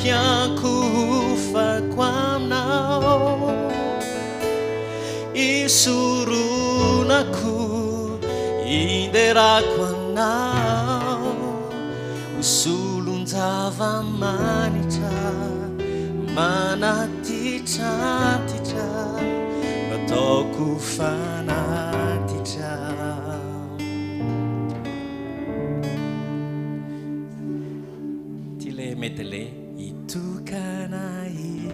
viens kufa kwa mnao isurunaku indera kwa nao usulunzava manitra manatitratitra nataoko fanatitra tile metele itukanai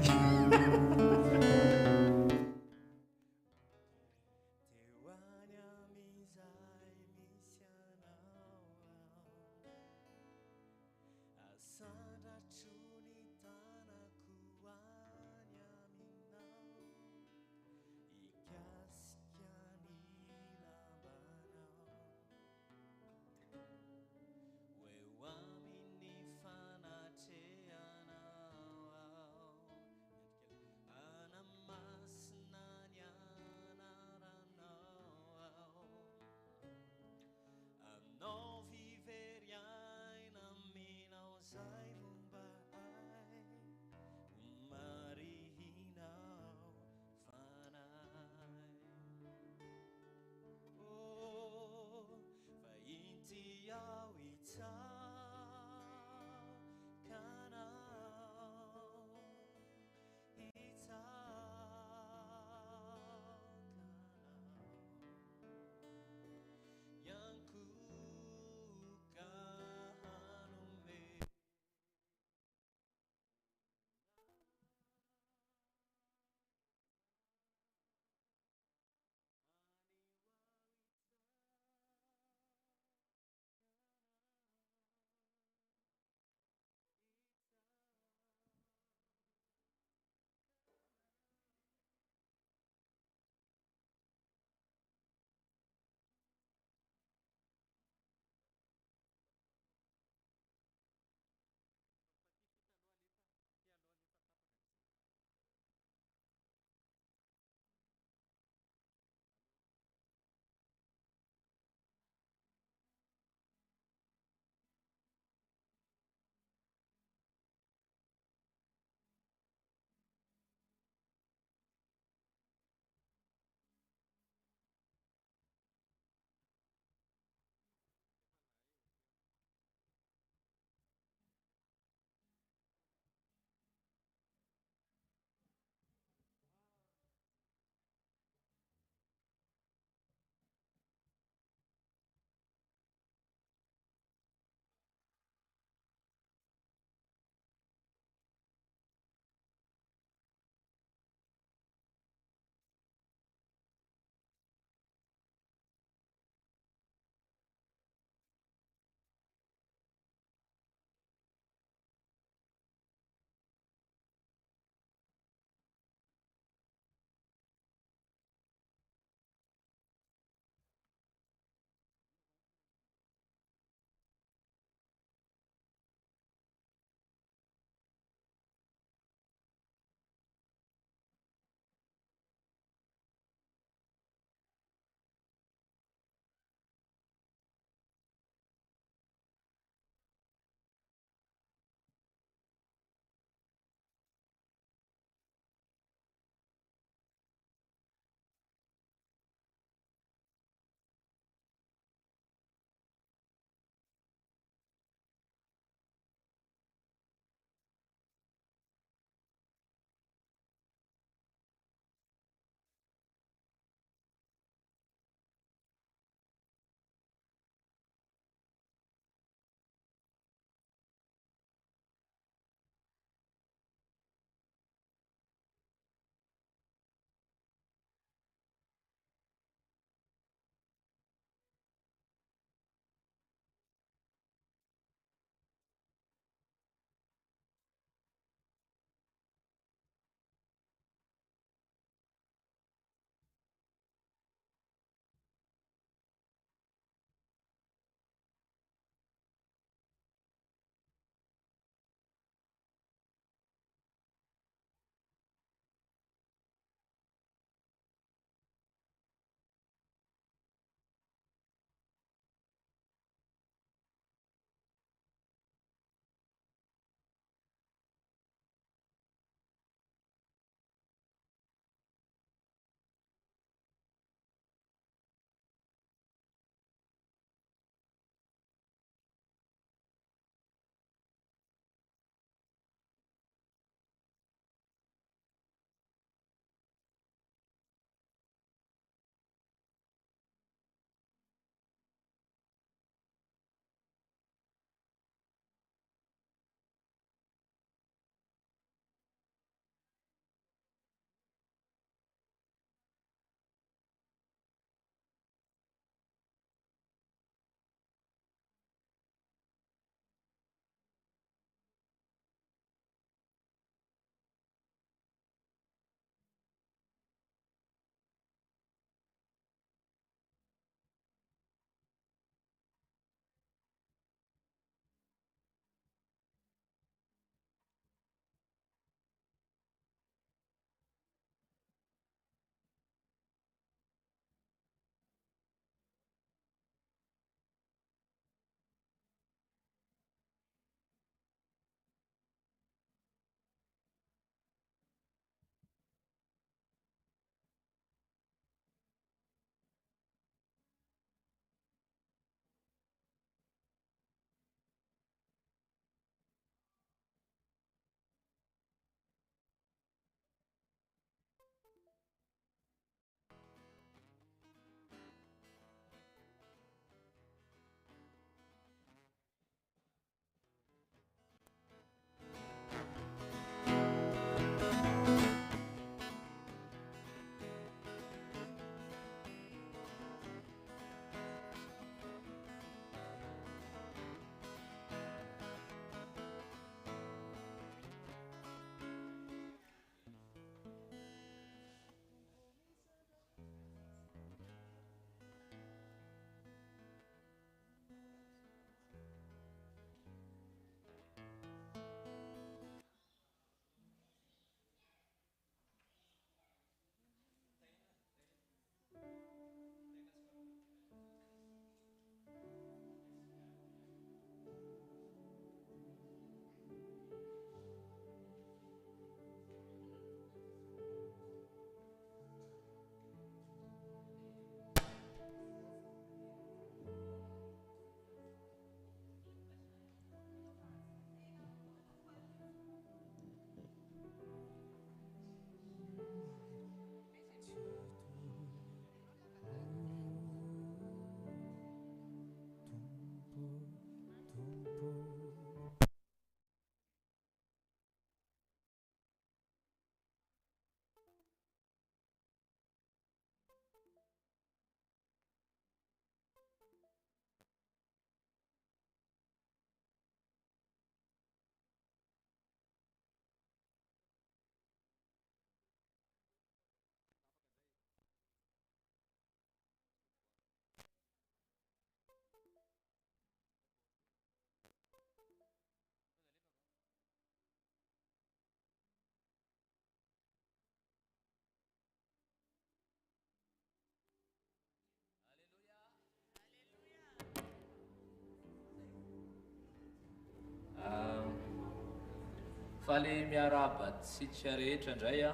faly miarabatsika rehetra indray a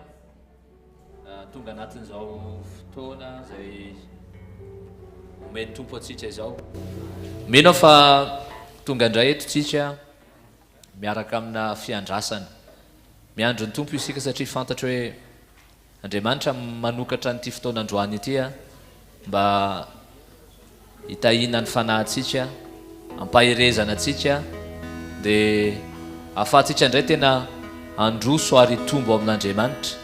tonga anatin'izao fotoana zay omeny tompo atsika izao. Mino fa tonga indray eto tsika miaraka amina fiandrasana miandro ny tompo isika satria fantatra hoe Andriamanitra manokatra nyity fotoana androany ity a mba hitahina ny fanahintsika, ampaherezana atsika dia ahafahantsika indray tena androso ary tombo amin'Andriamanitra.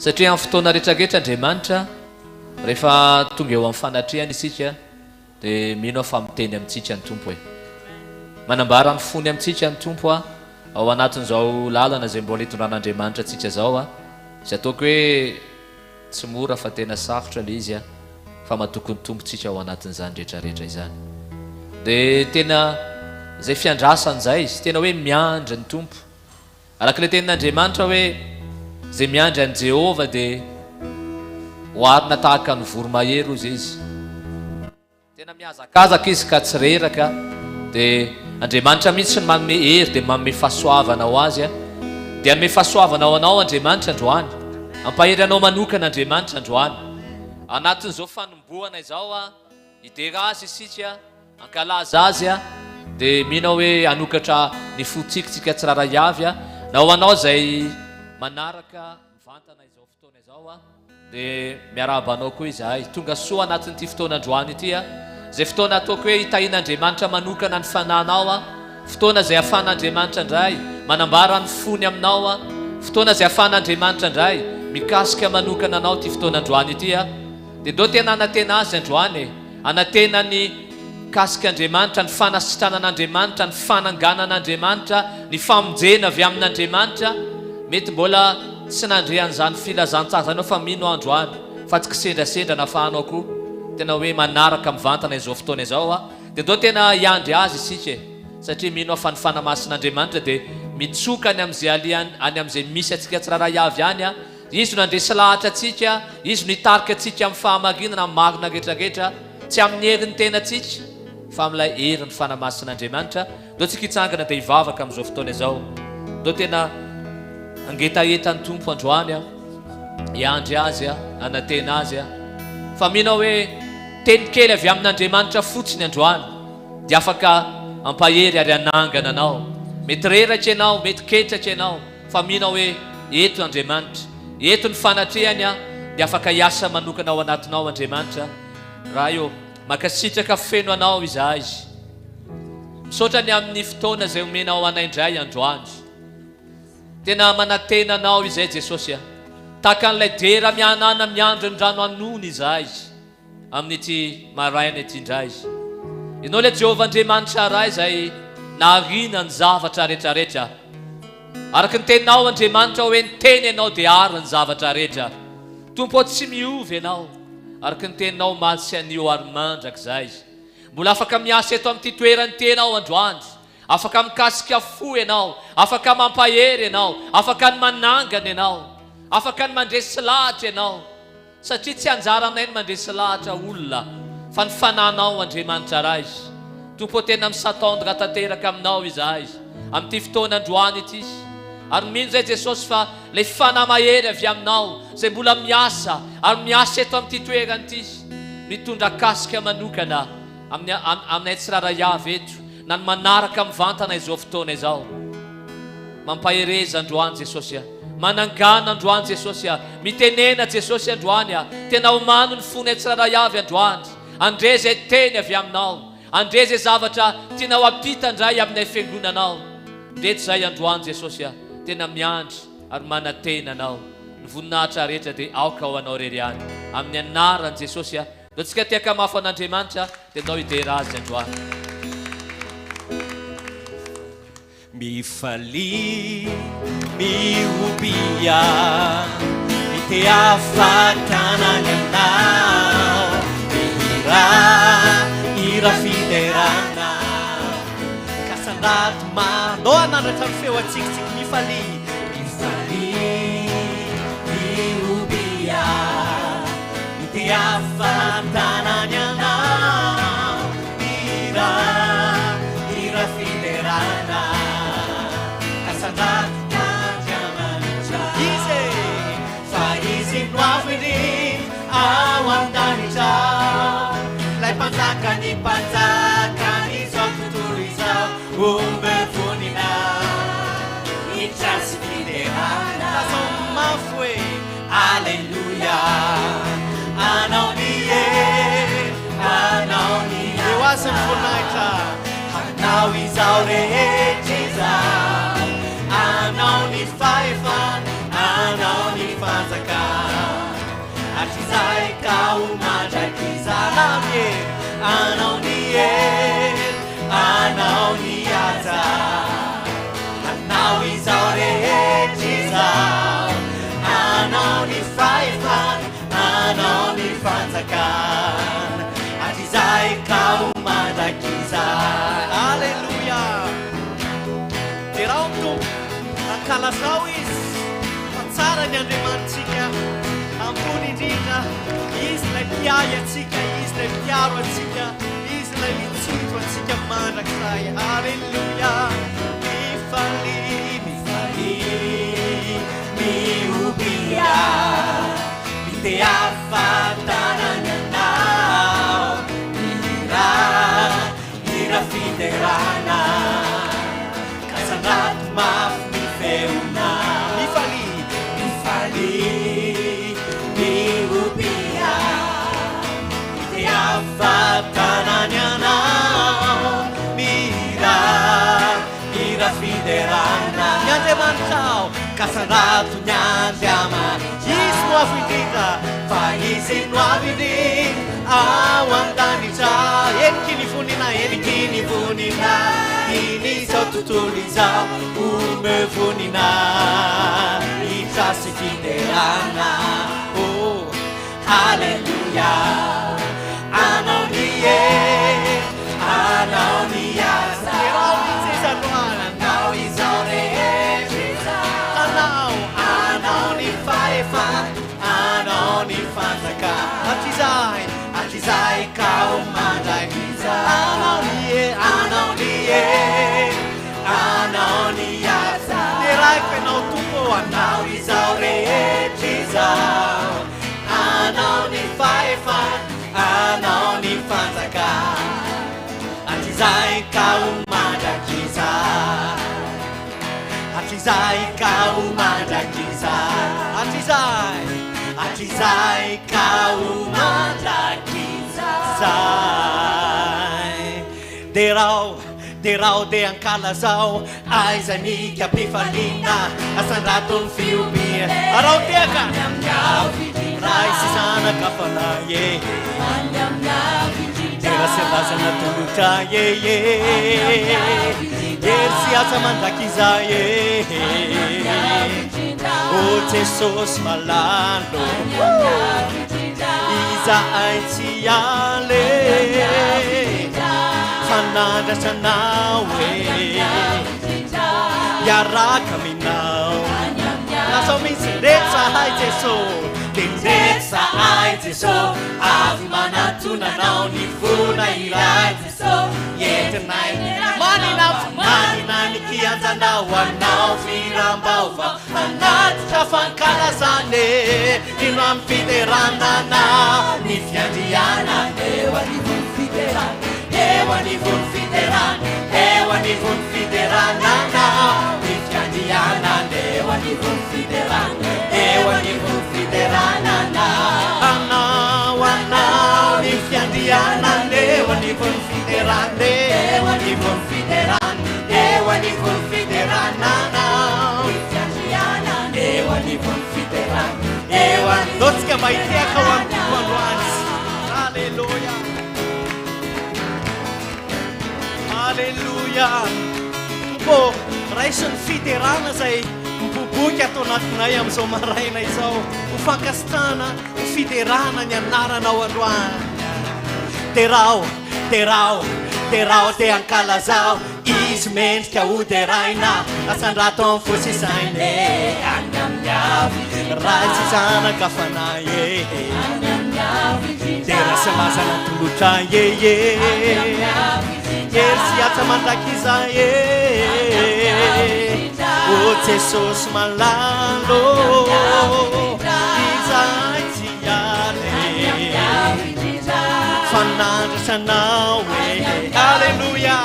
Satria amin'ny fotoana rehetrarehetra Andriamanitra rehefa tonga eo amin'ny fanatrehana isika dia mino fa miteny amintsika ny tompo hoe manambara ny fony amintsika ny tompo a ao anatin'izao lalana izay mbola hitondran'Andriamanitra atsika zao a. Izay ataoko hoe tsy mora fa tena sarotra le izy a fa mahatoky ny tompontsika ao anatin'izany rehetrarehetra izany. Dia tena izay fiandrasana izay izy tena hoe miandry ny tompo araka ilay tenin'Andriamanitra hoe izay miandry an'i Jehova dia hoarina tahaka ny voromahery ozy izy. Tena miazakazaka izy ka tsy reraka dia Andriamanitra mihitsy ny manome hery dia manome fahasoavana ho azy a. Dia anome fahasoavana ho anao Andriamanitra androany, ampahery anao manokana Andriamanitra androany. Anatin'izao fanombohana izao a hidera azy isika, ankalaza azy a dia mino hoe hanokatra ny fotsikitsika tsiraray avy a na ho anao izay manaraka mivantana izao fotoana izao a dia miarabanao koa izahay tonga soa anatin'ity fotoana androany ity a. Izay fotoana ataoko hoe hitahian'Andriamanitra manokana ny fanahinao a, fotoana izay ahafahan'Andriamanitra indray manambara ny fony aminao a, fotoana izay ahafahan'Andriamanitra indray mikasika manokana anao ty fotoana androany ity a. Dia ndao tena anatena azy androany anatena ny kasika Andriamanitra, ny fanasitranan'Andriamanitra, ny fananganan'Andriamanitra, ny famonjena avy amin'Andriamanitra. Mety mbola tsy nandrean'izany filazantsara anao fa mino androany fa tsy kisendrasendra nafahanao koa tena hoe manaraka mivantana izao fotoana izao a. Dia ndao tena hiandry azy isika satria mino fa ny fanamasin'Andriamanitra dia mitsoka any amin'izay aliany any amin'izay misy atsika tsiraray avy any a. Izy no andresy lahatra atsika, izy no hitarika atsika amin'ny fahamarinana amin'ny marina rehetrarehetra, tsy amin'ny herin'ny tenantsika fa amin'ilay herin'ny fanamasin'Andriamanitra. Ndao tsika hitsangana dia hivavaka amin'izao fotoana izao, ndao tena angetaheta ny tompo androany a, hiandry azy a, anatena azy a. Fa mino hoe teny kely avy amin'Andriamanitra fotsiny androany dia afaka ampahery ary anangana anao. Mety reratra ianao, mety ketratra ianao fa mino hoe eto Andriamanitra, eto ny fanatrehany a dia afaka hiasa manokana ao anatinao Andriamanitra. Raha io makasitraka feno anao izahay, misaotra ny amin'ny fotoana izay omenao anaindray androany. Tena manatena anao izay Jesosy a, tahaka an'ilay dera mianana miandro ny rano anony izahay amin'ity maraina ity indray. Ianao ilay Jehovah Andriamanitra iray izay nahariana ny zavatra rehetrarehetra. Araka ny teninao Andriamanitra hoe ny teny ianao dia ary ny zavatra rehetra. Tompo tsy miovy ianao, araka ny teninao maly sy anio ary mandraka izay. Mbola afaka miasa eto amin'ity toerany tenao androandro, afaka mikasika fo ianao, afaka mampahery ianao, afaka ny manangana ianao, afaka ny mandresy lahatra ianao. Satria tsy anjaranay ny mandresy lahatra olona fa ny fanahinao Andriamanitra iray. Tompo tena misatondra tanteraka aminao izahay amin'ity fotoana androany ity. Ary mino izay Jesosy fa ilay fanahy mahery avy aminao izay mbola miasa ary miasa eto amin'ity toerana ity mitondra kasika manokana aminay tsiraray avy eto na ny manaraka mivantana izao fotoana izao. Mampahereza androany Jesosy a, manangana androany Jesosy a, mitenena Jesosy androany a. Tena omano ny fony tsiraray avy androany, andre izay teny avy aminao, andre izay zavatra tianao ampita indray aminay fiangonanao. Ndreto izay androany Jesosy a, tena miandry ary manatena anao. Ny voninahitra rehetra dia aoka ho anao rery any amin'ny anaran'i Jesosy a. Ndao tsika tiaka mafy an'Andriamanitra dia ndao hidera azy androany. Mifali, miubia, mite afakana nyanao, ira fiderana, kasandat ma, doa nandratra feo atsikitsiky mifali, miubia, mite afakana nyanao, ira fiderana. an-danitra lay mpanjakany mpanjakany zao tontolo izao omby vonina hiditra sy fiderana tasao mafy hoe alleluia anao ny eo azony voninahitra anao izao rehetra izao anao ny fahefana anao ny fanjakana atrizay ka homandraky zanamie anao ny anao ny aja anao izao rehetra izao anao ny fahefana anao ny fanjakana atrizay ka homandraky zany alleluia dia raha tompo ankalazao izy fa tsara ny andriamanitsika ambony indrindra izy lay mpiay atsika izy lay mpiaro atsika izy lay mitsito atsika mandrakizay alleluia mifali miobia mitea fatanany anao hira fiderana kasanato mafy mifeona mifali miobia mitea fatanany anao hira fiderana nyandriamanitao kasanato nyandriama izy no avy indrindra fa izy no avy indrindra ao an-danitra eniky ny vonina iny zao tontolo izao ome vonina hiditra sy fiderana oh alleluia anao ny asa anao izao rehetra anao ny fahefana anao ny fanjakana atrizay ka homandraky anao ny asa neraiko ianao tompo anao izao rehetra izao anao ny fahefana anao ny fanjakana atrizay ka homandraky atrizay ka homandraky atrizay ka homandraky derao de ankalazao aizanika pifalina asanratony fiobia arao teaka ray sy zanaka fanaye deraselazana tolotra yeye ery sy asa mandraky izay o jesosy malalo izahay tsy ale fanandrasanao iaraka aminao lasao misy ndreky zahay jesosy de ndreky zahay jesosy avy manatonanao ny vona iray jesosy entinay manina ny kianjanao anao firambaova anatitra fankalazane ino amy fiderananao ny fiandriana eo anivony fiderananao ny fiandriana eo anivony fiderananao anao ny fiandriana eo anivony fiderananao lotsika mba hitiaka ho amin'ny androany alleluia alleluia tompo raisiny fiderana zay miboboky atao anatinay am'izao maraina izao ho fankasitrana ho fiderana ny anaranao androany derao te ankalazao izy mendrika hoderaina asandrato amy fosisaine any amin'ny avy ray tsy zanaka fanaye deraselazana tolotra yeye ery sy asa mandraky izay o jesosy malalo izahay tsy ale anao Halleluja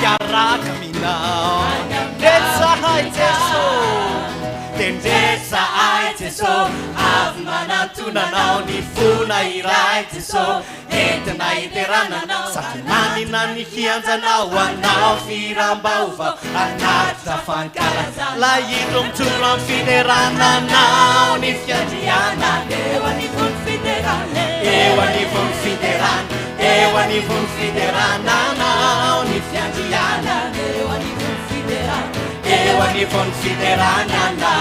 Iaraka aminao Ndretsahay Jesosy Tendretsahay Jesosy Avy manatonanao ny fona iray Jesosy Entina iterananao Sady naninany hianjanao anao firam-baovao anaty tafankalazana La hidro mitoro amin'ny fiderananao ny fiandriana Eo anivon'ny fiderana Eo anivon'ny fiderana Eo anivon'ny fiderananao ny fiandriana Eo anivon'ny fiderana Eo anivon'ny fideranana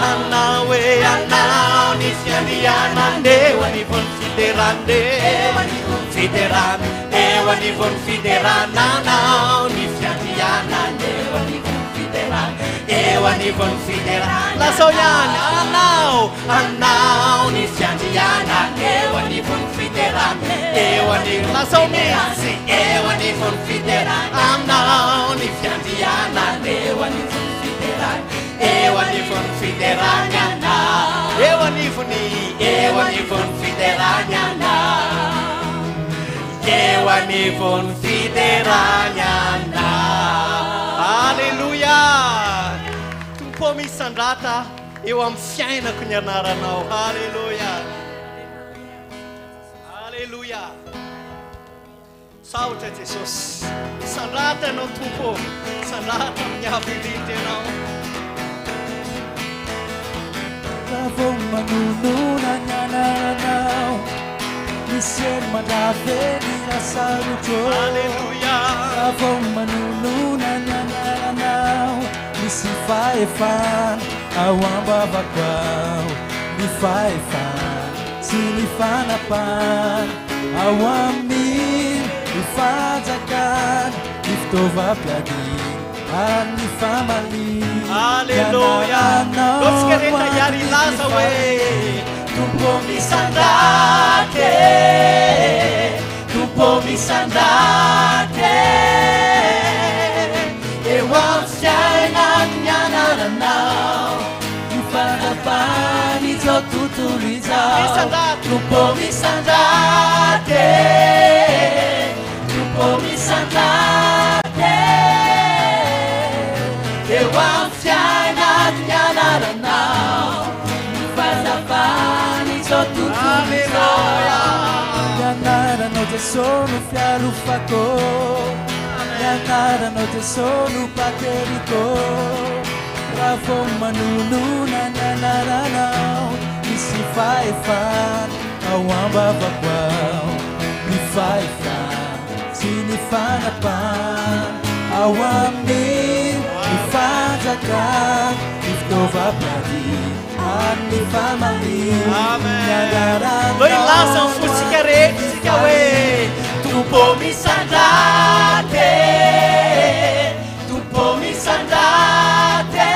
Anao anao ny fiandriana Eo anivon'ny fiderana Eo anivon'ny fiderana Eo anivon'ny fiderananao ny fiandriana Eo anivon'ny fiderana Eo anivon'ny fiderana Lasao ihany anao ny fiandriana Eo anivon'ny fiderana Eo anivon'ny Lasao mihitsy Eo anivon'ny fiderana Anao ny fiandriana Eo anivon'ny fiderana Eo anivon'ny fiderana Eo anivon'ny fiderana Eo anivon'ny fiderana Halleluja Tompo misy sandrata eo amin'ny fiainako ny anaranao Halleluja Halleluja Saotra Jesosy sandrata ianao Tompo sandrata amin'ny avirindry ianao Vao manonona ny anaranao Misy mandaveny rasarotro Halleluja Vao manonona ny anaranao Misy faefana ao ambavako ao Ny faefana sy ny fanapana Ao amin'ny ny fanjakana Ny fitaovam-piadina ary ny famaliana Halleluja Lorsque rehetra iary laza hoe Tompo misandrake Tompo misandrake Eo amin'ny fiainako ny anaranao Ny fanapany izao tontolo izao Tompo misandrake Tompo misandrake Eo amin'ny fiainako ny anaranao Ny fanapany izao tontolo izao Ny anaranao Jesosy no fiarofako Ny anaranao Jesosy no pateriko Raha vao manonona ny anaranao Misy faefana ao ambavako ao Ny faefana sy ny fanapana Ao amin'ny ny fanjakana Ny fitaovam-piadina ary ny famaliana Ny anaranao Loi lasa amin'ny fosika rehetra sika hoe Tompo misandrake Tompo misandrake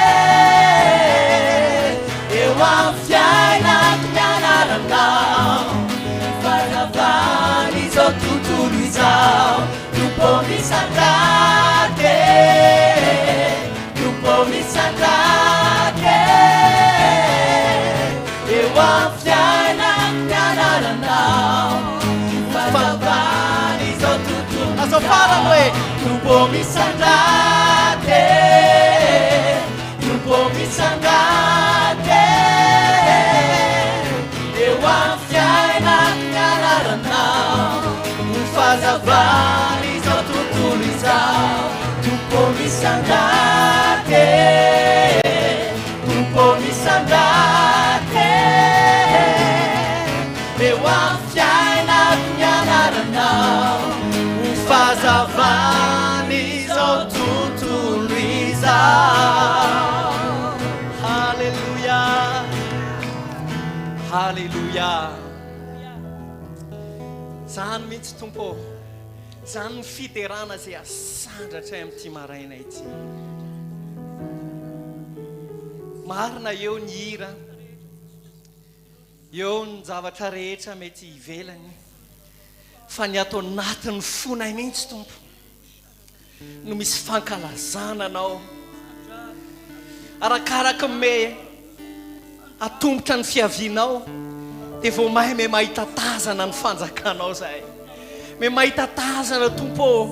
Eo amin'ny fiainako ny anaranao Fanavany izao tontolo izao Tompo misandrake Tompo misandrake Eo amin'ny fiainako ny anaranao Fanavany izao tontolo Aso farany hoe Tompo misandrake Tompo misandrake Eo amin'ny fiainako ny anaranao Fazavany izao tontolo izao Tompo misandrake Tompo misandrake Eo amin'ny fiainako ny anaranao Fazavany izao tontolo izao Halleluja Halleluja Zany mihitsy Tompo Zany ny fiderana izay asandratra amin'ity maraina ity Marina eo ny hira Eo ny zavatra rehetra mety ivelany Fa ny ato anatin'ny fonay mihitsy Tompo No misy fankalazana anao Arakaraka me atombotra ny fiavianao Dia vao mahay me mahita tazana ny fanjakanao zay me mahita tazana tompo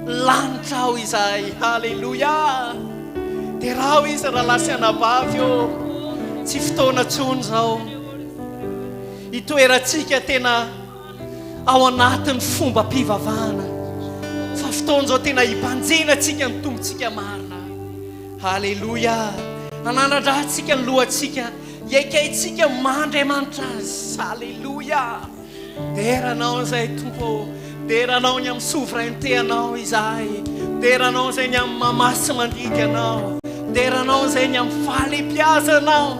lanitra aho izay. Halleluia. Dia raha izy raha lasa anabavy eo tsy fotoana tsony zao itoerantsika tena ao anatin'ny fomba mpivavahana fa fotoana zao tena hipanjenantsika ny tombotsika marina. Halleluia. Nanandratsika ny lohantsika hiaikaitsika mandriamanitra azy. Halleluia. Deranao zay tompo, deranao ny amin'ny souveraineté anao izay, deranao zay ny amin'ny mamasy mandridy anao, deranao zay ny amin'ny fahalebiaza anao.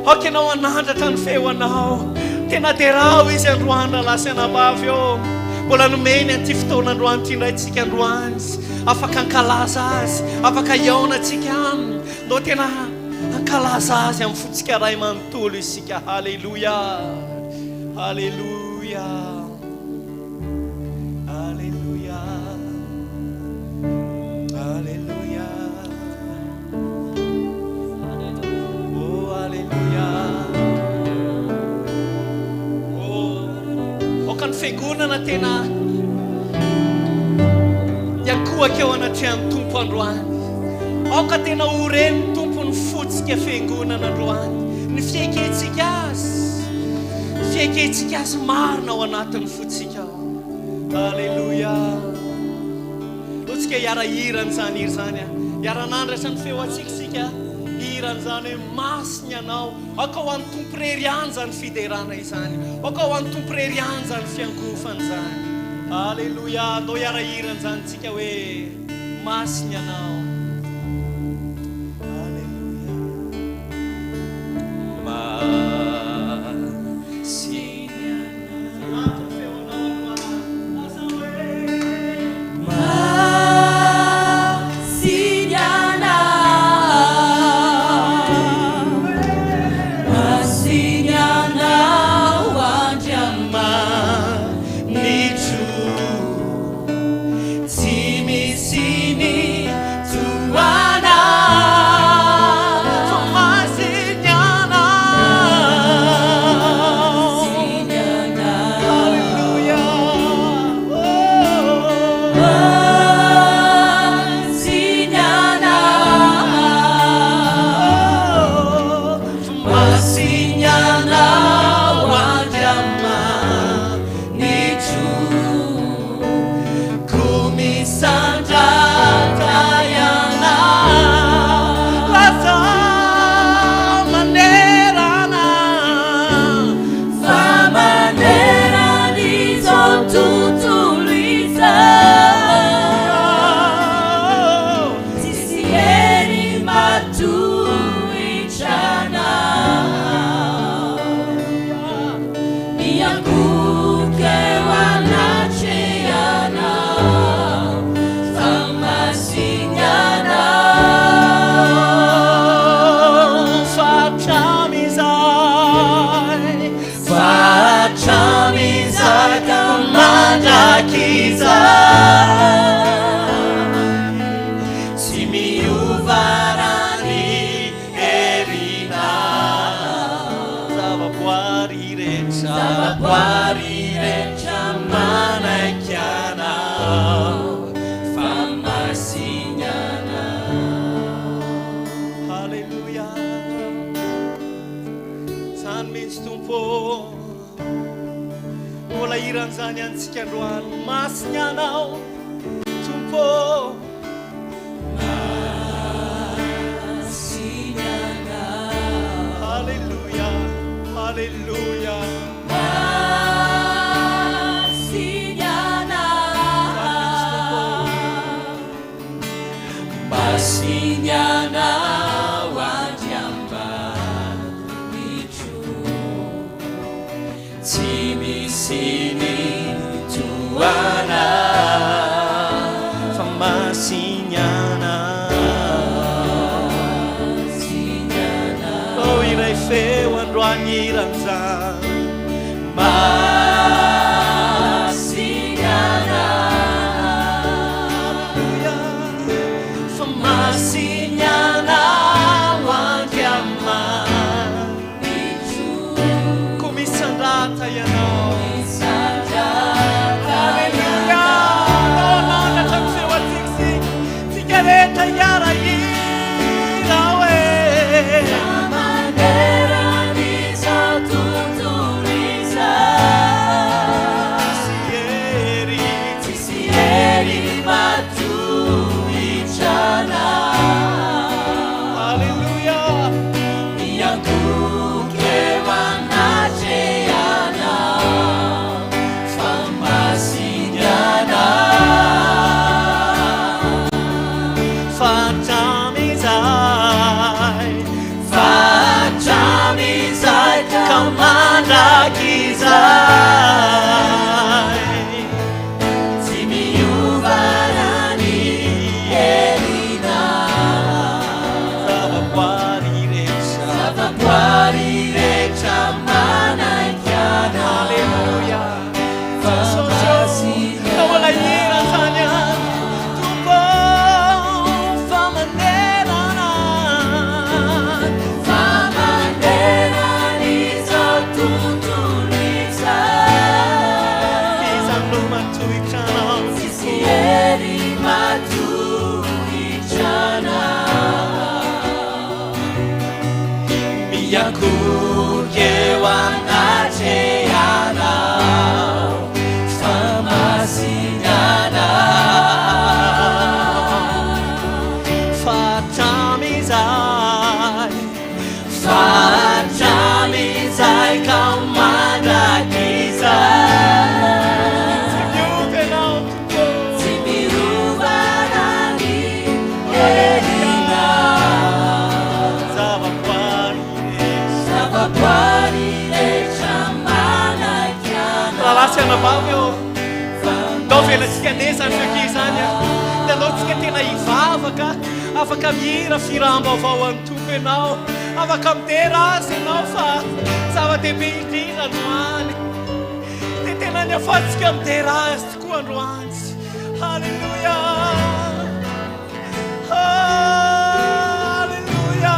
Aoka anao anandratra ny feo anao. Tena derao izy androany lasa anabavy eo. Mbola nomeny anty fotoana androany ty indraytsika androany afaka ankalaza azy, afaka iaonantsika aminy. Ndao tena ankalaza azy amin'ny fotsika ray manontolo isika. Halleluia. Halleluia. Halleluia. Halleluia. Oh, halleluia. Oh, oka ny fiangonana tena iakohaka eo anatrehan'ny tompo androany. Aoka tena oreny tompo ny fotsika fiangonana androany. Ny fiaiketsika azy, fiaiketsika azy marina ao anatin'ny fotsika ao. Halleluia. Otsika hiara-hirany zany iry zany a, hiara-nandratra ny feo atsikasika hirany zany hoe masiny anao. Aoka ho an'ny tompo reriany zany fiderana izany, aoka ho an'ny tompo reriany zany fiangofany zany. Halleluia. Andao hiara-hirany zany tsika hoe masiny anao. Zany antsika androany masiny anao tompo. Masiny anao. Halleluia. Halleluia. Masiny anao. Masiny anao andriambany tsy misy tuana famasinyana oh iray feo androany iran'izany masinyana famasinyana andriamany kumisandrata ianao. Hallelujah. kukeo anaty anao famasignana fatramizay ka mandrakizay tsy miovana ny herina zavaboary rehetra manaky anao rahalasy anabavy eo ndao velantsika nezany feky zany a dia anao tsika tena hivavaka afaka mihira firam-baovao amin'ny tompo ianao afaka midera azy ianao fa zava-dehibe indrindra androany dia tena ny afatsika midera azy tokoa androany halleluia halleluia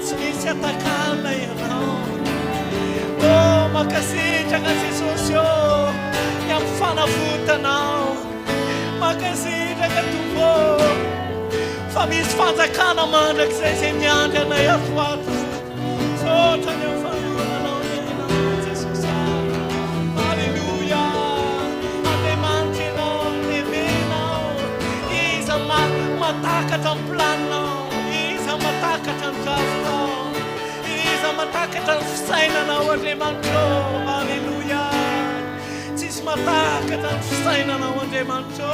tsy misy atakana ianao makasitraka Jesosy ny amin'ny fanavotanao makasitraka tompo fa misy fanjakana mandrakizay zay miandry anay atoato sotra ny amin'ny fanoranao ianao Jesosy halleluia Andriamanitra ianao lehibenao iza matakatra amin'ny planinao iza matakatra ny kavinao iza matakatra ny fisainanao Andriamanitra halleluia tsisy matakatra ny fisainanao Andriamanitra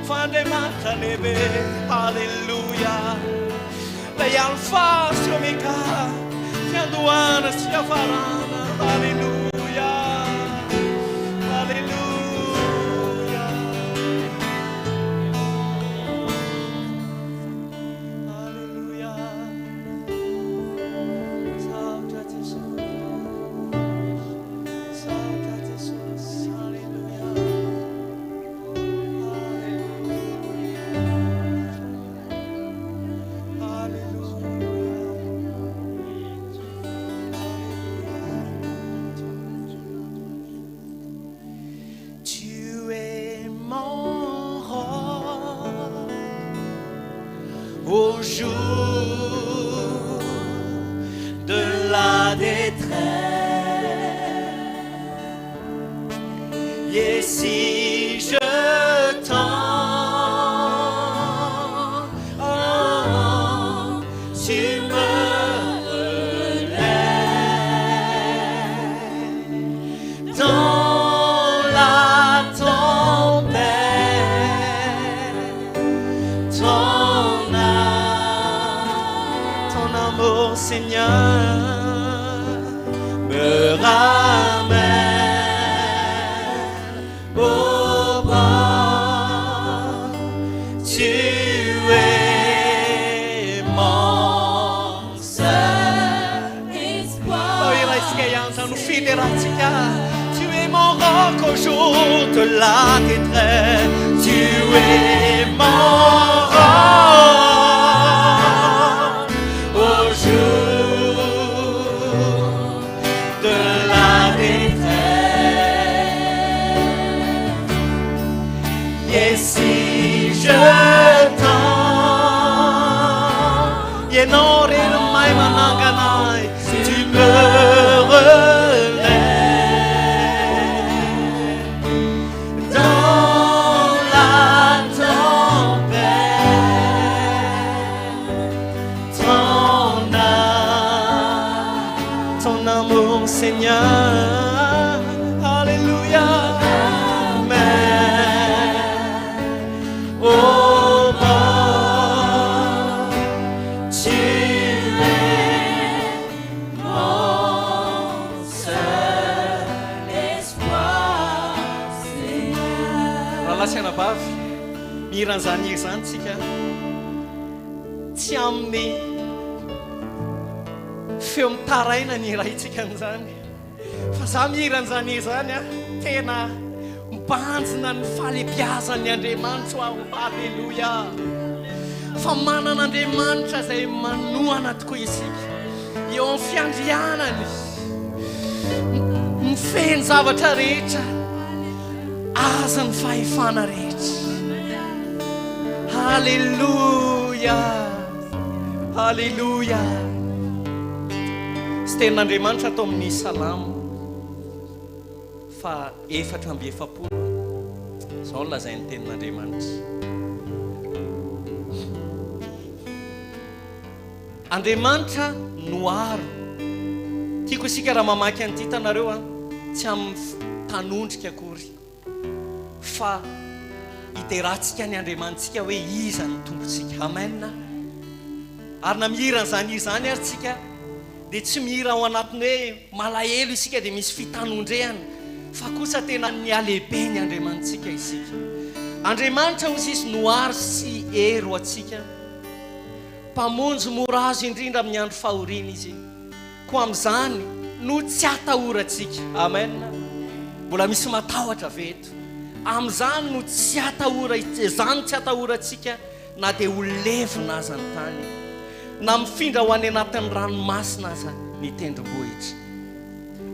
fa Andriamanitra lehibe halleluia lay alfa sy omega fiandohana sy fiafarana halleluia halleluia au jour de la détresse. Et si je t'en tu me relèves dans la tempête, ton amour Seigneur me ramène au bord. Tu es mon seul espoir. Tu es mon roc au jour de la détresse. Tu es mon roc au jour de la détresse. Et si je t'en tu me relèves dans la tempête, ton amour Seigneur, alléluia, amen. Oh, tu es mon mihiran'izany hira zany tsika tsy amin'ny feo mitaraina ny hira itsika n'izany fa za mihiran'izany hira zany a tena mibanjina ny fahalebiazan'ny Andriamanitra aho. Alleluia. Fa manan'Andriamanitra izay manohana tokoa isika eo amin'ny fiandrianany mifeny zavatra rehetra aza ny fahefana rehetra. Halleluja. Halleluja. Sy tenin'Andriamanitra atao amin'ny salamo fa 4:7 zao lazay ny tenin'Andriamanitra. Andriamanitra noaro. Tiako isika raha mamaky an'ity tanareo a tsy amin'ny tanondrika akory fa ideratsika ny Andriamanitsika hoe iza ny tompontsika. Amen. Ary na mihiran'izany hira zany ary tsika dia tsy mihira ao anatiny hoe malahelo isika dia misy fitanondrehana fa kosa tena ny alehibe ny Andriamanitsika isika. Andriamanitra hozy izy noary sy ero atsika, mpamonjy mora azo indrindra amin'ny andro fahoriana izy, koa amin'izany no tsy atahorantsika. Amen. Mbola misy matahotra veto amin'izany no tsy atahora, izany tsy atahorantsika na dia ho levina aza ny tany na mifindra ho any anatin'ny ranomasina aza ny tendrombohitra.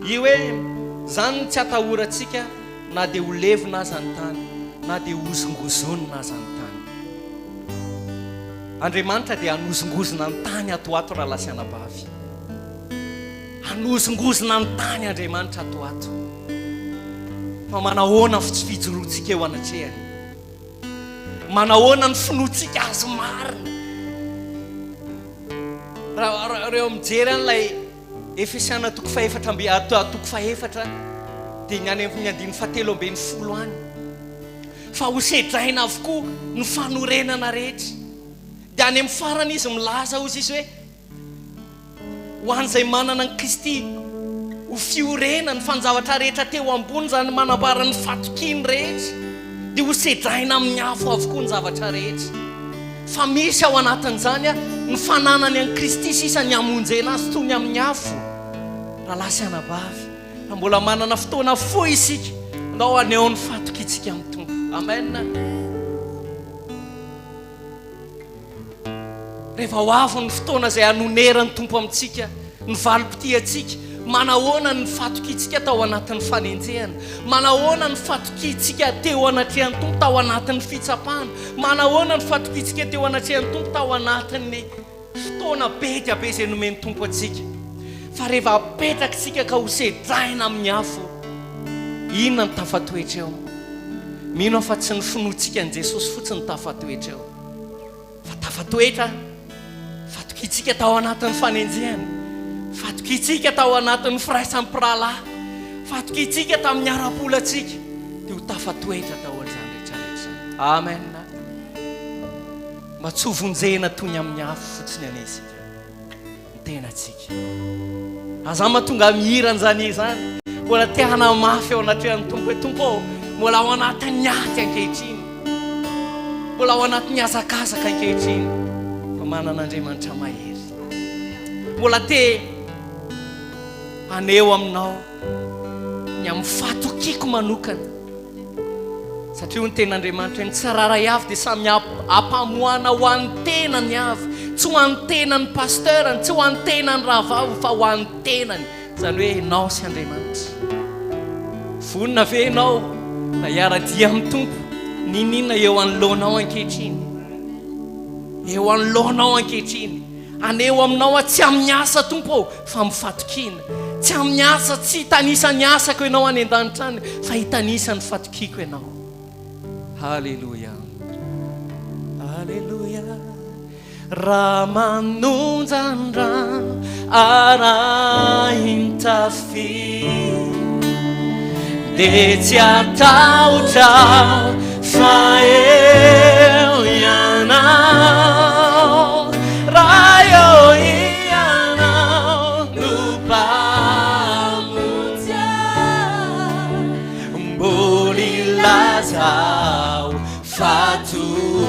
Io hoe zany tsy atahorantsika na dia ho levina aza ny tany na dia hozongozonina aza ny tany. Andriamanitra dia hanozongozona ny tany atoato raha lasiana bavy. Hanozongozona ny tany Andriamanitra atoato. Fa manahoana ny fijoroantsika eo anatrehany, manahoana ny finoantsika azy marina. Reo mijery an'ilay Efesiana toko 4 dia ny any amin'ny 17 any fa ho sedraina avokoa ny fanorenana rehetra. Dia any amin'ny farany izy milaza hozy izy hoe ho an'izay manana ny Kristy ho fiorena ny fanjavatra rehetra teo ambony, zany manambara ny fatokiny rehetra, dia ho sedraina amin'ny afo avokoa ny zavatra rehetra. Fa misy ao anatin'izany a ny fananany an'i Kristy sisa ny amonjena azy toy ny amin'ny afo raha lasy anabavy. Raha mbola manana fotoana fohy isika ndao aneo ny fatokitsika amin'ny tompo. Amen. Rehefa ho avy ny fotoana izay hanoneran'ny tompo amintsika ny valim-pity atsika, manahoana ny fatokitsika tao anatin'ny fanenjehana, manahoana ny fatokitsika teo anatrehan'ny tompo tao anatin'ny fitsapana, manahoana ny fatokitsika teo anatrehan'ny tompo tao anatin'ny fotoana be dia be izay nomeny tompo atsika. Fa rehefa apetraka tsika ka ho sedraina amin'ny afo, inona ny tafatoetra eo? Mino fa tsy ny finoantsika an'i Jesosy fotsiny tafatoetra eo, fa tafatoetra fatokitsika tao anatin'ny fanenjehana, fatokitsika tao anatin'ny firaisampirahalahy, fatokitsika tamin'ny ara-polatsika, dia ho tafatoetra daholo izany rehetrarehetra. Amen. Mba tsy ho vonjena toy ny amin'ny afo fotsiny anesika ny tenatsika. Aza mahatonga mihiran'izany izany mbola tiana mafy ao anatrehan'ny tompo hoe tompo, mbola ao anatin'ny aty ankehitriny, mbola ao anatin'ny azakazaka ankehitriny, fa manan'Andriamanitra mahery. Mbola te aneo aminao ny amin'ny fatokiko manokana, satria ny ten'Andriamanitra ny tsararay avy dia samy ampamoana ho an'ny tenany avy, tsy ho an'ny tenany pasteurany, tsy ho an'ny tenany rahavavo, fa ho an'ny tenany. Zany hoe enao sy Andriamanitra. Vonina ve enao na hiara-dia amin'ny tompo ninina eo anoloanao ankehitriny, eo anoloanao ankehitriny, aneo aminao tsy amin'ny asa tompo fa mifatokina, tsy amin'ny asa, tsy hitanisany asako ianao any an-danitrany fa hitanisany fatokiko ianao. Halleluja. Halleluja. Raha manonja ny rano arahiny tafiry dia tsy atahotra fa eo ianao, raha eo ianao no mpamonjy ahy, mbola ilazao fatoky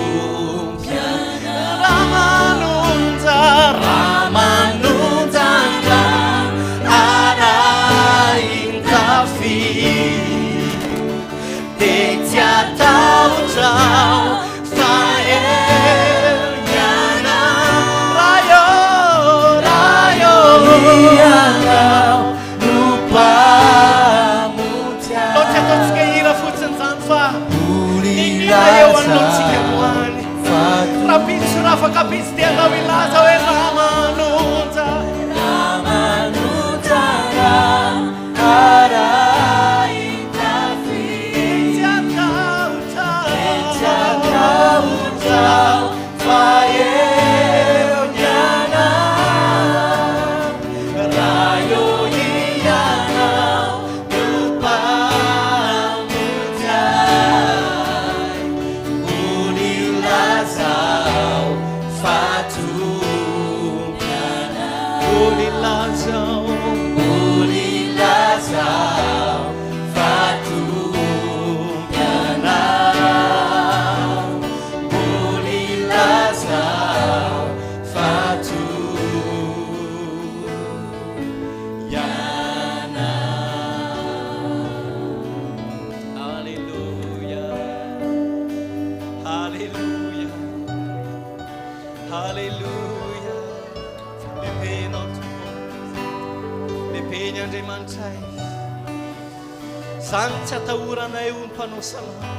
Zany tsy atahoranay ho ny mpanao salama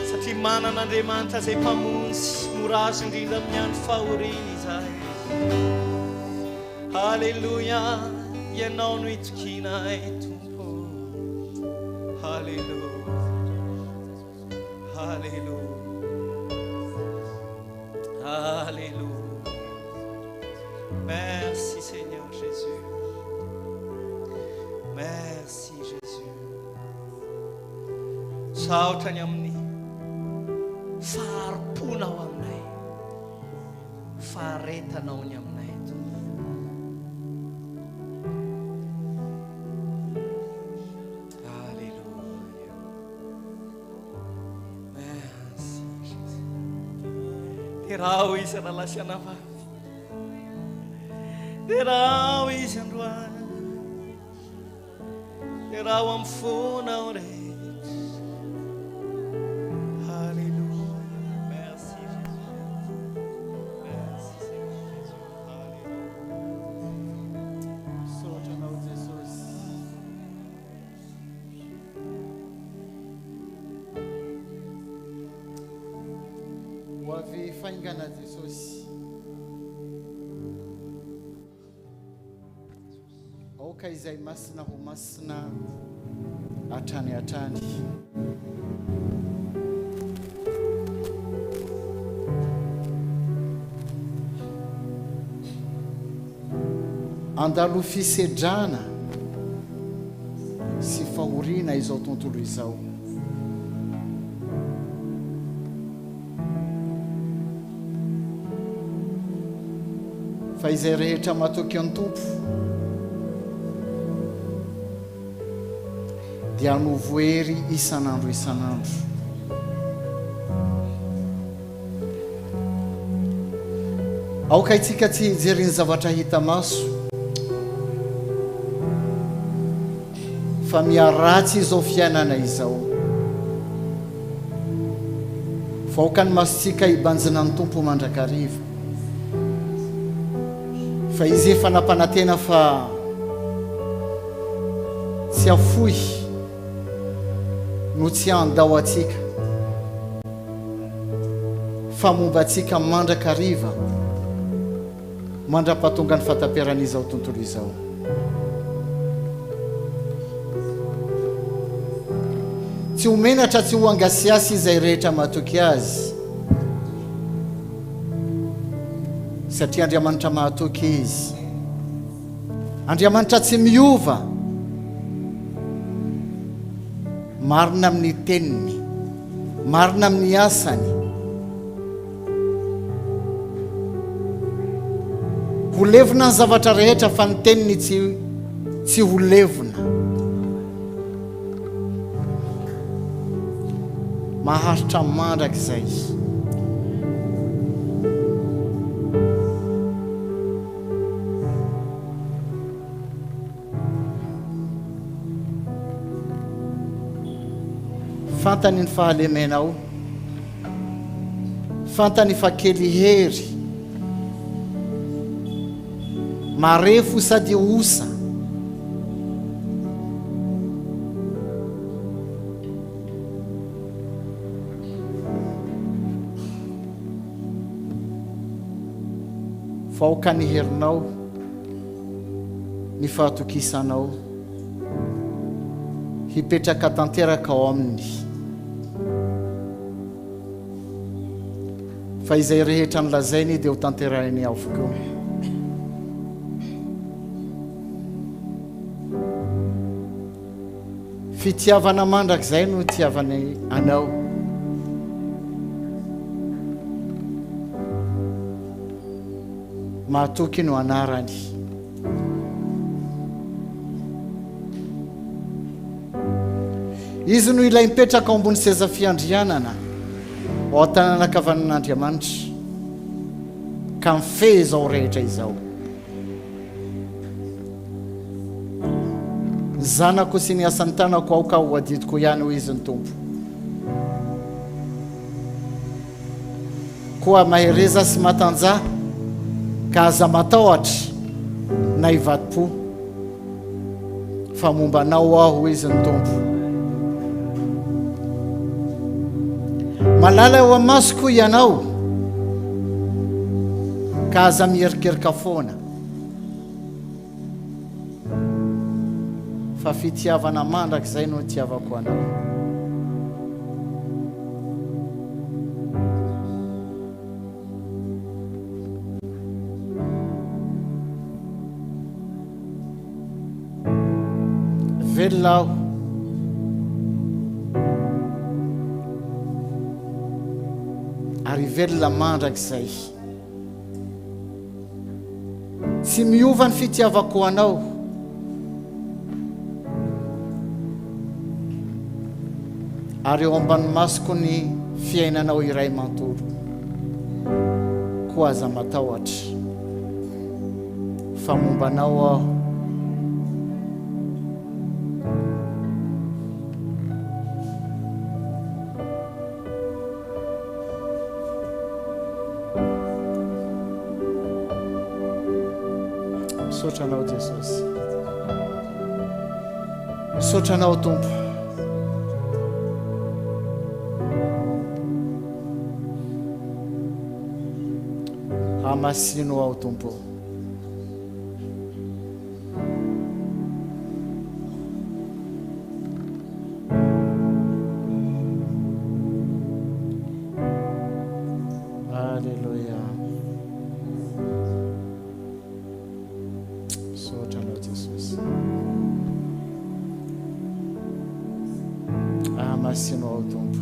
satria manan'Andriamanitra zay mpamonjy morazy indrindra amin'ny andro fahoriana izahay. Halleluja, ianao no itokinay Tompo. Halleluja, halleluja, halleluja. Merci Seigneur Jésus. Merci Jésus. Saotrany amin'ny faharom-ponao aminay, faharetanao ny aminay Tompo. Alléluia. Merci Jésus. Terao izy rahalasy anavavy, terao izy androany, terao amin'ny fonao rehetra. Alléluia. Merci Jésus. Merci Seigneur Jésus. Alléluia. Sotranao Jesosy. Ho avy faingana Jesosy. Aoka izay masina ho masina hatrany hatrany. Andalo fisedrana sy fahoriana izao tontolo izao. Fa izay rehetra matoky ny Tompo dia novoery isan'andro isan'andro. Aoka itsika tsy hijery ny zavatra hita maso, fa miaratsy izao fiainana izao. Fa aoka ny masontsika hibanjina ny Tompo mandrakariva. Fa izy efa nampanantena fa tsy afoy no tsy andao atsika, fa momba atsika mandrakariva mandra-pahatonga ny fahataperan'izao tontolo izao. Tsy homenatra, tsy ho angasiasy izay rehetra matoky azy, satria Andriamanitra mahatoky izy. Andriamanitra tsy miova, marina amin'ny teniny, marina amin'ny asany. Ho levona ny zavatra rehetra fa ny teniny tsy ho levona. Maharitra mandrak'izay. Fantany ny fahalemenao, fantany fa kely hery, marefo sady osa. Fa aoka ny herinao, ny fahatokisanao hipetraka tanteraka ao aminy. Fa izay rehetra nylazainy dia ho tanterahiny avokoa. Fitiavana mandrak'izay no tiavany anao. mahatoky no anarany. Izy no ilay mipetraka ao ambony seza fiandrianana ao an-tanànan-kavanan'Andriamanitra ka mifehy izao rehetra izao. Zanako sy ny asany tanako ao ka ho adidiko ihany ho izy ny tompo. Koa mahereza sy matanja ka aza matahotra na hivadi-po fa mombanao aho ho izy ny tompo. Malala eo amasoko ianao ka aza mierikeryka foana fa fitiavana mandraka izay no tiavako anao. Velona aho ary velona mandraka izay. Tsy miova ny fitiavako anao ary eo ambany masoko ny fiainanao iray mantolo koa aza matahotra fa mombanao aho. Sotranao Jesosy, sotranao Tompo. Amasino ao Tompo. Aleluia. Sotranao Jesus. Amasino ao Tompo.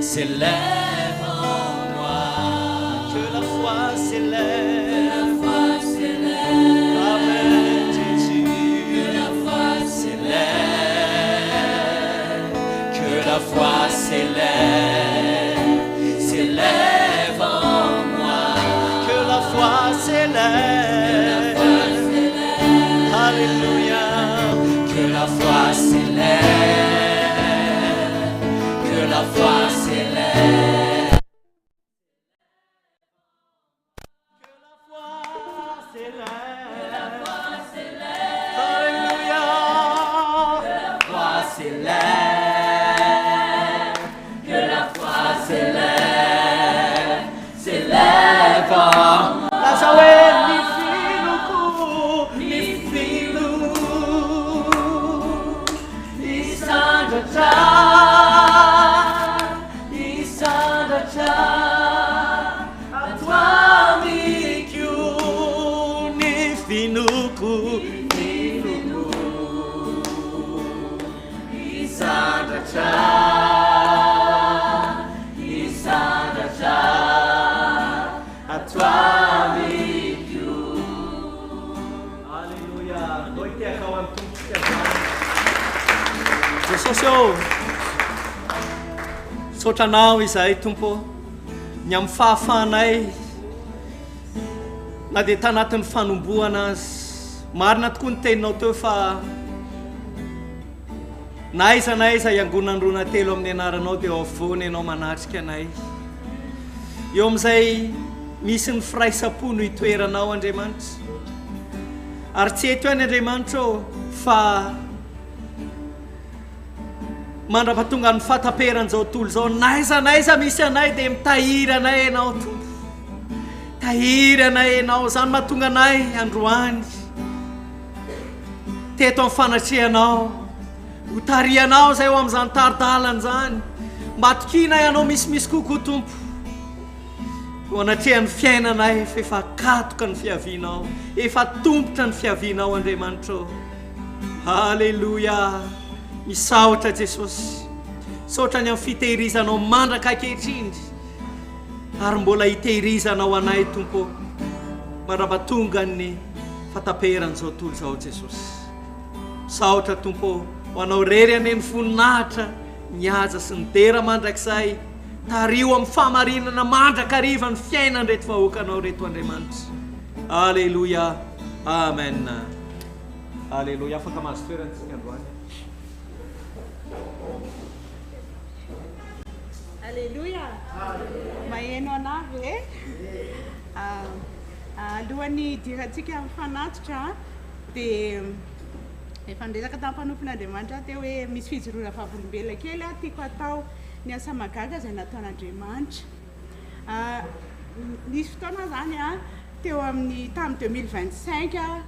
S'élève en moi, que la foi s'élève, Amen Jésus, que la foi s'élève, que la foi s'élève en moi, que la foi s'élève, Alléluia, que la foi s'élève, que la foi s'élève. Aleluia. Noite é kawan tumpika. Jesosy ô, sotranao izay tompo ny amin'ny fahafahanay na dia tanatin'ny fanombohana azy. Marina tokoa ny teninao teo fa na aiza na aiza iangonandrona telo amin'ny anaranao dia avoany ianao manatrika anay. Eo amin'izay misy ny firaisam-po no hitoeranao Andriamanitra. Ary tsy eto ihany Andriamanitra ô fa mandrapatonga ny fataperan'izao tontolo izao, naiza misy anay dia mitahiry anay ianao Tompo. Tahiry anay ianao, izany mahatonga anay androany teto amin'ny fanatrehanao, ho tarihanao izay eo amin'izany taridalana izany, mba atokina ianao misimisy kokoa Tompo. Ho anatrehan'ny fiainanay fa efa katoka ny fiavianao, efa tompotra ny fiavianao Andriamanitra. Halleluja. Misaotra Jesosy, saotra ny amin'ny fitehirizanao mandraka ankehitriny, ary mbola hitehirizanao anay Tompo mandrapatonga ny fataperan'izao tontolo izao Jesosy. Saotra Tompo ho anao rery aneny voninahitra nihaja sy ny dera mandrakizay, tario amin'ny fahamarinana mandraka hariva ny fiainana reto vahoakanao reto Andriamanitra. Alleluia. Amen. Alleluia. Afaka mahazo toerantsika androany. Alleluia. Maheno anavy e. Alohan'ny hidirantsika mifanatitra dia efa nresaka tamin'ny mpanompon'Andriamanitra teo hoe misy fijoroana vavolombelona kely tiako atao ny asa magaga izay nataon'Andriamanitra. Nisy fotoana zany teo amin'ny tamin'ny 2025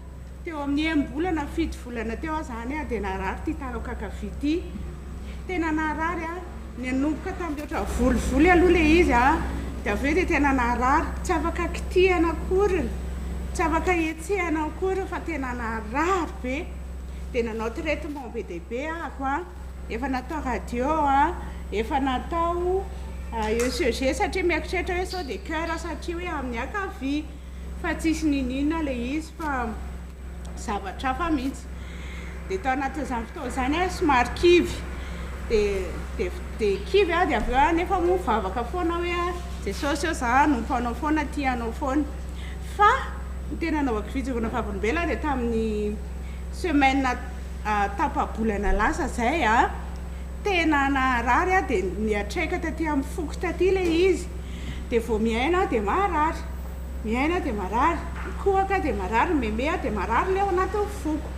teo amin'ny embolana 7 volana teo zany dia narary ty tarao kakavy ty. Tena narary ny anomboka tamin'ny oatra volovoly aloha le izy dia avy eo dia tena narary, tsy afaka kitihana akory, tsy afaka etsehana akory fa tena narary be. Dia nanao traitement be dia be ako efa natao radio efa natao ECG satria mieritreritra hoe sao de cœur satria hoe amin'ny akavia fa tsisy ninina le izy fa zavatra hafa mihitsy. Dia tao anatin'izany fotoana izany somary kivy dia kivy dia avy eo nefa mivavaka foana hoe Jesosy eo za nompanao foana tianao foana. Fa tena naovako fijoroana vavolombelona dia tamin'ny semaine tapabolana lasa zay tena narary dia niatraika taty amin'ny foko taty le izy dia vao miaina dia marary, miaina dia marary, mikohaka dia marary, memea dia marary le ao anatin'ny foko.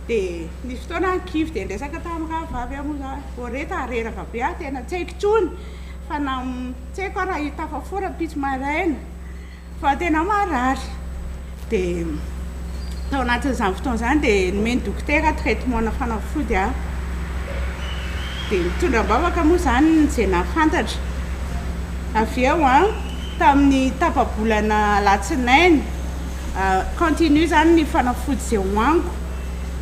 Dia nisy fotoana kivy dia ndresaka tamin'ny rahavavy amoa oreta areraka be tena tsy haiko tsony fa tsy haiko raha hitafafora pitso maraina fa tena marary. Dia tao anatin'izany fotoana izany dia nomeny dokotera traitement na fanafody dia mitondra mbavaka moa izany izay nafantatra. Avy eo tamin'ny tapabolana latsinainy continue zany ny fanafody izay hoaniko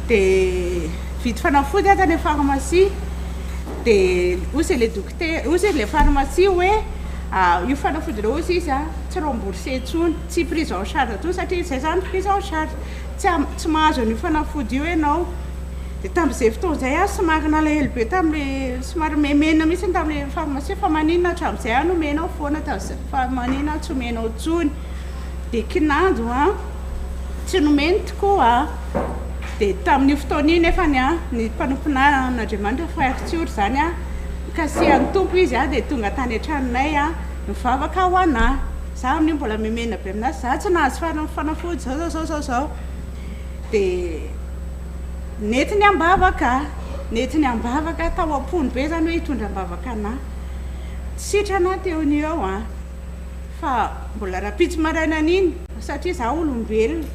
dia vidy fanafody tany pharmacie dia osy le dokotera osy le pharmacie hoe io fanafody reo ozy izy tsy remboursé tsony, tsy prise en charge tsony satria zay zany prise en charge tsy mahazo an'io fanafody io ianao. Dia tamin'izay fotoana izay somary nalahelo be tamin'le somary memena mihitsy tamin'le pharmacie fa maninona hatramin'izay nomenao foana fa maninona tsy omenao tsony. Dia kinando tsy nomeny tokoa dia tamin'io fotoana io nefa ny mpanompon'Andriamanitra frère Tsioro zany kasihan'ny tompo izy dia tonga tany an-tranonay mivavaka ho anahy. Za amin'io mbola memena be aminazy, za tsy nahazo fanafody zao. Dia nentiny ambavaka tao am-pony be zany hoe hitondra ambavaka anahy. Sitrana teo ny eo fa mbola rapitsy maraina an'iny satria za olombelona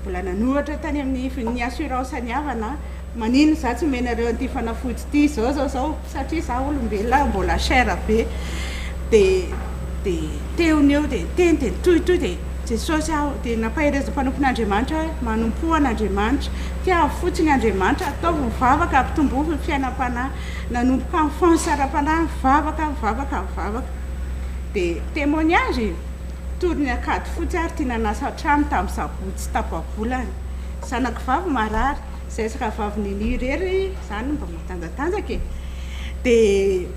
mbola nanohatra tany amin'ny assurance ny havana manino za tsy menareo an'ity fanafody ity zao satria za olombelona mbola cher be. Dia teony eo dia teny tohitohy dia Jesosy dia nampahireza mpanompon'Andriamanitra manompo an'Andriamanitra tia fotsiny Andriamanitra ataovy mivavaka ampitombo ny fiainam-panahy nanomboka amin'ny fahasaram-panahy mivavaka. Dia témoignage torony akady fotsy ary tia nanasa trano tamin'ny sabotsy tapabolany sanako vavy marary zay saka vavy nini rery zany mba matanjatanjaka dia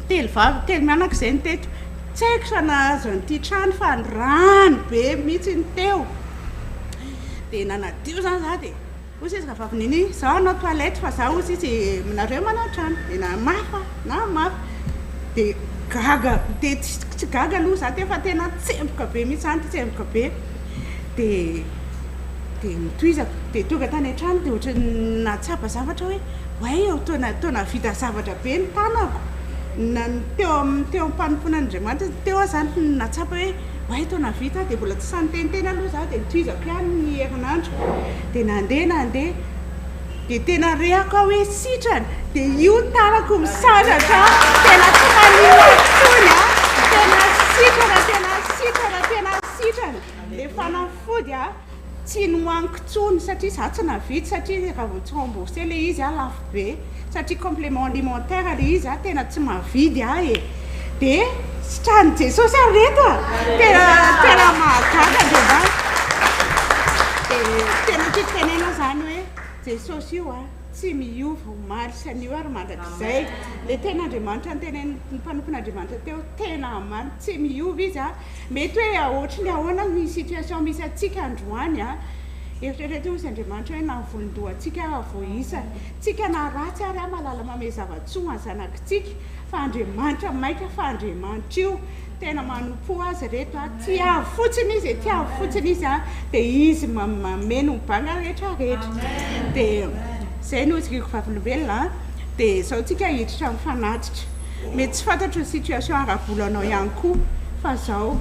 telo mianaka izay ny teto tsy haiko sa nahazo an'ity trano fa ny rano be mihitsy ny teo dia nanadio zany za dia osy izy ka vavy nini zaho anao toilette fa zaho osy izy minareo manao trano dia na mafy dia gaga dia tsy gaga aloha za teo fa tena tsemboka be mihitsy zany tsemboka be dia mitoizako dia tonga tany an-trano dia ohatra natsapa zavatra hoe way eo tona vita zavatra be ny tanako teo ampanomponan'Andriamanitra teo zany natsapa hoe way tona vita dia mbola tsy sanyteniteny aloha za dia mitoizako ihany ny herinandro dia nandeha dia tena rehako aho hoe sitrany dia io tanako misaratra tena tsy manino tsony tena sitrana dia fanafody tsy nohaniko tsony satria za tsy navidy satria raha vao tsy remboursé le izy lafo be satria complément alimentaire le izy tena tsy mavidy dia sitrany Jesosy areto tena mahagaga dia tena titenena zany hoe Jesosy io tsy miova omaly sy anio ary mandrakizay le tena Andriamanitra nytenen'ny mpanompon'Andriamanitra teo tena amaly tsy miova izy mety hoe ohatry ny ahoana ny situation misy atsika androany eritrereto misy Andriamanitra hoe navolondoha atsika avoisa tsika na ratsy ary malala mame zavatsoa zanakitsika fa Andriamanitra maika fa Andriamanitra io tena manompo azy reto tia fotsiny izy dia izy mameno banga rehetra dia zay no tsika vavolombelona dia zao tsika hiditra mifanatitra mety tsy fantatro ny situation arabolanao ihany koa fa zao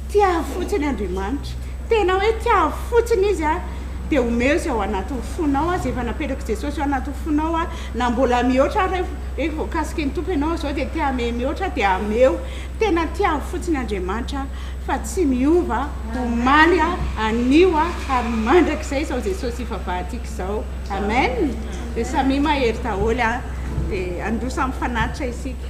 tia fotsiny Andriamanitra tena hoe tia fotsiny izy dia omeo izy ao anaty fonao azy efa napetraka Jesosy ao anaty fonao na mbola mihoatra rehefa voakasiky ny tompo ianao zao dia tia mihoatra dia ameo tena tia fotsiny Andriamanitra fa tsy miova omaly anio ary mandrakizay zao Jesosy ifavahantsika zao amen dia samy mahery daholo dia androsa mifanatitra isika.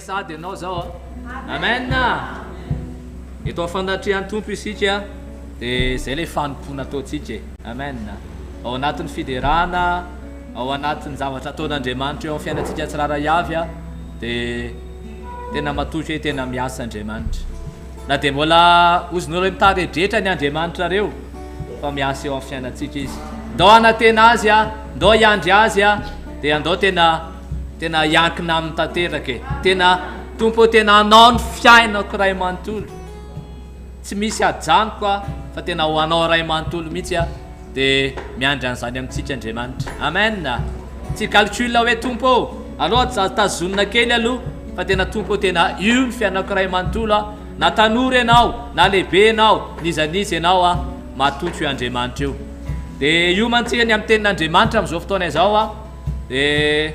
Sady ianao zao amen eto afanatrehan'ny tompo isika dia zay le fanompona ataotsika amen ao anatin'ny fiderana ao anatin'ny zavatra ataon'Andriamanitra eo amin'ny fiainantsika tsiraray avy dia tena matotry hoe tena miasa Andriamanitra na dia mbola ozin'olo mitaredretra ny Andriamanitra reo fa miasa eo amin'ny fiainantsika izy ndao anatena azy ndao iandry azy dia andao tena iankina amin'ny tanteraka tena tompo tena anao ny fiainako ray manontolo tsy misy ajanoko fa tena ho anao ray manontolo mihitsy dia miandry an'izany amintsika Andriamanitra amen tsy calcul hoe tompo aloha tazonina kely aloha fa tena tompo tena io ny fianankiray manontolo a na tanora ianao na lehibe ianao nizanizy ianao a matotro io andriamanitra io dia io mantsihany amin'ny tenin'andriamanitra amin'izao fotoana izao a dia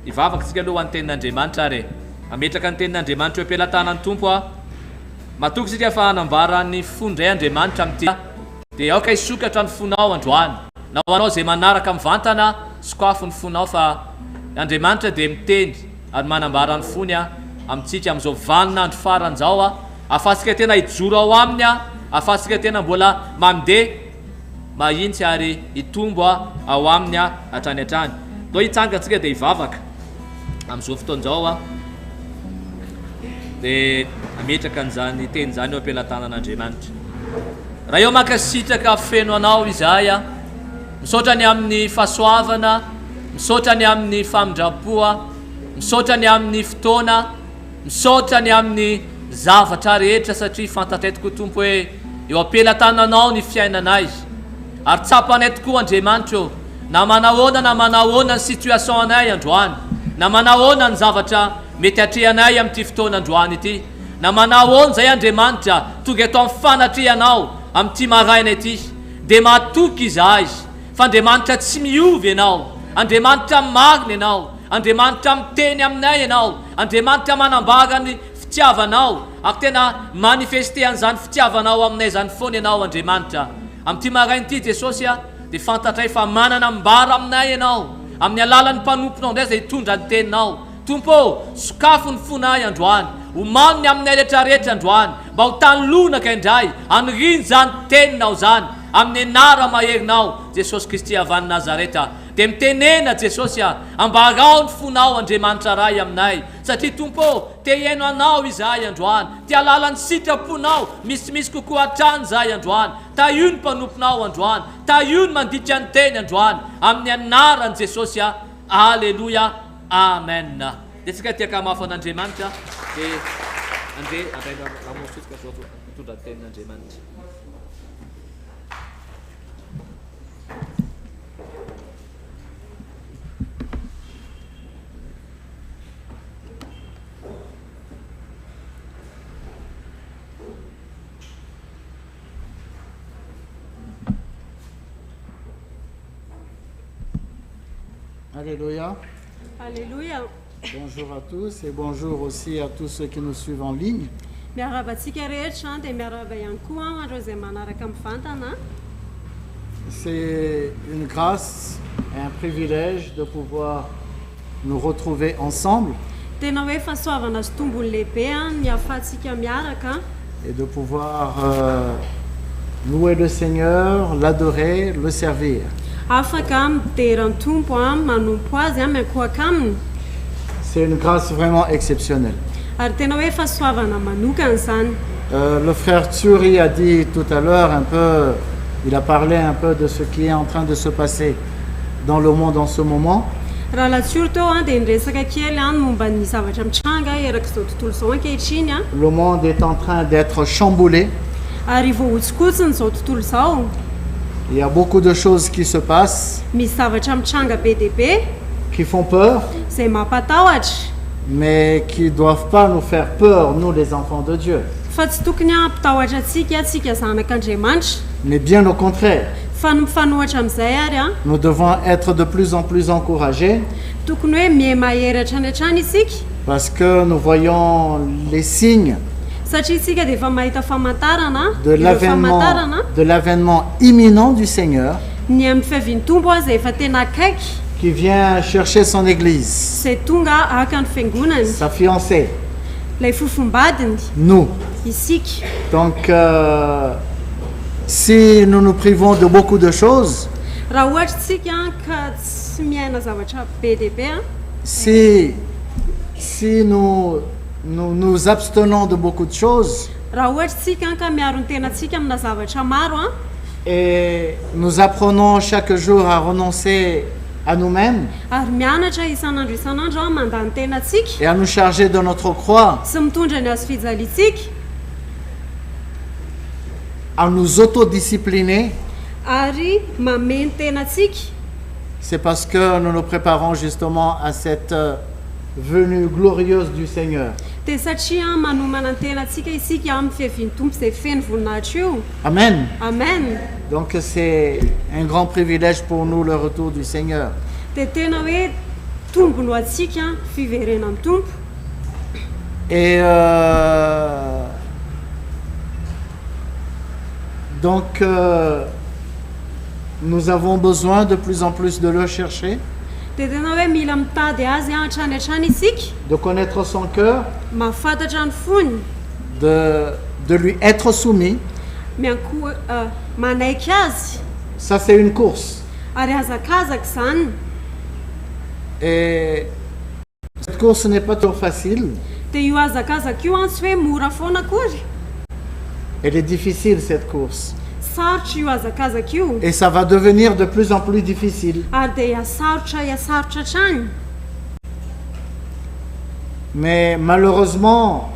hivavaka tsika aloha ho an'ny tenin'andriamanitra ary ametraka ny tenin'andriamanitra eo ampelantanany tompo a matoky sika fa hanambara ny fondray andriamanitra amin'ity dia aoka hisokatra ny fonao androany na ho anao izay manaraka mivantana sokafo ny fonao fa andriamanitra dia miteny ary manambara ny fony a amintsika amin'izao vaninandro faran'izao a ahafahantsika tena hijoro ao aminy a ahafahantsika tena mbola mandeha mahintsy ary hitombo a ao aminy a hatrany hatrany toa hitsangatsika dia hivavaka amin'izao fotoan'izao a dia ametraka an'izany teny zany eo ampelantanan'andriamanitra raha eo makasitraka feno anao izahay a misaotra ny amin'ny fahasoavana misaotra ny amin'ny famindrapoa misaotra ny amin'ny fotoana misaotra ny amin'ny zavatra rehetra satria fantatray tokoa tompo hoe eo ampelantananao ny fiainanay ary tsapanay tokoa andriamanitra eo na manahoana ny situation anay androany na manahoana ny zavatra mety atrehanay amin'ity fotoana androany ity na manahoana zay andriamanitra tonga eto amin'ny fanatrianao amin'ity maraina ity dia matoky izahay fa andriamanitra tsy miovy ianao andriamanitra marina ianao andriamanitra miteny aminay ianao andriamanitra manambara ny fitiavanao ary tena manifeste an'izany fitiavanao aminay zany foana ianao andriamanitra amin'ity maraina ity jesosy a dia fantatray fa manana mbara aminay ianao amin'ny alalan'ny mpanomponao indray zay hitondra ny teninao tompo sokafo ny fonay androany homaniny aminay rehetrarehetra androany mba ho tanylonaka indray aniriny zany teninao zany amin'ny anara maherinao jesosy kristy avy any nazareta dia mitenena jesosy a ambarao ny fonao andriamanitra ray aminay satria tompo te hiaino anao izahay androany ty alala ny sitraponao misimisy kokoa hatrany zahay androany ta io ny mpanomponao androany ta io ny manditra ny teny androany amin'ny anarany jesosy a alleluia amen dia tsika tiaka mafo an'andriamanitra dia amosotsika zao mitondra ny tenin'andriamanitra. Alléluia. Alléluia. Bonjour à tous et bonjour aussi à tous ceux qui nous suivent en ligne. C'est une grâce et un privilège de pouvoir nous retrouver ensemble et de pouvoir louer le Seigneur, l'adorer, le servir. C'est une grâce vraiment exceptionnelle. Le frère Tsuri a dit tout à l'heure il a parlé un peu de ce qui est en train de se passer dans le monde en ce moment. Le monde est en train d'être chamboulé. Il y a beaucoup de choses qui se passent, qui font peur, mais qui ne doivent pas nous faire peur, nous les enfants de Dieu. Mais bien au contraire, nous devons être de plus en plus encouragés parce que nous voyons les signes de l'avènement imminent du Seigneur qui vient chercher son église, sa fiancée, nous. Donc, si nous nous privons de beaucoup de choses, si nous nous abstenons de beaucoup de choses et nous apprenons chaque jour à renoncer à nous-mêmes et à nous charger de notre croix, à nous autodiscipliner, c'est parce que nous nous préparons justement à cette venue glorieuse du Seigneur. dia satria manomana ny tenantsika isika amin'ny fiaviany tompo izay feno voninahitra io. Amen. Amen. Donc c'est un grand privilège pour nous le retour du Seigneur. Dia tena hoe tombony ho antsika fiverena amin'ny tompo. Et donc nous avons besoin de plus en plus de le chercher, Dia tena hoe mila mitady azy hatrany hatrany isika, de connaître son cœur, mahafantatra ny fony, de lui être soumis. manaiky azy, Ça c'est une course. ary azakazaka izany. Et cette course n'est pas toujours facile. Dia io azakazaka io tsy hoe mora foana akory. Elle est difficile cette course. Sarotra io azakazaka io, Et ça va devenir de plus en plus difficile. ary dia iasarotra hatrany. Mais malheureusement,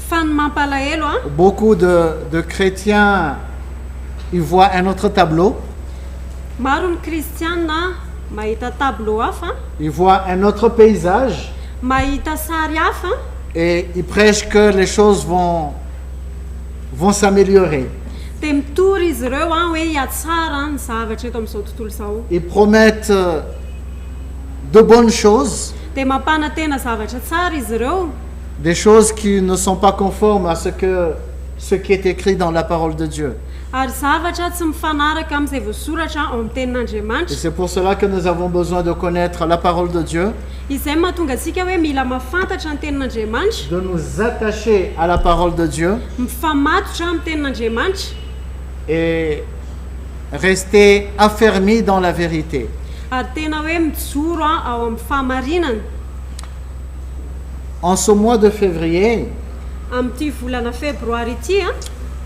Fa ny mampalahelo beaucoup de chrétiens, ils voient un autre tableau, maro ny kristiana mahita tableau hafa, ils voient un autre paysage mahita sary hafa, et ils prêchent que les choses vont s'améliorer. dia mitory izy ireo hoe hiatsara ny zavatra eto amin'izao tontolo izao. Ils promettent de bonnes choses, Dia mampanantena zavatra tsara izy ireo, des choses qui ne sont pas conformes à ce qui est écrit dans la parole de Dieu. ary zavatra tsy mifanaraka amin'izay voasoratra ao amin'ny Et tenin'Andriamanitra. c'est pour cela que nous avons besoin de connaître la parole de Dieu, Izay mahatonga antsika hoe mila mahafantatra ny tenin'Andriamanitra, de nous attacher à la parole de Dieu mifamatotra amin'ny tenin'Andriamanitra, et rester affermis dans la vérité. ary tena hoe mijoro ao amin'ny fahamarinana. En ce mois de février, Amin'ity volana febroary ity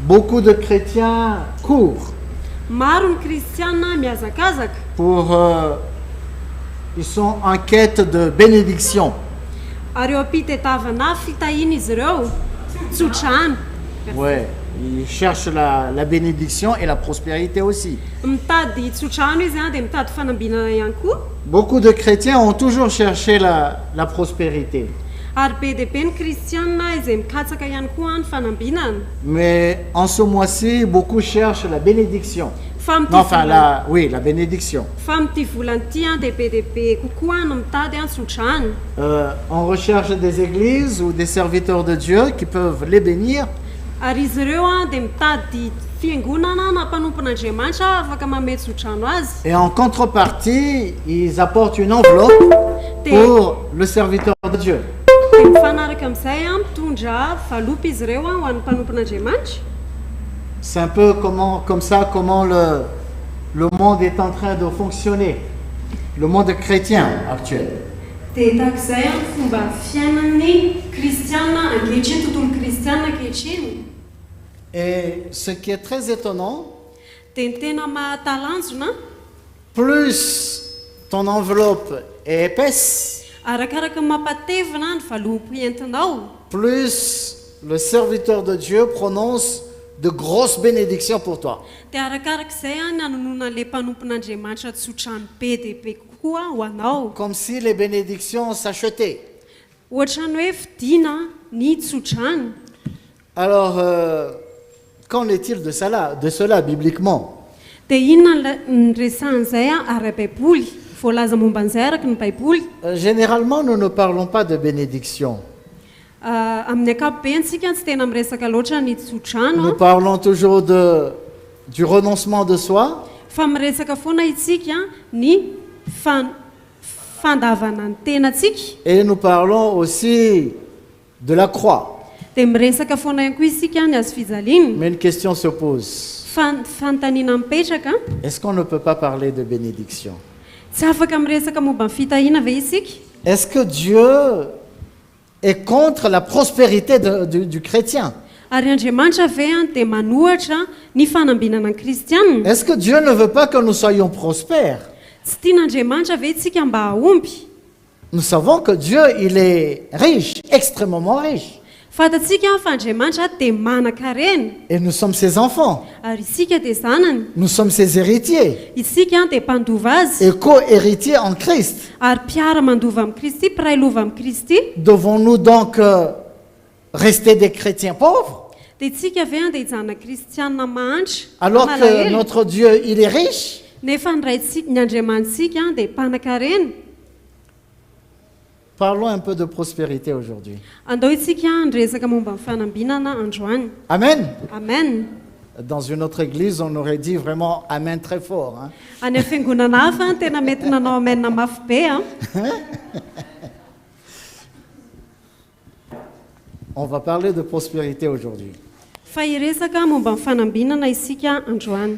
beaucoup de chrétiens courent maro ny kristiana miazakazaka, ils sont en quête de bénédiction. ary eo am-pitadiavana fitahina izy ireo, tsotrano, Ouais, ils cherchent la bénédiction et la prospérité aussi. mitady tsotrano izy dia mitady fanambinana ihany koa. Beaucoup de chrétiens ont toujours cherché la prospérité. Ary be dia be ny kristiana izay mikatsaka ihany koa ny fanambinana. Mais en ce mois-ci, beaucoup cherchent la bénédiction. Fa Non, enfin, la bénédiction. m'ity volan'ity dia be kokoa no mitady tsotrano. On recherche des églises ou des serviteurs de Dieu qui peuvent les bénir. Ary izy ireo dia mitady fiangonana na mpanompon'Andriamanitra afaka mamety tsotrano azy. Et en contrepartie, ils apportent une enveloppe pour le serviteur de Dieu. Dia mifanaraka amin'izay mitondra valopy izy ireo ho an'ny mpanompon'Andriamanitra. C'est un peu comme ça comment le monde est en train de fonctionner. Le monde chrétien actuel. Dia tahak'izay ny fomba fiainan'ny kristiana ankehitriny, tontolo kristiana ankehitriny. Et ce qui est très étonnant, Dia ny tena mahatalanjona, plus ton enveloppe est épaisse, arakaraka ny mampatevina ny valopy entinao, plus le serviteur de Dieu prononce de grosses bénédictions pour toi. dia arakarak'izay ny anonona an'ilay mpanompon'Andriamanitra tsotrano be dia be kokoa ho anao. Comme si les bénédictions s'achetaient. Ohatra ny hoe vidiana ny tsotrano. Alors, qu'en est-il de cela bibliquement? Dia inona ny resan'izay ara-baiboly, voalaza momba an'izay araka ny baiboly. Généralement, nous ne parlons pas de bénédiction. Amin'ny ankapobeny tsika tsy tena miresaka loatra ny tsotrano, Nous parlons toujours du renoncement de soi, fa miresaka foana itsika ny fandavana ny tenantsika. et nous parlons aussi de la croix. Dia miresaka foana ihany koa isika ny azo fijaliana. Mais une question se pose. Fanontaniana mipetraka, Est-ce qu'on ne peut pas parler de bénédiction? tsy afaka miresaka momba ny fitahiana ve isika? Est-ce que Dieu est contre la prospérité du chrétien? Ary Andriamanitra ve dia manohatra ny fanambinana ny kristianina? Est-ce que Dieu ne veut pas que nous soyons prospères? Tsy tian'Andriamanitra ve isika mba hahomby? Nous savons que Dieu, il est riche, extrêmement riche. Fantatsika fa Andriamanitra dia manan-karena Et nous sommes ses enfants. ary isika dia zanany. Nous sommes ses héritiers Isika dia mpandova azy et co-héritiers en Christ. ary mpiara-mandova amin'ny Kristy, mpiray lova amin'ny Kristy. Devons-nous donc rester des chrétiens pauvres Dia isika ve dia hijanona kristianina mahantra alors que malahelo. notre Dieu, il est riche? Nefa ny Andriamanitsika dia mpanan-karena. Parlons un peu de prospérité aujourd'hui. Andao isika nresaka momba ny fanambinana androany. Amen. Amen. Dans une autre église, on aurait dit vraiment Amen très fort. Hein? Any fiangonana hafa tena mety nanao amenna mafy be a. On va parler de prospérité aujourd'hui. Fa hiresaka momba ny fanambinana isika androany.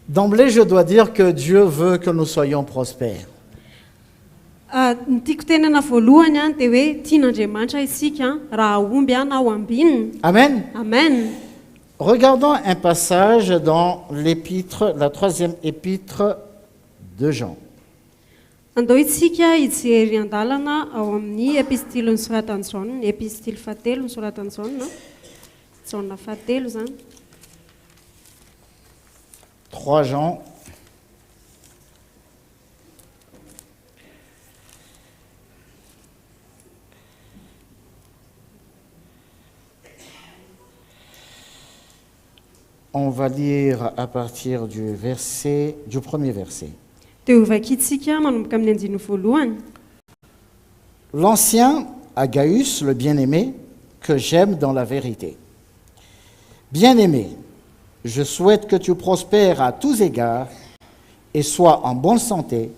D'emblée, je dois dire que Dieu veut que nous soyons prospères. Ny tiako tenena voalohany a dia hoe tian'Andriamanitra isika raha omby a na ao ambininy. Amen. Amen. Regardons un passage dans l'épître, la 3e épître de Jean. Andao isika hijery andalana ao amin'ny epistily nosoratany Jaona, ny epistily fahatelo nosoratany Jaona, Jaona fahatelo zany. 3 Jean. On va lire à partir du premier verset. Dia ovakitsika manomboka amin'ny andiny voalohany. L'ancien à Gaius, le bien-aimé, que j'aime dans la vérité. Bien-aimé, je souhaite que tu prospères à tous égards et sois en bonne santé,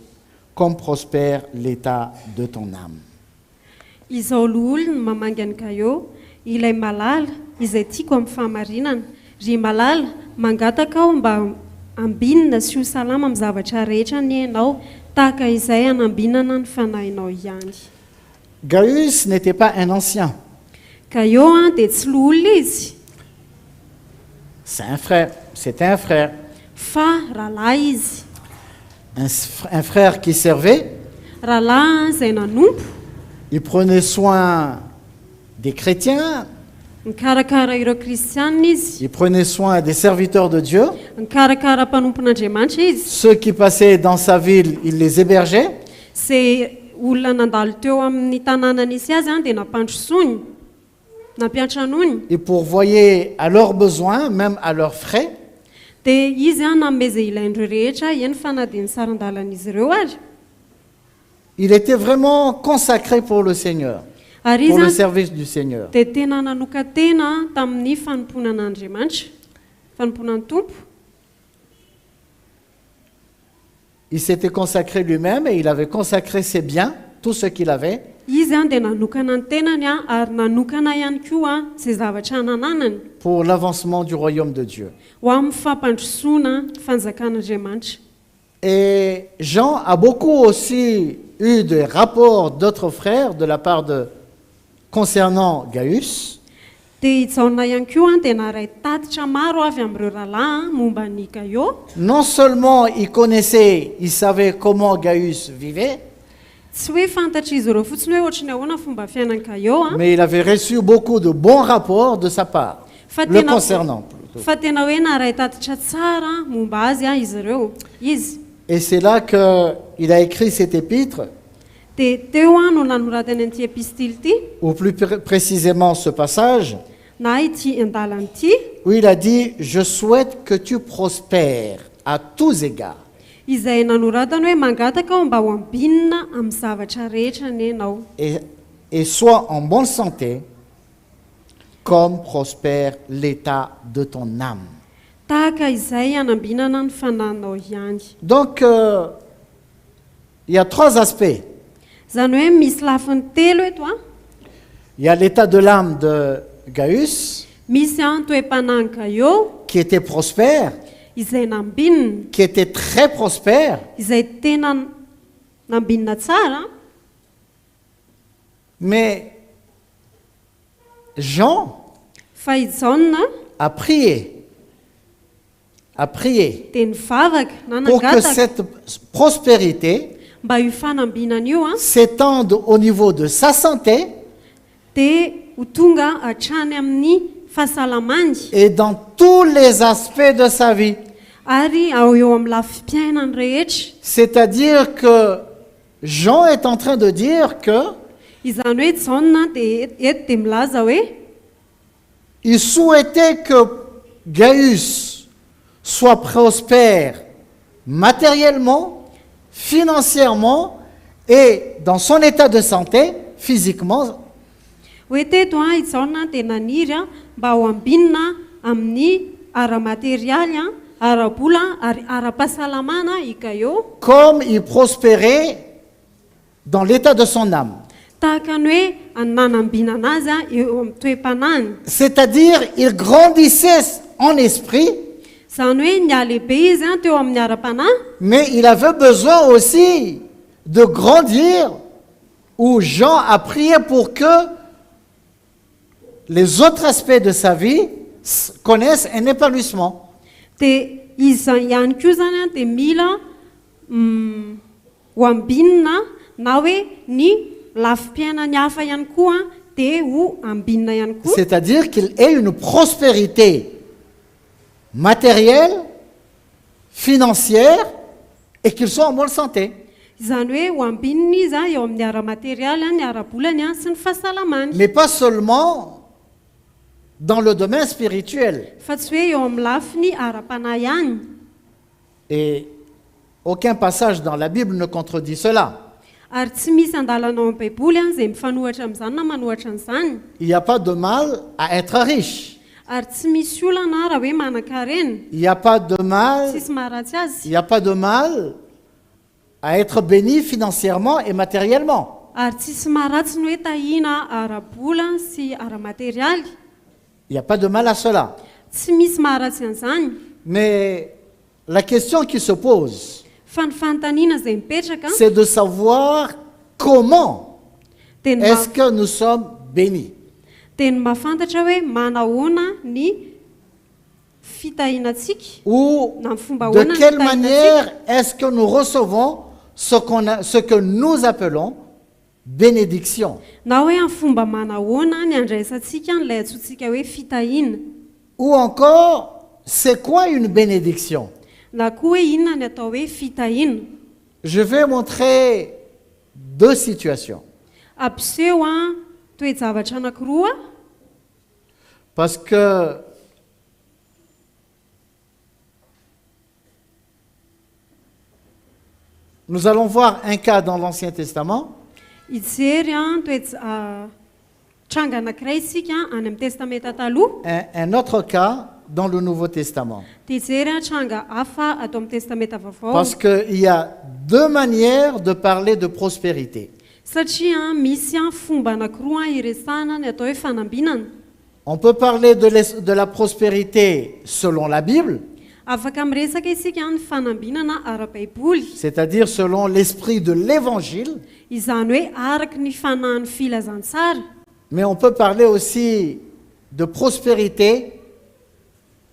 comme prospère l'état de ton âme. Izao loholo ny mamangany kaio, ilay malala izay tiako amin'ny fahamarinana. Ry malala, mangataka aho mba ambinina sy ho salama amin'ny zavatra rehetra ny hainao, tahaka izay anambinana ny fanahinao ihany. Gaius n'était pas un ancien, Kaio dia tsy loholo izy, c'est un frère, c'était un frère. fa rahalahy izy. Un frère qui servait, Rahalahy izay nanompo, il prenait soin des chrétiens, mikarakara ireo kristianina izy, il prenait soin des serviteurs de Dieu. mikarakara mpanompon'Andriamanitra izy. Ceux qui passaient dans sa ville, il les hébergeait. Izay olona nandalo teo amin'ny tanàna nisy azy dia nampandrosoiny, nampiantranony. Il pourvoyait à leurs besoins, même à leurs frais. Dia izy nanome izay ilaindreo rehetra eny fanadiny saran-dalan'izy ireo ary. Il était vraiment consacré pour le Seigneur, Ary pour le izy service du Seigneur. dia tena nanoka tena tamin'ny fanomponan'Andriamanitra, fanomponan'ny tompo. Il s'était consacré lui-même et il avait consacré ses biens, tout ce qu'il avait, Izy dia nanokana ny tenany ary nanokana ihany koa izay zavatra nananany pour l'avancement du royaume de Dieu. ho amin'ny fampandrosoana fanjakan'Andriamanitra. Et Jean a beaucoup aussi eu des rapports d'autres frères de la part concernant Gaius. Dia ijaona ihany koa dia naray tatitra maro avy amin'ireo rahalahy momba ny Kaio. Non seulement il connaissait, il savait comment Gaius vivait, Tsy hoe fantatra izy ireo fotsiny hoe ohatrany ahoana fomba fiainan'ny Kaio a, mais il avait reçu beaucoup de bons rapports de sa part, fa le concernant. fa tena hoe naray tatitra tsara momba azy izy ireo. Izy Et c'est là qu'il a écrit cet épître, dia teo no nanoratany an'ity epistily ity, ou plus précisément ce passage, na ity andalana ity, où il a dit « Je souhaite que tu prospères à tous égards. izay nanoratany hoe mangataka aho mba ho ambinina amin'ny zavatra rehetra ny hainao, Et sois en bonne santé, comme prospère l'état de ton âme. » tahaka izay anambinana ny fananao ihany. Donc, il y a 3 aspects. Zany hoe misy lafiny telo eto a, Il y a l'état de l'âme de Gaius, misy a toe-panahy Kaio qui était prospère, izay nambinina, qui était très prospère, izay tena nambinina tsara. mais Jean Fa i Jaona a prié dia nivavaka na pour que nangataka cette prospérité mba io fanambinana io a s'étende au niveau de sa santé dia ho tonga hatrany amin'ny fahasalamany et dans tous les aspects de sa vie. ary ao eo amin'ny lafi-piainany rehetra. C'est-à-dire que Jean est en train de dire que Izany hoe Jauna dia eto dia milaza hoe il souhaitait que Gaius soit prospère matériellement, financièrement et dans son état de santé, physiquement. hoe teto i Jauna dia naniry mba ho ambinina amin'ny ara-materialy ara-bola ary ara-pahasalamana i Gaio, Comme il prospérait dans l'état de son âme. tahaka ny hoe nanambinana azy eo amin'ny toe-panany. C'est-à-dire, il grandissait en esprit, Izany hoe nialehibe izy teo amin'ny ara-panahy, mais il avait besoin aussi de grandir, où Jean a prié pour que les autres aspects de sa vie connaissent un épanouissement. dia izy ihany koa zany dia mila ho ambinina na hoe ny lafi-piainany hafa ihany koa dia ho ambinina ihany koa. C'est-à-dire qu'il ait une prospérité matérielle, financière, et qu'il soit en bonne santé. Izany hoe ho ambinina izy eo amin'ny ara-materialy ny ara-bolany sy ny fahasalamany, Mais pas seulement dans le domaine spirituel. fa tsy hoe eo amin'ny lafiny ara-panahy ihany. Et aucun passage dans la Bible ne contredit cela. Ary tsy misy andalana ao amin'ny baiboly izay mifanohatra amin'izany na manohatra an'izany. Il n'y a pas de mal à être riche. Ary tsy misy olana raha hoe manan-karena, Il n'y a pas de mal, tsisy maharatsy azy. il n'y a pas de mal à être béni financièrement et matériellement. Ary tsisy maharatsy ny hoe tahina ara-bola sy ara-materialy, Il n'y a pas de mal à cela. tsy misy maharatsy an'izany. Mais la question qui se pose, Fa ny fanontaniana izay mipetraka c'est de savoir comment dia ny est-ce que nous sommes bénis. dia ny mahafantatra hoe manahoana ny fitahinantsika Ou na ny fomba de ahoana ny quelle fitahinantsika, manière est-ce que nous recevons ce que nous appelons bénédiction. na hoe amin'ny fomba manahoana ny andraisantsika nilay antsointsika hoe fitahina, Ou encore, c'est quoi une bénédiction? na koa hoe inona ny atao hoe fitahina. Je vais montrer deux situations. Ampiseho toe-javatra anankiroa, Parce que nous allons voir un cas dans l'Ancien Testament hijery tranga anankiray isika any amin'ny testamenta taloha, un autre cas dans le Nouveau Testament. dia hijery tranga hafa atao amin'ny testamenta vaovao. Parce qu'il y a deux manières de parler de prospérité. Satria misy fomba anankiroa iresana ny atao hoe fanambinana. On peut parler de la prospérité selon la Bible, Afaka miresaka isika ny fanambinana ara-baiboly, c'est-à-dire selon l'esprit de l'Évangile, izany hoe araky ny fanahin'ny filazantsara. mais on peut parler aussi de prospérité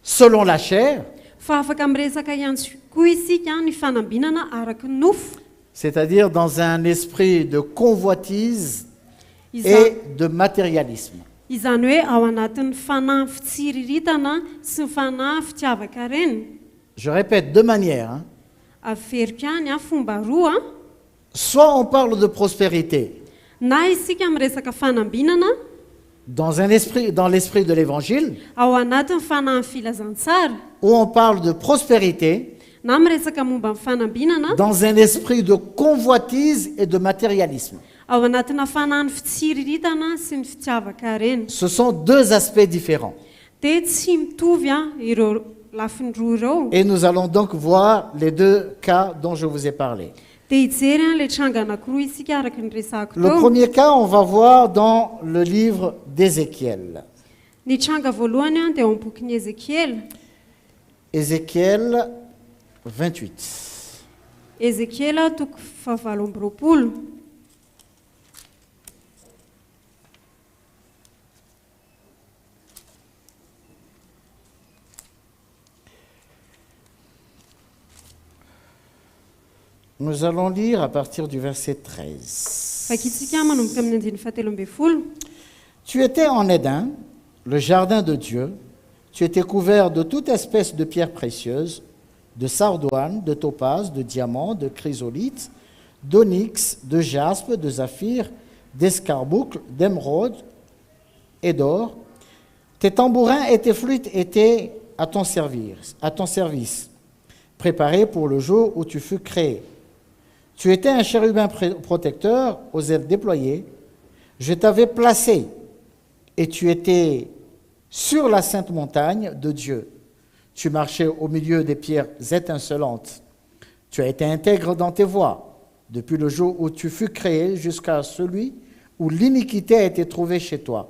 selon la chair, Fa afaka miresaka ihany koa isika ny fanambinana araky ny nofo, c'est-à-dire dans un esprit de convoitise Iza- et de matérialisme. izany hoe ao anatin'ny fanahy fitsiriritana sy ny fanahy fitiavaka reny. Je répète, deux manières. Hein. Averiko ihany fomba roa, Soit on parle de prospérité na isika miresaka fanambinana dans l'esprit de l'Évangile, ao anatin'ny fanahin'ny filazantsara, ou on parle de prospérité na miresaka momba ny fanambinana dans un esprit de convoitise et de matérialisme. ao anatina fanahin'ny fitsiriritana sy ny fitiavaka reny. Ce sont deux aspects différents. Dia tsy mitovy ireo lafiny roa ireo. Et nous allons donc voir les deux cas dont je vous ai parlé. Dia hijery le tranga anankiroa isika araky ny resako Le teo. premier cas, on va voir dans le livre d'Ézéchiel. Ny tranga voalohany dia ao amin'ny bokin'i Ezekiel. Ézéchiel 28. Ezekiel toko 7. Nous allons lire à partir du verset 13. Fakitsika manomboka amin'ny 13. Tu étais en Éden, le jardin de Dieu. Tu étais couvert de toute espèce de pierres précieuses, de sardoine, de topaze, de diamant, de chrysolite, d'onyx, de jaspe, de saphir, d'escarboucle, d'émeraude et d'or. Tes tambourins et tes flûtes étaient à ton service, préparés pour le jour où tu fus créé. Tu étais un chérubin protecteur aux ailes déployées. Je t'avais placé et tu étais sur la sainte montagne de Dieu. Tu marchais au milieu des pierres étincelantes. Tu as été intègre dans tes voies, depuis le jour où tu fus créé jusqu'à celui où l'iniquité a été trouvée chez toi.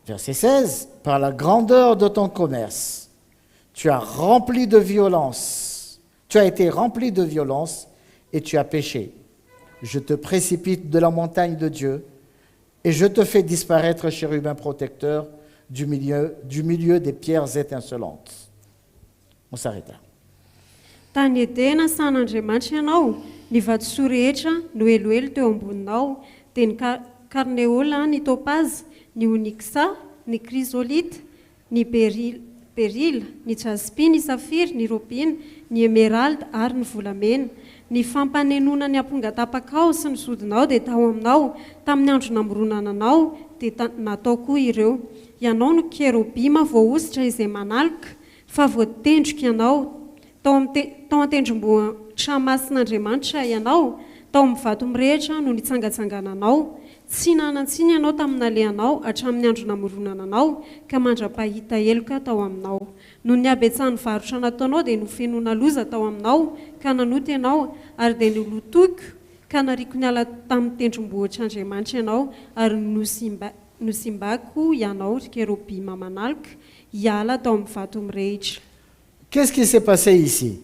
Verset 16, par la grandeur de ton commerce, tu as rempli de violence. Tu as été rempli de violence et tu as péché. Je te précipite de la montagne de Dieu et je te fais disparaître, chérubin protecteur, du milieu des pierres étincelantes. On s'arrête là. Tany Edena san'Andriamanitra ianao, ny vatosoa rehetra no eloelo teo amboninao, dia ny karneola, ny topaze, ny onyxa, ny chrysolite, ny berila, ny jaspi, ny safira, ny robine, ny émeraude ary ny volamena. Ny fampanenona ny ampongatapakao sy ny sodinao dia tao aminao, tamin'ny andro namoronana anao dia natao koa ireo. Ianao no kerobima voaositra izay manaloka, fa voatendrika ianao. Tao an-tendrombohitra masin'Andriamanitra ianao, tao amin'ny vato mirehitra no nitsangatsangananao. Tsy nanan-tsiny ianao tamin'alehanao hatramin'ny andro namoronana anao, ka mandra-pahita eloka tao aminao. No ny abetsan'ny varotra nataonao dia nofenona loza tao aminao, ka nanoty ianao ary dia nolotoko, ka nariko ny ala tamin'ny tendrombohitr'Andriamanitra ianao ary nosimbako ianao kerobima manaloka hiala tao amin'ny vato mirehitra. Qu'est-ce qui s'est passé ici?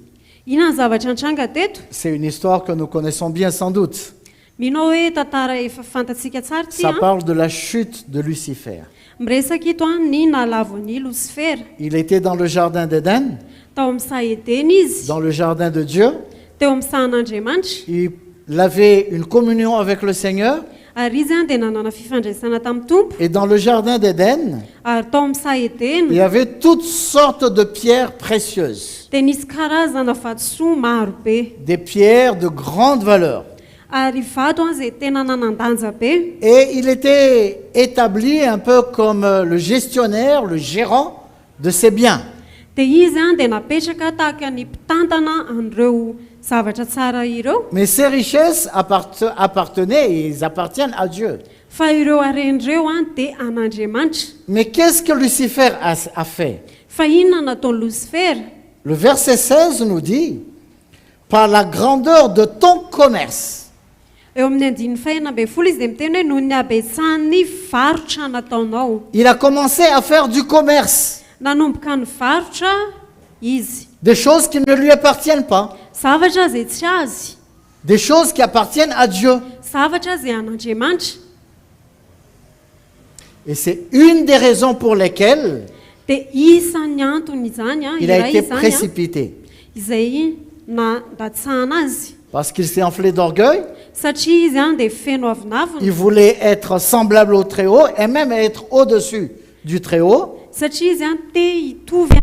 Inona ny zavatra nitranga teto? C'est une histoire que nous connaissons bien sans doute. Minao hoe tantara efa fantatsika tsara ty. Ça parle de la chute de Lucifer. Miresaka ito ny nalavon'ny Lucifera. Il était dans le jardin d'Éden, Tao amin'ny saha Edena izy, dans le jardin de Dieu. teo amin'ny sahan'Andriamanitra, Il avait une communion avec le Seigneur. ary izy dia nanana fifandraisana tamin'ny Tompo, Et dans le jardin d'Éden, ary tao amin'ny saha il y Edena avait toutes sortes de pierres précieuses, dia nisy karazana vatosoa maro be, des pierres de grande valeur. ary vato izay tena nanan-danja be. Et il était établi un peu comme le gestionnaire, le gérant de ses biens. Dia izy dia napetraka tahaka ny mpitantana an'ireo zavatra tsara ireo, Mais ces richesses appartenaient et ils appartiennent à Dieu. fa ireo aren'ireo dia an'Andriamanitra. Mais qu'est-ce que Lucifer a fait? Fa inona nataon'ny Lucifera? Le verset 16 nous dit, par la grandeur de ton commerce. Eo amin'ny andininy faha 11 izy dia miteny hoe noho ny abetsan'ny varotra nataonao. Il a commencé à faire du commerce, Nanomboka ny varotra izy, des choses qui ne lui appartiennent pas, zavatra izay tsy azy, des choses qui appartiennent à Dieu. zavatra izay an'Andriamanitra. Et c'est une des raisons pour lesquelles Dia isan'ny antony izany il a iray été izany précipité. izay nandatsahana azy, Parce qu'il s'est enflé d'orgueil, satria izy dia feno avinavina, il voulait être semblable au Très-Haut et même être au-dessus du Très-Haut. satria izy te hitovy.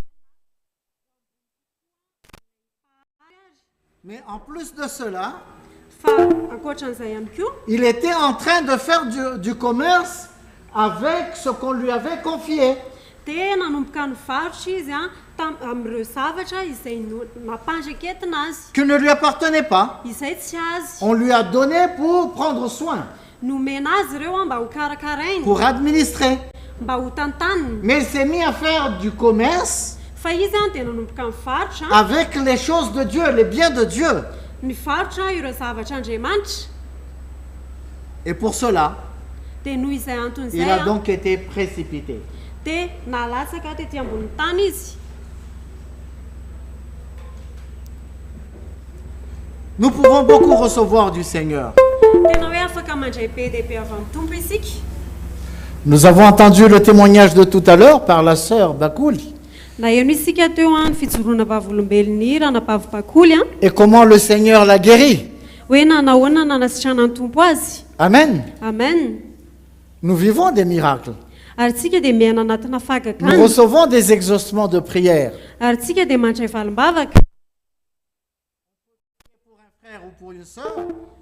Mais en plus de cela, Fa ankoatran'izay ihany koa, il était en train de faire du commerce avec ce qu'on lui avait confié. dia nanomboka ny varotra izy amin'ireo zavatra izay napandraketina azy, Qui ne lui appartenait pas. izay tsy azy. On lui a donné pour prendre soin, Nomena azy ireo mba ho karakarainy, pour administrer. mba ho tantaniny. Mais il s'est mis à faire du commerce Fa izy dia nanomboka ny varotra, avec les choses de Dieu, les biens de Dieu. mivarotra ireo zavatra Andriamanitra. Et pour cela, Dia noho izay il anton'izay a donc été précipité. dia nalatsaka tetỳ ambony tany izy. Nous pouvons beaucoup recevoir du Seigneur. Tena hoe afaka mandray be dia be avy amin'ny Tompo isika. Nous avons entendu le témoignage de tout à l'heure par la sœur Bakouli. Na eno isika teo ny fijoroana vavolombelony ranabavy Bakoly Et comment le Seigneur l'a guéri. hoe nanahoana nanasitrana ny Tompo azy. Amen. Amen. Nous vivons des miracles. Ary tsika dia miaina anatina Nous fagakany. recevons des exaucements de prière. Ary tsika dia mandray valim-bavaka. Frère ou pour une sœur,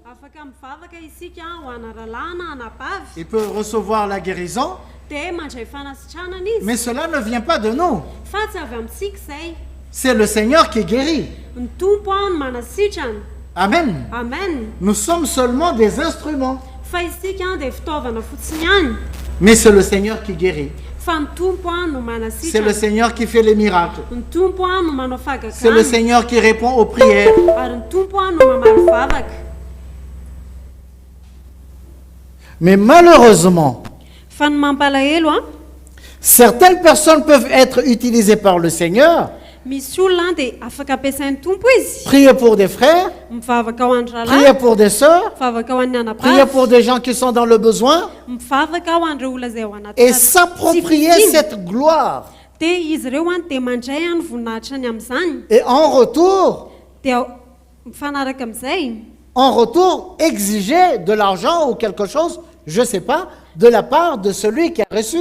Afaka mivavaka isika ho ana ralahy na anabavy. il peut recevoir la guérison, Dia mandray fanasitranana izy. mais cela ne vient pas de nous. Fa tsy avy amintsika izay. C'est le Seigneur qui guérit. Ny tompo no manasitrana. Amen. Amen. Nous sommes seulement des instruments, Fa isika dia fitaovana fotsiny ihany. mais c'est le Seigneur qui guérit. Fa ny tompo no C'est le manasitrana. Seigneur qui fait les miracles. Ny tompo no manao C'est le fagakany. Seigneur qui répond aux prières. Ary ny tompo no mamaly vavaka. Mais malheureusement, Fa ny mampalahelo certaines personnes peuvent être utilisées par le Seigneur, misy olona dia afaka ampiasain'ny tompo izy. prier pour des frères, Mivavaka ho an'ny prier ralahy, pour des sœurs, mivavaka ho an'ny prier anabavy, pour des gens qui sont dans le besoin mivavaka ho an'ireo olona izay ao et anaty s'approprier cette gloire. dia izy ireo dia mandray ny voninahitrany amin'izany. Et en retour, Dia mifanaraka amin'izay exiger de l'argent ou quelque chose, je ne sais pas, de la part de celui qui a reçu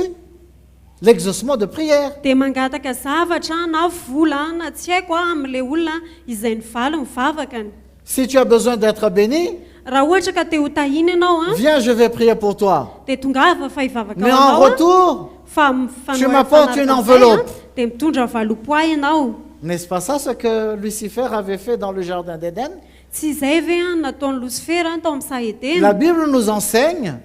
l'exaucement de prière. dia mangataka zavatra na vola na tsy haiko amin'ilay olona izay nivaly mivavakany. Si tu as besoin d'être béni, Raha ohatra ka te ho tahiny ianao viens, je vais prier pour toi. dia tongava fa hivavaka Mais ho en anao retour, fa tu m'apportes une enveloppe. dia mitondra valopoa ianao. n'est-ce pas ça ce que Lucifer avait fait dans le jardin d'Éden? Tsy izay ve nataon'ny Lucifera tao amin'ny Saheteny. La Bible nous enseigne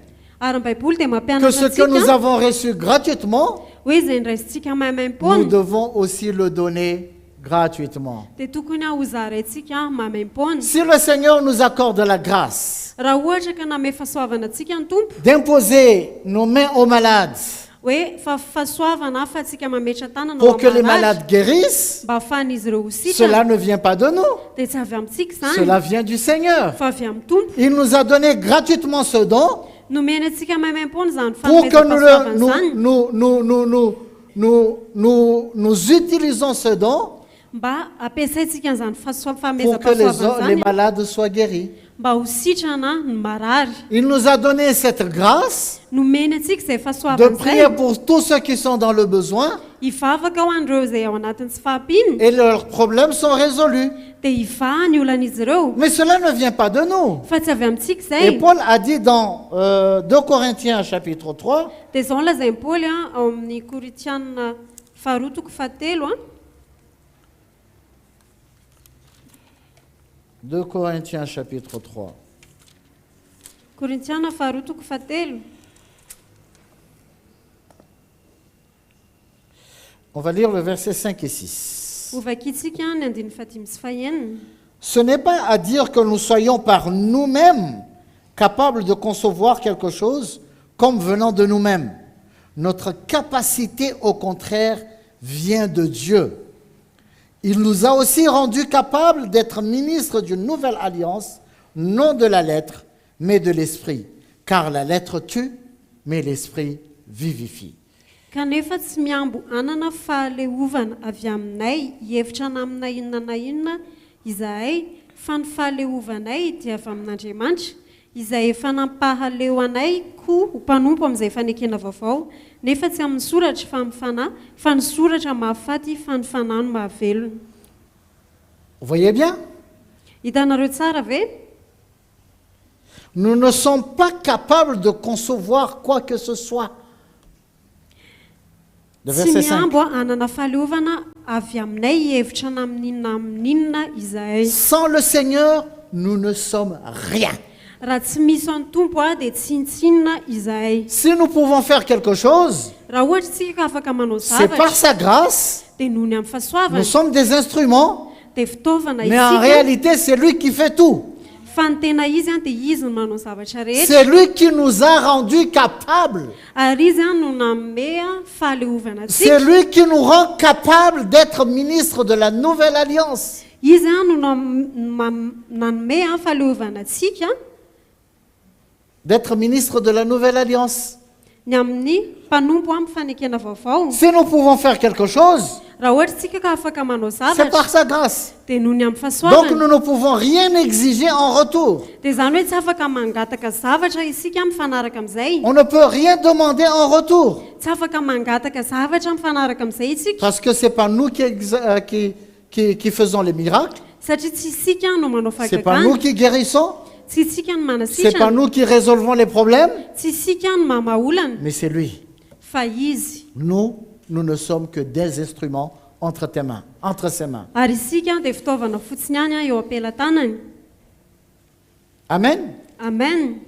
Ary ny Baiboly dia que mampianatra ce que nous antsika avons reçu gratuitement, hoe izay ndraisintsika nous mahamaim-pona devons aussi le donner gratuitement. dia tokony ho zaraintsika mahamaim-pona. Si le Seigneur nous accorde la grâce Raha ohatra ka name fahasoavana antsika ny tompo d'imposer nos mains aux malades hoe fa fahasoavana fa atsika mametra tanana pour que les malades guérissent, mba ahafahan'izy ireo ho cela sitrana ne vient pas de nous, dia tsy avy amintsika cela izany vient du Seigneur. fa avy amin'ny tompo. Il nous a donné gratuitement ce don Nomena antsika mahamaim-pona izany pour que fanomezam-pahasoavana izany nous utilisons ce don mba ampiasaintsika an'izany pour que fanomezam-pahasoavana les izany malades soient guéris. mba ho sitrana ny marary. Il nous a donné cette grâce Nomena antsika izay de fahasoavana prier izay pour tous ceux qui sont dans le besoin hivavaka ho an'ireo izay ao anatin'ny tsy fahampiany et leurs problèmes sont résolus. dia hivaha ny olan'izy ireo Mais cela ne vient pas de nous. fa tsy avy amintsika Et izay. Paul a dit dans 2 Corinthiens chapitre 3, dia izao ny lazain'ny Paoly ao amin'ny Korintianina faharoa toko fahatelo 2 Corinthiens chapitre 3. Korintianina faharoa toko fahatelo. On va lire le verset 5 et 6. Ovakitsika ny andiny fahatimy sy fahaenina. Ce n'est pas à dire que nous soyons par nous-mêmes capables de concevoir quelque chose comme venant de nous-mêmes. Notre capacité, au contraire, vient de Dieu. Il nous a aussi rendus capables d'être ministres d'une nouvelle alliance, non de la lettre, mais de l'esprit. Car la lettre tue, mais l'esprit vivifie. Kanefa tsy miambo anana fahaleovana avy aminay hevitra namina inona na inona izahay fa ny fahaleovanay dia avy amin'Andriamanitra izay efa nampahaleo anay koa ho mpanompo amin'izay fanekena vaovao nefa tsy amin'ny soratra fa amin'ny fanahy fa ny soratra mahafaty fa ny fanahy no mahavelona. Vous voyez bien? Hitanareo tsara ve? Nous ne sommes pas capables de concevoir quoi que ce soit. Le Tsy verset 5. miambo anana fahaleovana avy aminay hevitra namin'inona izahay. Sans le Seigneur, nous ne sommes rien. Raha tsy misy an'ny tompo dia tsy nitsinona izahay. Si nous pouvons faire quelque chose, Raha ohatra tsika ka afaka manao c'est par zavatra sa grâce. dia noho ny amin'ny Nous fahasoavana sommes des instruments, dia fitaovana mais en isika réalité, c'est lui qui fait tout. fa ny tena izy dia izy no manao zavatra rehetra C'est lui qui nous a rendus capables. ary izy no nanome fahaleovana C'est atsika. lui qui nous rend capables d'être ministres de la nouvelle alliance. Izy no nanome fahaleovana atsika D'être ministres de la nouvelle alliance. ny amin'ny mpanompo a mifanekena vaovao Si nous pouvons faire quelque chose, raha ohatra tsika ka afaka manao c'est par zavatra sa grâce. dia noho ny amin'ny Donc fahasoavana nous ne pouvons rien exiger en retour. dia zany hoe tsy afaka mangataka zavatra isika mifanaraka amin'izay On ne peut rien demander en retour. tsy afaka mangataka zavatra mifanaraka amin'izay isika Parce que ce n'est pas nous qui faisons les miracles. satria tsy isika no manao Ce n'est pas nous fahagagana qui guérissons. tsy isika no Ce n'est pas manasitrana nous qui résolvons les problèmes. tsy isika no mamaolana Mais c'est lui. fa izy Nous ne sommes que des instruments entre tes mains, entre ses mains. ary isika dia fitaovana fotsiny ihany a eo ampelantanany Amen. amen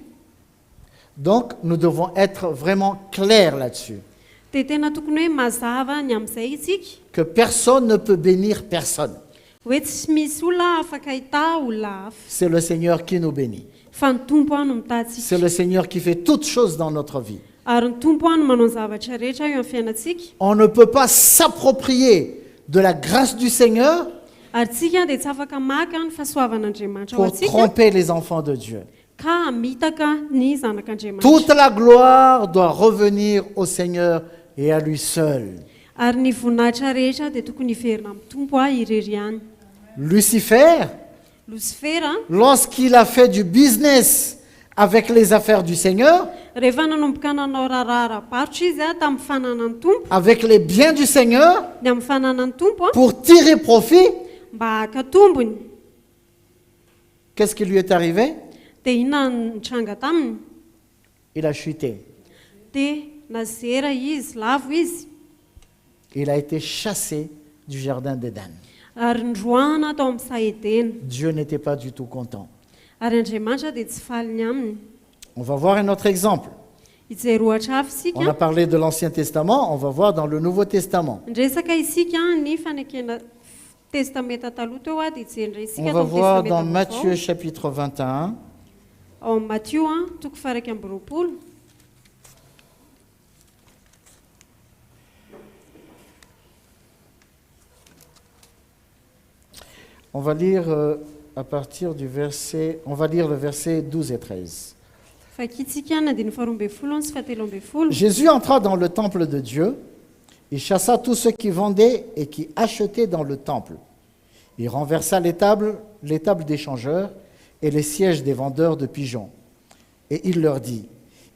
Donc nous devons être vraiment clairs là-dessus. dia tena tokony hoe mazava ny amin'izay isika Que personne ne peut bénir personne. hoe tsy misy olona afaka hita olona hafa C'est le Seigneur qui nous bénit. fa ny tompo a no C'est mitahntsika le Seigneur qui fait toutes choses dans notre vie. ary ny tompo a no manao ny zavatra rehetra eo amin'ny fiainantsika On ne peut pas s'approprier de la grâce du Seigneur ary tsika dia tsy afaka maka ny fahasoavan'andriamanitra ao pour antsika tromper les enfants de Dieu. ka mitaka ny zanak'andriamanitra Toute la gloire doit revenir au Seigneur et à lui seul. ary ny voninahitra rehetra dia tokony hiverina amin'ny tompo a irery ihany Lucifer, lucifera lorsqu'il a fait du business avec les affaires du Seigneur, rehefa nanomboka nanao raharaha-barotra izy a tamin'ny fananany tompo avec les biens du Seigneur, ny amin'ny fananany tompo a pour tirer profit, mba haka tombony qu'est-ce qui lui est arrivé? dia inona nitranga taminy Il a chuté. dia nazera izy lavo izy Il a été chassé du jardin d'Éden. ary ndroana tao amin'ny saedena Dieu n'était pas du tout content. ary andriamanitra dia tsy faliny aminy On va voir un autre exemple. ijery ohatra hafa On a isika parlé de l'Ancien Testament, on va voir dans le Nouveau Testament. ndresaka isika ny fanekena testamenta taloha teo a dia jendra On isika va tao voir dans testamenta Matthieu vaovao chapitre 21. ao amin'ny Matthieu a toko faraiky amby roapolo On va lire à partir du verset, on va lire le verset 12 et 13. fakitsika na dia ny faharoa ambin'ny folo sy fahatelo ambin'ny folo Jésus entra dans le temple de Dieu. Il chassa tous ceux qui vendaient et qui achetaient dans le temple. Il renversa les tables des changeurs et les sièges des vendeurs de pigeons. Et il leur dit,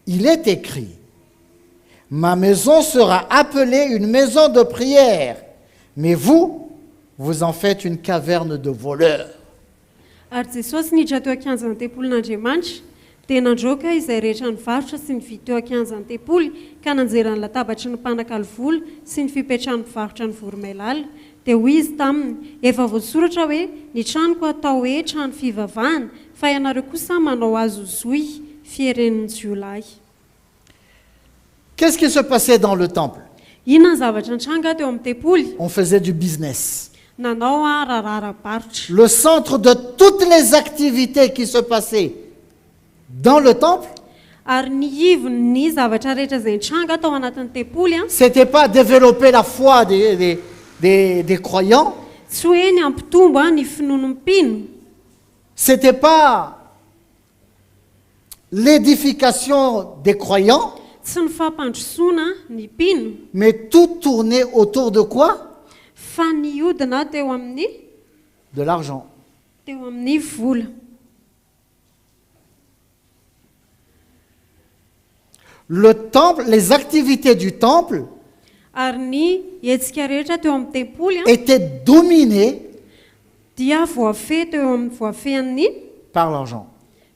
il est écrit, ma maison sera appelée une maison de prière, mais vous, vous en faites une caverne de voleurs. ary jesosy niditra teo akanjany tempolin'andriamanitra dia nandroaka izay rehetra nivarotra sy nividy teo akanjany tempoly ka nanjera ny latabatry ny mpanakalo vola sy ny fipetrahany mpivarotra ny voromailala dia hoy izy taminy efa voasoratra hoe ny tranoko atao hoe trano fivavahana fa ianareo kosa manao azo zoy fieren'ny jiolahy Qu'est-ce qui se passait dans le temple? inona ny zavatra nitranga teo amin'ny tempoly On faisait du business. nanao a raharaha-barotra Le centre de toutes les activités qui se passaient dans le temple, ary ny ivony ny zavatra rehetra izay nitranga tao anatin'ny tempoly a ce n'était pas développer la foi des croyants, tsy hoe ny ampitombo a ny finono mpino ce n'était pas l'édification des croyants, tsy ny fampandrosoana ny mpino mais tout tournait autour de quoi? fa niodina teo amin'ny De l'argent. vola Le temple, les activités du temple ary ny hetsika rehetra teo amin'ny tempoly a étaient dominées dia voafe teo amin'ny voafehan'ny par l'argent.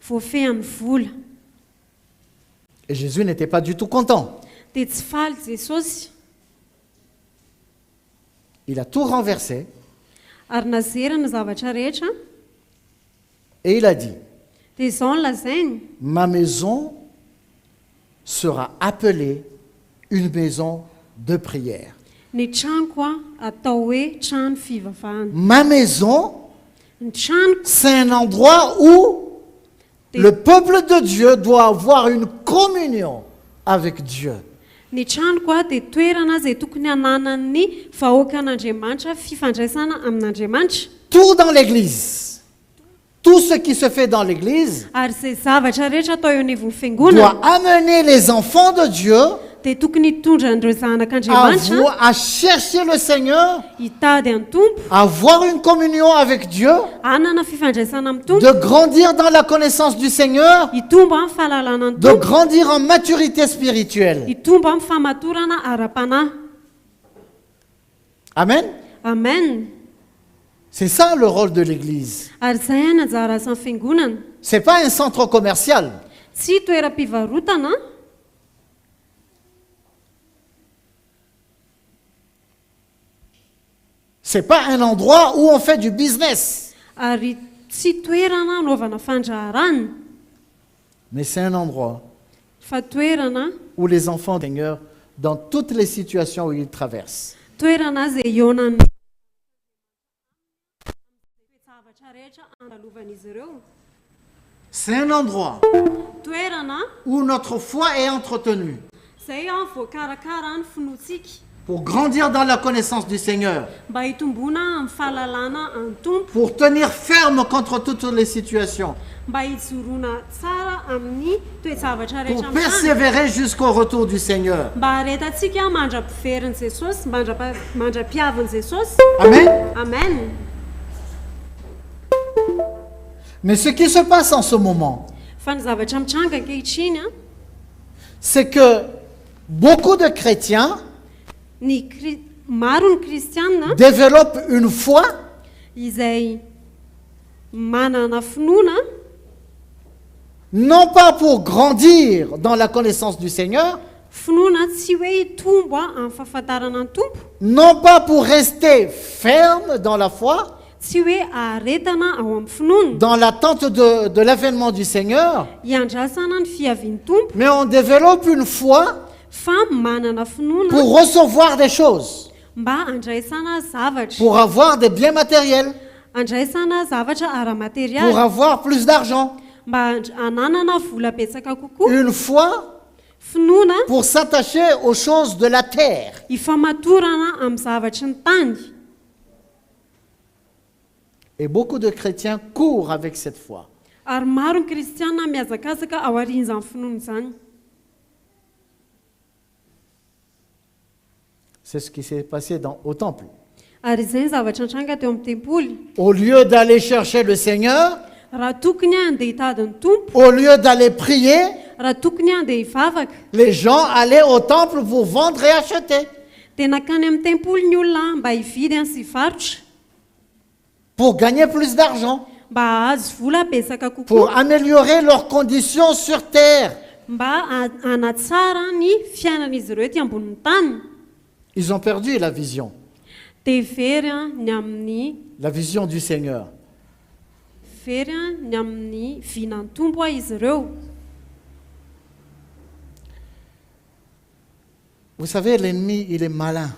voafehan'ny vola Et Jésus n'était pas du tout content. dia tsy faly jesosy Il a tout renversé ary nazera ny zavatra rehetra et il a dit, dia izao ny lazainy ma maison sera appelée une maison de prière. ny tranoko a atao hoe trano fivavahana Ma maison, ny tranoko c'est un endroit où le peuple de Dieu doit avoir une communion avec Dieu. ny tranoko a dia toerana izay tokony hananan'ny vahoakan'andriamanitra fifandraisana amin'andriamanitra Tout dans l'église, tout ce qui se fait dans l'église ary izay zavatra rehetra atao eo anivon'ny fiangonana doit amener les enfants de Dieu dia tokony hitondra an'ireo zanak'andriamanitra à chercher le Seigneur, hitady any tompo à avoir une communion avec Dieu, anana fifandraisana amin'ny tompo de grandir dans la connaissance du Seigneur, hitombo amin'ny fahalalana ny de tompo grandir en maturité spirituelle. hitombo amin'ny famatorana ara-panahy. Amen. Amen. C'est ça le rôle de l'église. Ary izay any anjara asan'ny fiangonana C'est pas un centre commercial. tsy toeram-pivarotana C'est pas un endroit où on fait du business. ary tsy toerana anaovana fandraharana Mais c'est un endroit fa toerana où les enfants du Seigneur, dans toutes les situations où ils traversent, toerana izay ionany zavatra rehetra andalovan'izy ireo c'est un endroit toerana où notre foi est entretenue izay a voakarakara ny finoantsika pour grandir dans la connaissance du Seigneur, mba hitombona amin'ny fahalalana any tompo pour tenir ferme contre toutes les situations, mba hijoroana tsara amin'ny toejavatra pour rehetra amin'ny tany. persévérer jusqu'au retour du Seigneur. mba haretantsika mandra-piveriny jesosy mandra-piaviny jesosy. Amen. Amen. Mais ce qui se passe en ce moment, fa ny zavatra mitranga ankehitriny a c'est que beaucoup de chrétiens maro ny kristianina développent une foi izay manana finoana non pas pour grandir dans la connaissance du Seigneur, finoana tsy hoe hitombo a amin'ny fahafantarana ny tompo non pas pour rester ferme dans la foi, tsy hoe aretana ao amin'ny finoana dans l'attente de l'avènement du Seigneur, hiandrasana ny fiaviany tompo mais on développe une foi fa manana finoana pour recevoir des choses, mba andraisana zavatra pour avoir des biens matériels, andraisana zavatra pour ara-materialy avoir plus d'argent. mba ananana vola betsaka kokoa Une foi finoana pour s'attacher aux choses de la terre. hifamatorana amin'ny zavatry ny tany Et beaucoup de chrétiens courent avec cette foi. ary maro ny kristiana miazakazaka ao aorian'izany finoana izany. C'est ce qui s'est passé au temple. Ary izay ny zavatra nitranga teo amin'ny tempoly Au lieu d'aller chercher le Seigneur, raha tokony andeha hitady ny tompo au lieu d'aller prier, raha tokony andeha hivavaka les gens allaient au temple pour vendre et acheter, dia nakany amin'ny tempoly ny olona mba hividy any sy hivarotra pour gagner plus d'argent, mba ahazo vola betsaka pour kokoa améliorer leurs conditions sur terre. mba anatsara ny fiainan'izy ireo ty ambonin'ny tany. Ils ont perdu la vision Very ny amin'ny du Seigneur. very ny amin'ny vinany tompo a izy ireo. Vous savez, l'ennemi, il est malin.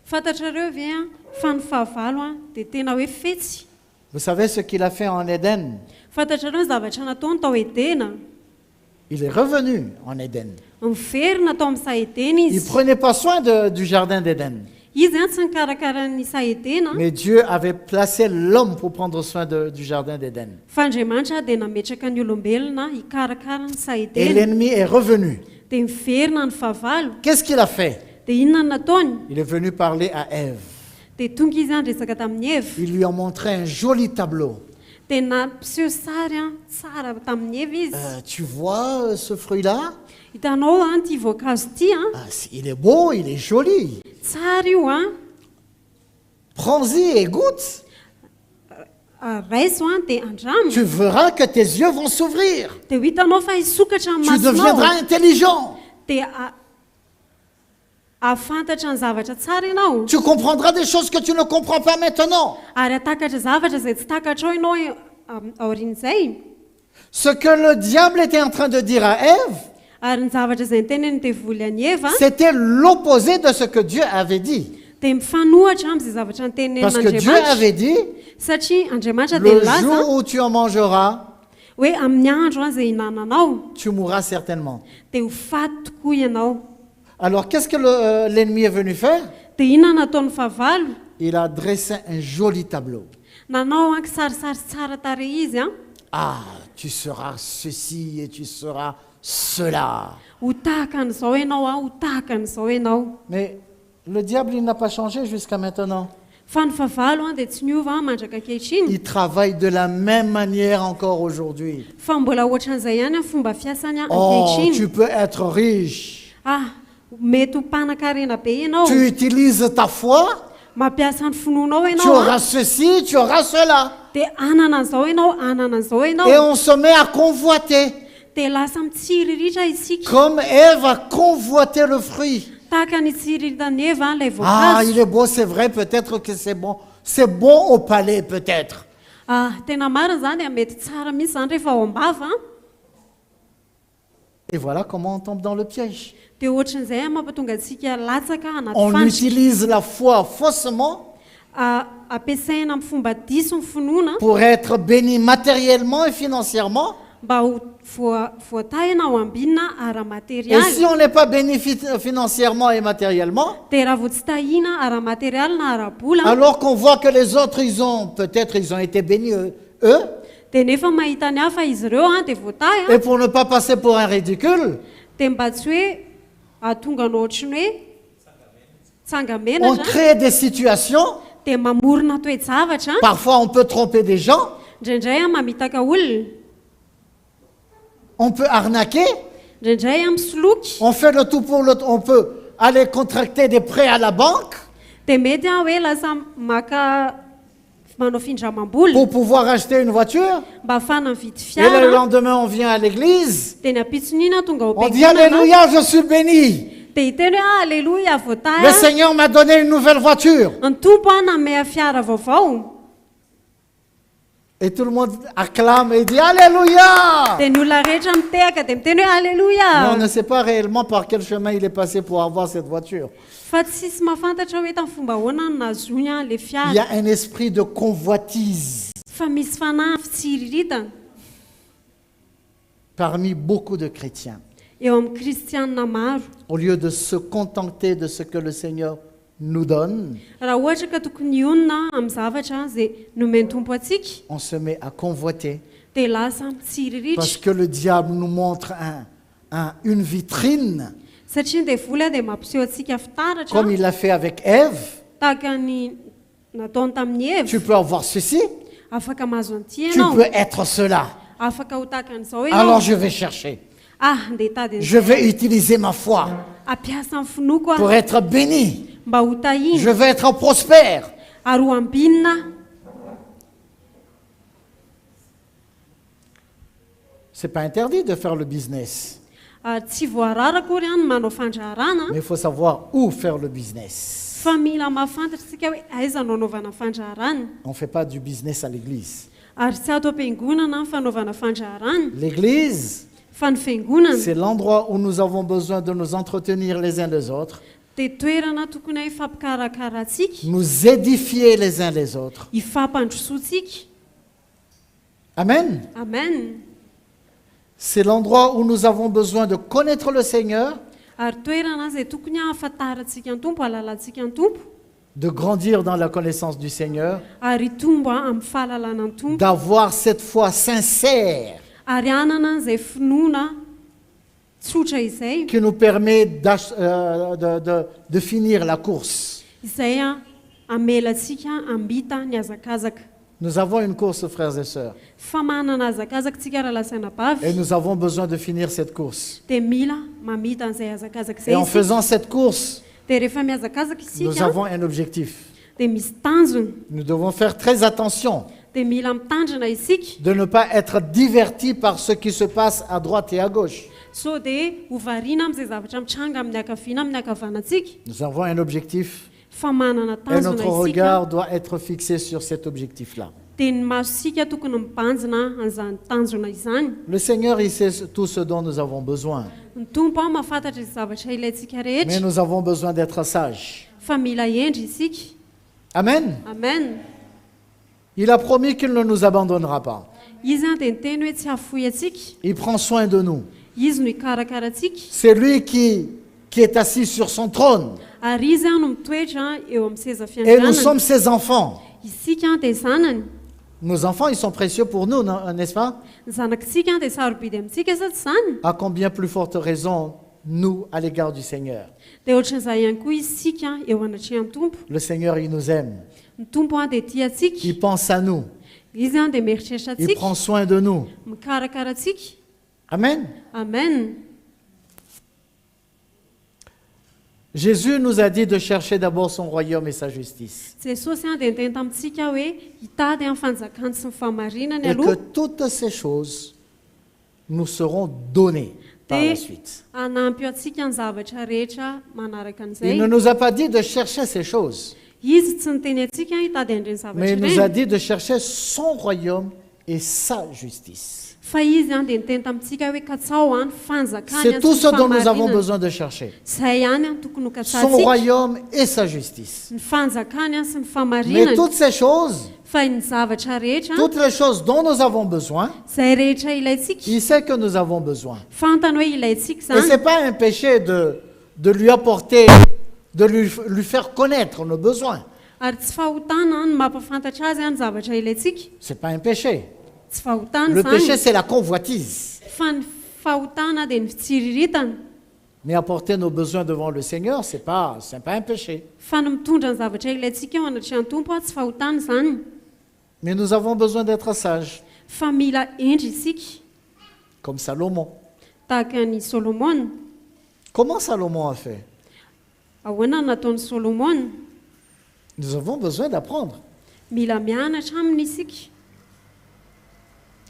Fantatrareo ve a fa ny fahavalo a dia tena hoe fetsy. Vous savez ce qu'il a fait en Éden? Fantatrareo ny zavatra nataony tao Edena. Il est revenu en Éden. Mivery natao amin'ny Saedena Il ne izy. prenait pas soin du jardin d'Éden. Izy a tsy nikarakara ny Saedena Mais Dieu avait placé l'homme pour prendre soin du jardin d'Éden. fa Andriamanitra dia nametraka ny olombelona hikarakara ny Et Saedena l'ennemi est revenu. dia miverina ny fahavalo. Qu'est-ce qu'il a fait? Dia inona no nataony? Il est venu parler à Ève. Dia tonga izy andresaka tamin'ny Eva. Il lui a montré un joli tableau. Dia nampiseho sary a tsara tamin'ny Eva izy. Tu vois ce fruit-là? Hitanao a ty voankazo ty a Il est beau, il est joli. tsara io a Prends-y et goûte. raiso a dia andramo Tu verras que tes yeux vont s'ouvrir. dia ho hitanao fa hisokatra ny Tu deviendras masonao intelligent. dia ahafantatra ny zavatra tsara ianao Tu comprendras des choses que tu ne comprends pas maintenant. ary atakatra zavatra izay tsy takatrao ianao aorian'izay. Ce que le diable était en train de dire à Ève, Ary ny zavatra izay niteneny devoly any Eva c'était l'opposé de ce que Dieu avait dit. dia mifanohatra amin'izay zavatra Parce que Dieu nitenen'Andriamanitra avait dit, satria Andriamanitra dia le nilaza jour où tu en mangeras, hoe amin'ny andro a izay hinananao tu mourras certainement. dia ho faty tokoa ianao. Alors qu'est-ce que l'ennemi est venu faire? Dia inona nataon'ny fahavalo? Il a dressé un joli tableau. nanao ankisarisary tsara tare izy a Ah, tu seras ceci et tu seras cela. ho tahaka an'izao ianao a ho tahaka an'izao ianao Mais le diable, il n'a pas changé jusqu'à maintenant. fa ny favalo a dia tsy niova mandraka ankehitriny Il travaille de la même manière encore aujourd'hui. fa mbola ohatran'izay ihany a fomba fiasany a Oh, tu ankehitriny peux être riche. mety ho mpanan-karena be ianao Tu utilises ta foi, mampiasa ny finoanao tu ianao auras ceci, tu auras cela. dia anana an'izao ianao anana an'izao Et ianao on se met à convoiter. dia lasa mitsiriritra isika Comme Ève a convoité le fruit. tahaka ny tsiriritany eva ilay Ah, voankazo il est beau, c'est vrai, peut-être que c'est bon. C'est bon au palais, peut-être. tena marina zany dia mety tsara mihitsy zany rehefa ao am-bava Et voilà comment on tombe dans le piège. dia ohatran'izay a mampatonga antsika latsaka anaty On fandrika utilise la foi faussement ampiasaina amin'ny fomba diso ny finoana pour être béni matériellement et financièrement. mba ho voatahina ao ambinina Et ara-materialy si on n'est pas béni financièrement et matériellement, dia raha vo tsy tahina ara-materialy na ara-bola alors qu'on voit que les autres, peut-être ils ont été bénis eux, dia nefa mahita ny hafa izy ireo a dia voatahy a et pour ne pas passer pour un ridicule, dia mba tsy hoe atonga ny ohatrany hoe on tsangamenatra crée des situations. dia mamorona toe-javatra Parfois, on peut tromper des gens, indraindray a mamitaka olona on peut arnaquer, indraindray a misoloky on fait le tout pour le... On peut aller contracter des prêts à la banque dia mety a hoe lasa maka manao findramam-bola pour pouvoir acheter une voiture. mba ahafana mividy Et le fiara lendemain, on vient à l'église. dia ny ampitsonina tonga ao On dit am-piangonana Alléluia, je suis béni. dia hiteny hoe alleloia Le voatahy Seigneur m'a donné une nouvelle voiture. ny tompo a namea fiara vaovao Et tout le monde acclame et dit Alléluia. dia ny olona rehetra mitehaka dia miteny hoe Mais on alleloia ne sait pas réellement par quel chemin il est passé pour avoir cette voiture. fa tsisy mahafantatra hoe tamin'ny fomba ahoana no nazony a le Il y fiara a un esprit de convoitise fa misy fanahy fitsiriritana parmi beaucoup de chrétiens. eo amin'ny kristianina maro Au lieu de se contenter de ce que le Seigneur nous donne, raha ohatra ka tokony onina amin'ny zavatra izay nomeny tompo atsika on se met à convoiter dia lasa parce mitsiriritra que le diable nous montre une vitrine, satria dia vola dia mampiseho atsika fitaratra comme il l'a fait avec Ève. tahaka ny nataony tamin'ny Tu eva peux avoir ceci, afaka mahazo an'ity tu ianao peux être cela. afaka ho tahaka an'izao Alors ianao je vais chercher. dia tady Je vais utiliser ma foi ampiasa ny finoko pour a être béni. mba ho Je tahina vais être prospère. ary ho ambinina C'est pas interdit de faire le business, tsy voarara kory any manao fandraharana mais il faut savoir où faire le business. fa mila mahafantatra tsika hoe aiza no anaovana fandraharana On ne fait pas du business à l'église. ary tsy ato am-piangonana ny fanaovana fandraharana L'église, fa ny fiangonana c'est l'endroit où nous avons besoin de nous entretenir les uns les autres, dia toerana tokony hoe ifampikarakara atsika nous édifier les uns les autres. ifampandrosoantsika Amen. amen C'est l'endroit où nous avons besoin de connaître le Seigneur, ary toerana izay tokony ahafantarantsika ny tompo alalantsika ny tompo de grandir dans la connaissance du Seigneur, ary tombo amin'ny fahalalana ny tompo d'avoir cette foi sincère ary anana izay finoana tsotra izay qui nous permet de finir la course. izay a amelatsika ambita ny azakazaka Nous avons une course, frères et sœurs, fa manana azakazaka tsika raha lasaina et bavy nous avons besoin de finir cette course. dia mila mamita an'izay azakazaka Et en izay faisant cette course, dia rehefa miazakazaka nous isika avons un objectif. dia misy tanjona Nous devons faire très attention dia mila mitandrina isika de ne pas être divertis par ce qui se passe à droite et à gauche. so dia hovariana amin'izay zavatra mitranga amin'ny akaviana amin'ny akavanantsika Nous avons un objectif fa manana et notre tanjona isika regard doit être fixé sur cet objectif-là. dia ny masosika tokony mibanjina an'izany tanjona izany Le Seigneur, il sait tout ce dont nous avons besoin, ny tompo a mahafantatra izay zavatra ilayntsika mais rehetra nous avons besoin d'être sages. fa mila endry isika Amen. amen Il a promis qu'il ne nous abandonnera pas. izy a dia niteny hoe tsy hafoy atsika Il prend soin de nous. izy no hikarakara atsika C'est lui qui est assis sur son trône. ary izy a no mitoetra eo amin'ny seza Et nous fianganana sommes ses enfants. isika dia zanany Nos enfants, ils sont précieux pour nous, n'est-ce pas? Ny zanakitsika dia sarobidy amintsika sa tsy zany? À combien plus forte raison, nous, à l'égard du Seigneur. Dia ohatran'izay ihany koa isika eo anatrehan'ny tompo. Le Seigneur, il nous aime. Ny tompo dia tia antsika. Il pense à nous. Izy dia mieritreritra Il antsika, prend soin de nous. mikarakara antsika. Amen. Amen. Jésus nous a dit de chercher d'abord son royaume et sa justice. Jesosy dia niteny tamintsika hoe hitady amin'ny fanjakany sy ny fahamarinany Et que aloha, toutes ces choses nous seront données par la dia suite. hanampy antsika ny zavatra rehetra manaraka Il an'izay. ne nous a pas dit de chercher ces choses, Izy tsy niteny antsika hitady andreny zavatra mais il nous a ireny, dit de chercher son royaume et sa justice. fa izy dia niteny tamintsika hoe katsao ny fanjakany C'est tout sy ce ny dont nous avons fahamarinana. besoin de chercher. Izay ihany tokony ho Son katsatsika, royaume et sa justice. ny fanjakany sy ny Mais fahamarinana. toutes ces choses, Fa ny zavatra rehetra, toutes les choses dont nous avons besoin, izay rehetra ilayntsika, il sait que nous avons besoin. fantany hoe ilayntsika Et ce zany. n'est pas un péché de lui apporter, de lui faire connaître nos besoins. Ary tsy fahotana ny mampafantatra azy ny zavatra ilayntsika. Ce n'est pas un péché. Tsy fahotana Le péché, zany, c'est la convoitise. fa ny fahotana dia ny fitsiriritana. Mais apporter nos besoins devant le Seigneur, ce n'est pas un péché. Fa ny mitondra ny zavatra ilayntsika eo anatrehan'ny tompo tsy fahotana zany. Mais nous avons besoin d'être sages, Fa mila endry isika comme Salomon. tahaka ny Solomona. Comment Salomon a fait? Ahoana ny nataon'ny Solomona? Nous avons besoin d'apprendre. Mila mianatra aminy isika.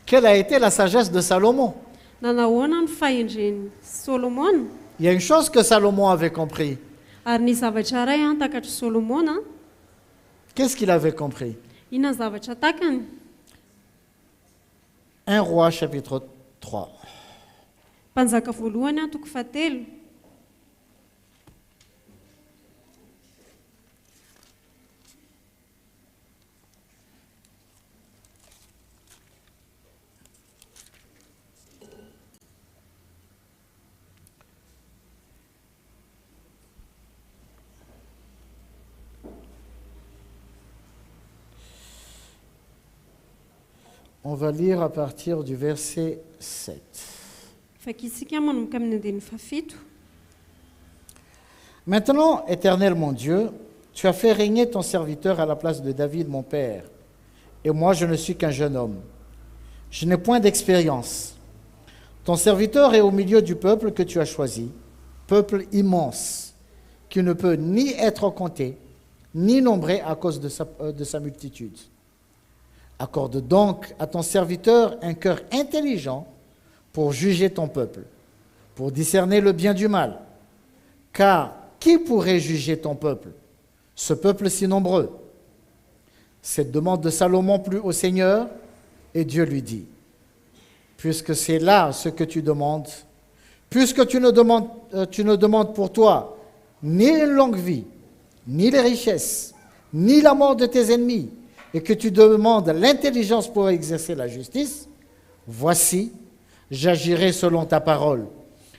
Quelle a été la sagesse de Salomon? Nanahoana ny fahendren'ny Solomona? Il y a une chose que Salomon avait compris. Ary ny zavatra iray takatry Solomona, Qu'est-ce qu'il avait compris? inona ny zavatra takany? 1 Roi chapitre 3. Mpanjaka voalohany toko fahatelo. On va lire à partir du verset 7. Fakisika manomboka amin'ny andiny fafito. Maintenant, Éternel mon Dieu, tu as fait régner ton serviteur à la place de David, mon père. Et moi, je ne suis qu'un jeune homme. Je n'ai point d'expérience. Ton serviteur est au milieu du peuple que tu as choisi, peuple immense, qui ne peut ni être compté, ni nombré à cause de sa multitude. Accorde donc à ton serviteur un cœur intelligent pour juger ton peuple, pour discerner le bien du mal. Car qui pourrait juger ton peuple, ce peuple si nombreux? Cette demande de Salomon plut au Seigneur, et Dieu lui dit, puisque c'est là ce que tu demandes, puisque tu ne demandes pour toi ni une longue vie, ni les richesses, ni la mort de tes ennemis, et que tu demandes l'intelligence pour exercer la justice, voici, j'agirai selon ta parole.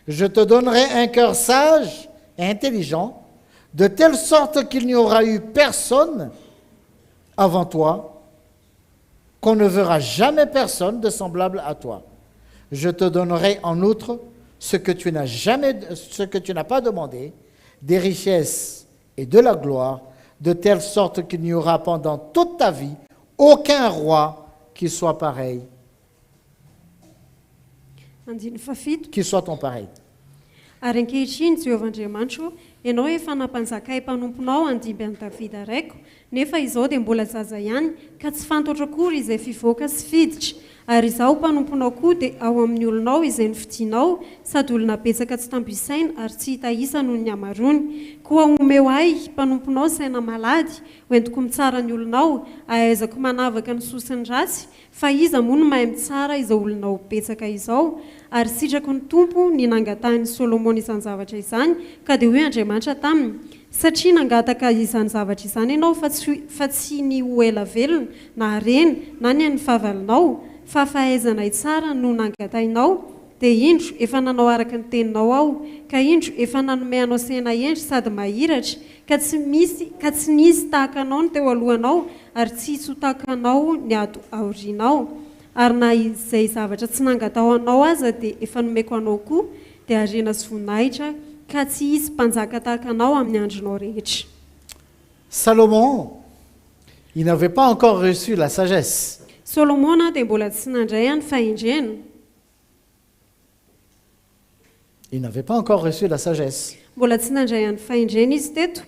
Je te donnerai un cœur sage et intelligent, de telle sorte qu'il n'y aura eu personne avant toi, qu'on ne verra jamais personne de semblable à toi. Je te donnerai en outre ce que tu n'as pas demandé, des richesses et de la gloire, de telle sorte qu'il n'y aura pendant toute ta vie aucun roi qui soit pareil, Andiny fafito. qui soit ton pareil. Ary ankehitriny Jehovahandriamanitro, ianao efa nampanjakay mpanomponao andimby an'i Davida raiko, nefa izao dia mbola zaza ihany, ka tsy fantatra akory izay fivoaka sy fiditra. Ary izaho mpanomponao koa dia ao amin'ny olonao izay nofidianao, sady olona betsaka tsy tambisaina ary tsy hita isa noho ny hamarony. Koa omeo ahy mpanomponao saina malady, hoentiko mitsara ny olonao, ahaizako manavaka ny sosiny ratsy, fa iza moa no mahay mitsara izao olonao betsaka izao. Ary sitrako ny tompo ny nangatahany Solomona izany zavatra izany, ka dia hoe Andriamanitra taminy, satria nangataka izany zavatra izany ianao fa tsy ny ho ela velona na harena na ny an'ny favalinao, fa fahaizana tsara no nangatahinao. Dia indro efa nanao araka ny teninao aho, ka indro efa nanome anao saina endry sady mahiratra, ka tsy nisy tahaka anao ny teo alohanao ary tsy hisy ho tahaka anao ny ato aorianao ary na izay zavatra tsy nangatao anao aza dia efa nomeko anao koa dia arena sy voninahitra ka tsy hisy mpanjaka tahaka anao amin'ny andronao rehetra. Salomon, il n'avait pas encore reçu la sagesse. Solomona dia mbola tsy nandray any fahendrena. Il n'avait pas encore reçu la sagesse. Mbola tsy nandray any fahendrena izy teto.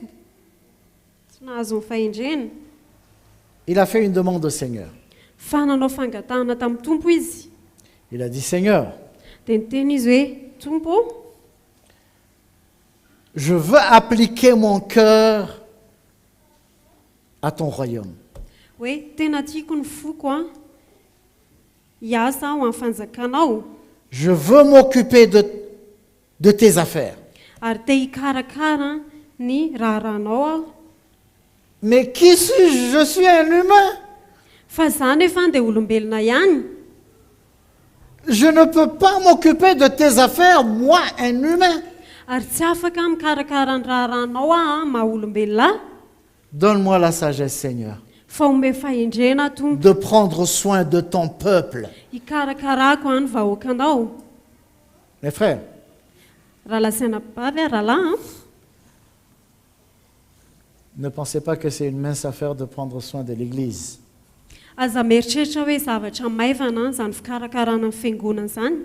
Tsy nahazo ny fahendrena. Il a fait une demande au Seigneur. Fa nanao fangatahana tamin'ny tompo izy. Il a dit, Seigneur, Dia niteny izy hoe tompo, je veux appliquer mon cœur à ton royaume. hoe tena tiako ny foko a hiasa ho amin'ny fanjakanao Je veux m'occuper de tes affaires. ary te hikarakara ny raharanao aho. Mais qui suis-je? Je suis un humain. Fa zany efa dia olombelona ihany. Je ne peux pas m'occuper de tes affaires, moi, un humain. Ary tsy afaka mikarakara ny raharanao aho maha olombelona. Donne-moi la sagesse, Seigneur, Fa ome fahendrena tompo de prendre soin de ton peuple. hikarakarako any vahoakanao. Mes frères, Raha lasaina bavy a rahalahy ne pensez pas que c'est une mince affaire de prendre soin de l'Église. aza mieritreritra hoe zavatra maivana zany fikarakarana ny fiangonana zany.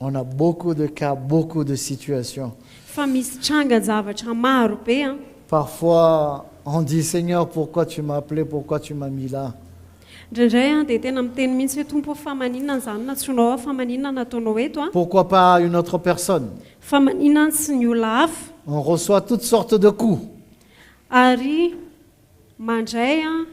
On a beaucoup de cas, beaucoup de situations. Fa misy tranga-javatra maro be a. Parfois, on dit, Seigneur, pourquoi tu m'as appelé, pourquoi tu m'as mis là? Indraindray a dia tena miteny mihitsy hoe tompo fa maninona zany natsoinao fa maninona nataonao eto a. Pourquoi pas une autre personne? Fa maninona tsy ny olona hafa. On reçoit toutes sortes de coups. Ary mandray a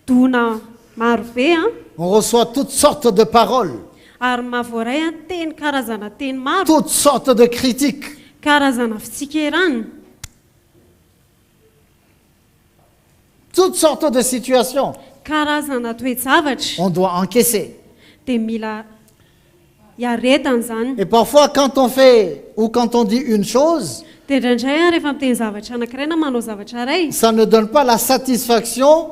dona maro be a. On reçoit toutes sortes de paroles, Ary mahavoaray a teny karazana teny maro, toutes sortes de critiques. karazana fitsikirana, Toutes sortes de situations. karazana toe-javatra. On doit encaisser. Dia mila hiaretana zany. Et parfois, quand on fait ou quand on dit une chose, Dia indraindray a rehefa miteny zavatra anankiray na manao zavatra ray, ça ne donne pas la satisfaction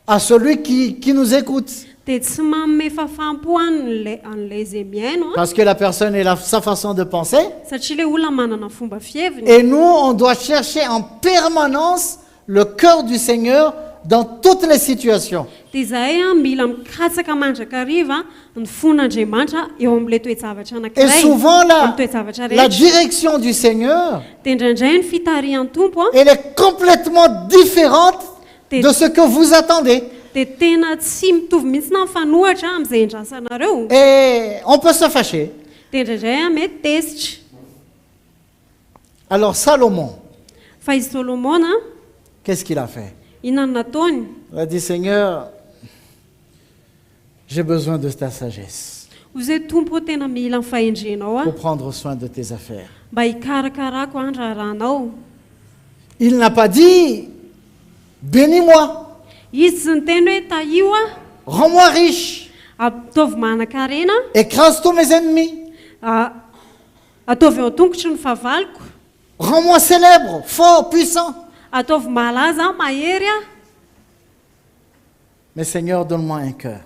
à celui qui nous écoute. dia tsy manome fafampo an'ilay izay mihaino a. Parce que la personne a sa façon de penser. Satria ilay olona manana fomba fieviny. Et nous, on doit chercher en permanence le cœur du Seigneur dans toutes les situations. Dia izahay a mila mikatsaka mandrakariva ny fon'Andriamanitra eo amin'ilay toe-javatra Et anankiray. souvent, amin'ny toe-javatra la rehetra. direction du Seigneur, Dia indraindray ny fitarihan'ny tompo a. elle est complètement différente de ce que vous attendez. Dia tena tsy mitovy mihitsy na mifanohatra amin'izay indrasanareo. Et on peut se fâcher. Dia indraindray a mety tesitra. Alors Salomon, Fa izy Solomona, qu'est-ce qu'il a fait? inona nataony? Il a dit, Seigneur, j'ai besoin de ta sagesse Hoy tompo tena mila ny fahendrenao a pour prendre soin de tes affaires. mba hikarakarako any raharanao. Il n'a pas dit, bénis-moi, Izy tsy niteny hoe tahio a, rends-moi riche, ataovy manan-karena, écrase tous mes ennemis, ataovy eo an-tongotry ny favaliko, rends-moi célèbre, fort, puissant. ataovy malaza mahery a. Mais Seigneur, donne-moi un cœur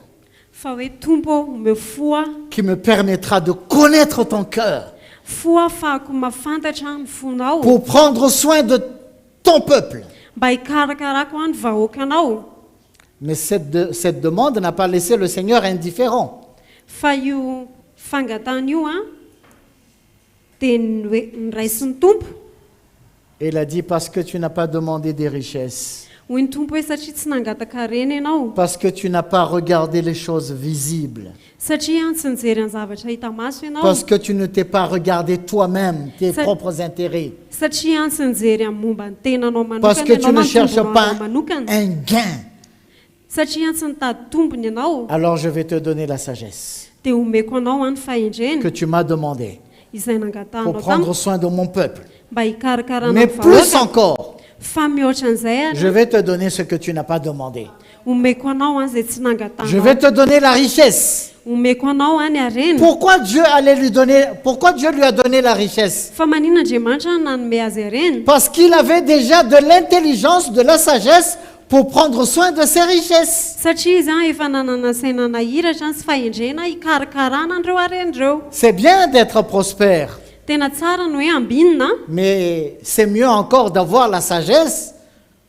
Fa hoe tompo ome fo a, qui me permettra de connaître ton cœur fo ahafahako mahafantatra ny fonao, pour prendre soin de ton peuple. mba hikarakarako any vahoakanao. Mais cette demande n'a pas laissé le Seigneur indifférent. Fa io fangatana io a dia niraisy ny tompo. Il a dit, parce que tu n'as pas demandé des richesses, Hoy ny tompo hoe satria tsy nangataka-reny ianao, parce que tu n'as pas regardé les choses visibles, satria tsy nijery ny zavatra hita maso ianao, parce que tu ne t'es pas regardé toi-même, tes Ça- propres intérêts, satria tsy nijery amin'ny momba ny tenanao parce manokana que tu ianao ne na ny cherches tombonao pas manokana, un gain. satria tsy nitady tombony ianao. Alors je vais te donner la sagesse Dia omeko anao any fahendrena que tu m'as demandé izay pour nangatahanao prendre tamiko soin de mon peuple. mba hikarakarana Mais ny plus vahoaka. encore, Fa mihoatra an'izay je vais te donner ce que tu n'as pas demandé. omeko anao zay tsy Je nangatana vais te donner la richesse. omeko anao ny harena Pourquoi Dieu lui a donné la richesse? fa maninona andriamanitra nanome azy harena Parce qu'il avait déjà de l'intelligence, de la sagesse pour prendre soin de ses richesses. satria izy efa nanana saina nahiratra sy fahendrena hikarakarana andreo harendreo C'est bien d'être prospère, tena tsara no hoe ambinina mais c'est mieux encore d'avoir la sagesse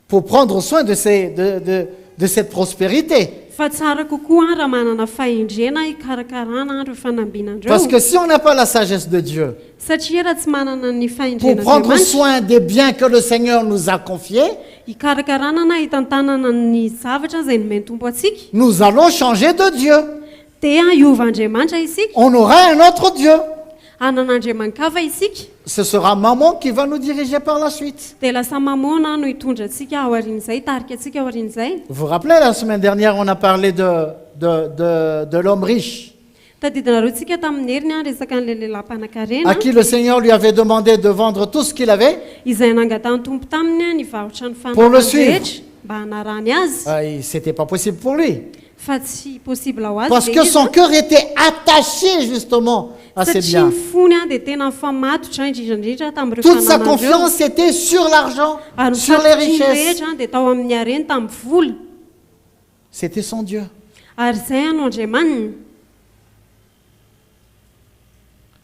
pour prendre soin de cette prospérité. fa tsara kokoa raha manana fahendrena hikarakarana andro fanambinandreo Parce que si on n'a pas la sagesse de Dieu satria raha tsy manana ny pour fahendrena prendre soin des biens que le Seigneur nous a confiés, hikarakarana na hitantanana ny zavatra zay nomeny tompo atsika nous allons changer de Dieu. dia hiova andriamanitra isika On aura un autre Dieu. anan'andriamanikava isika Ce sera maman qui va nous diriger par la suite. dia lasa mamona no hitondra atsika ao aorian'izay tarika atsika ao aorian'izay Vous vous rappelez, la semaine dernière, on a parlé de l'homme riche, tadidinareo tsika tamin'ny heriny a resaka an'le lehilahy mpanan-karena à qui le Seigneur lui avait demandé de vendre tout ce qu'il avait. izay nangatany tompo taminy a ny varotra ny Pour le fanana suivre. rehetra mba hanarany azy C'était pas possible pour lui. fa tsy possible ho azy Parce le que izy, son cœur était attaché justement à ses satria biens. ny fony a dia tena mifamatotra indrindrandrindra tamin'ireo Toute sa fananandreo confiance était sur l'argent, ary sur les mifatriny richesses. rehetra dia tao amin'ny hareny tamin'ny vola C'était son Dieu. ary izay anao andriamanina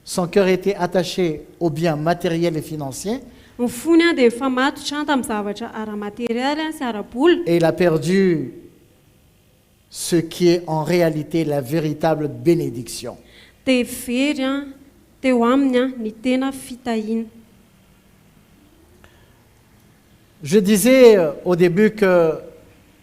Son cœur était attaché aux biens matériels et financiers ny fony a dia mifamatotra tamin'ny zavatra ara-materialy a sy ara-bola et il a perdu ce qui est en réalité la véritable bénédiction. dia very a teo aminy a ny tena fitahiana Je disais au début que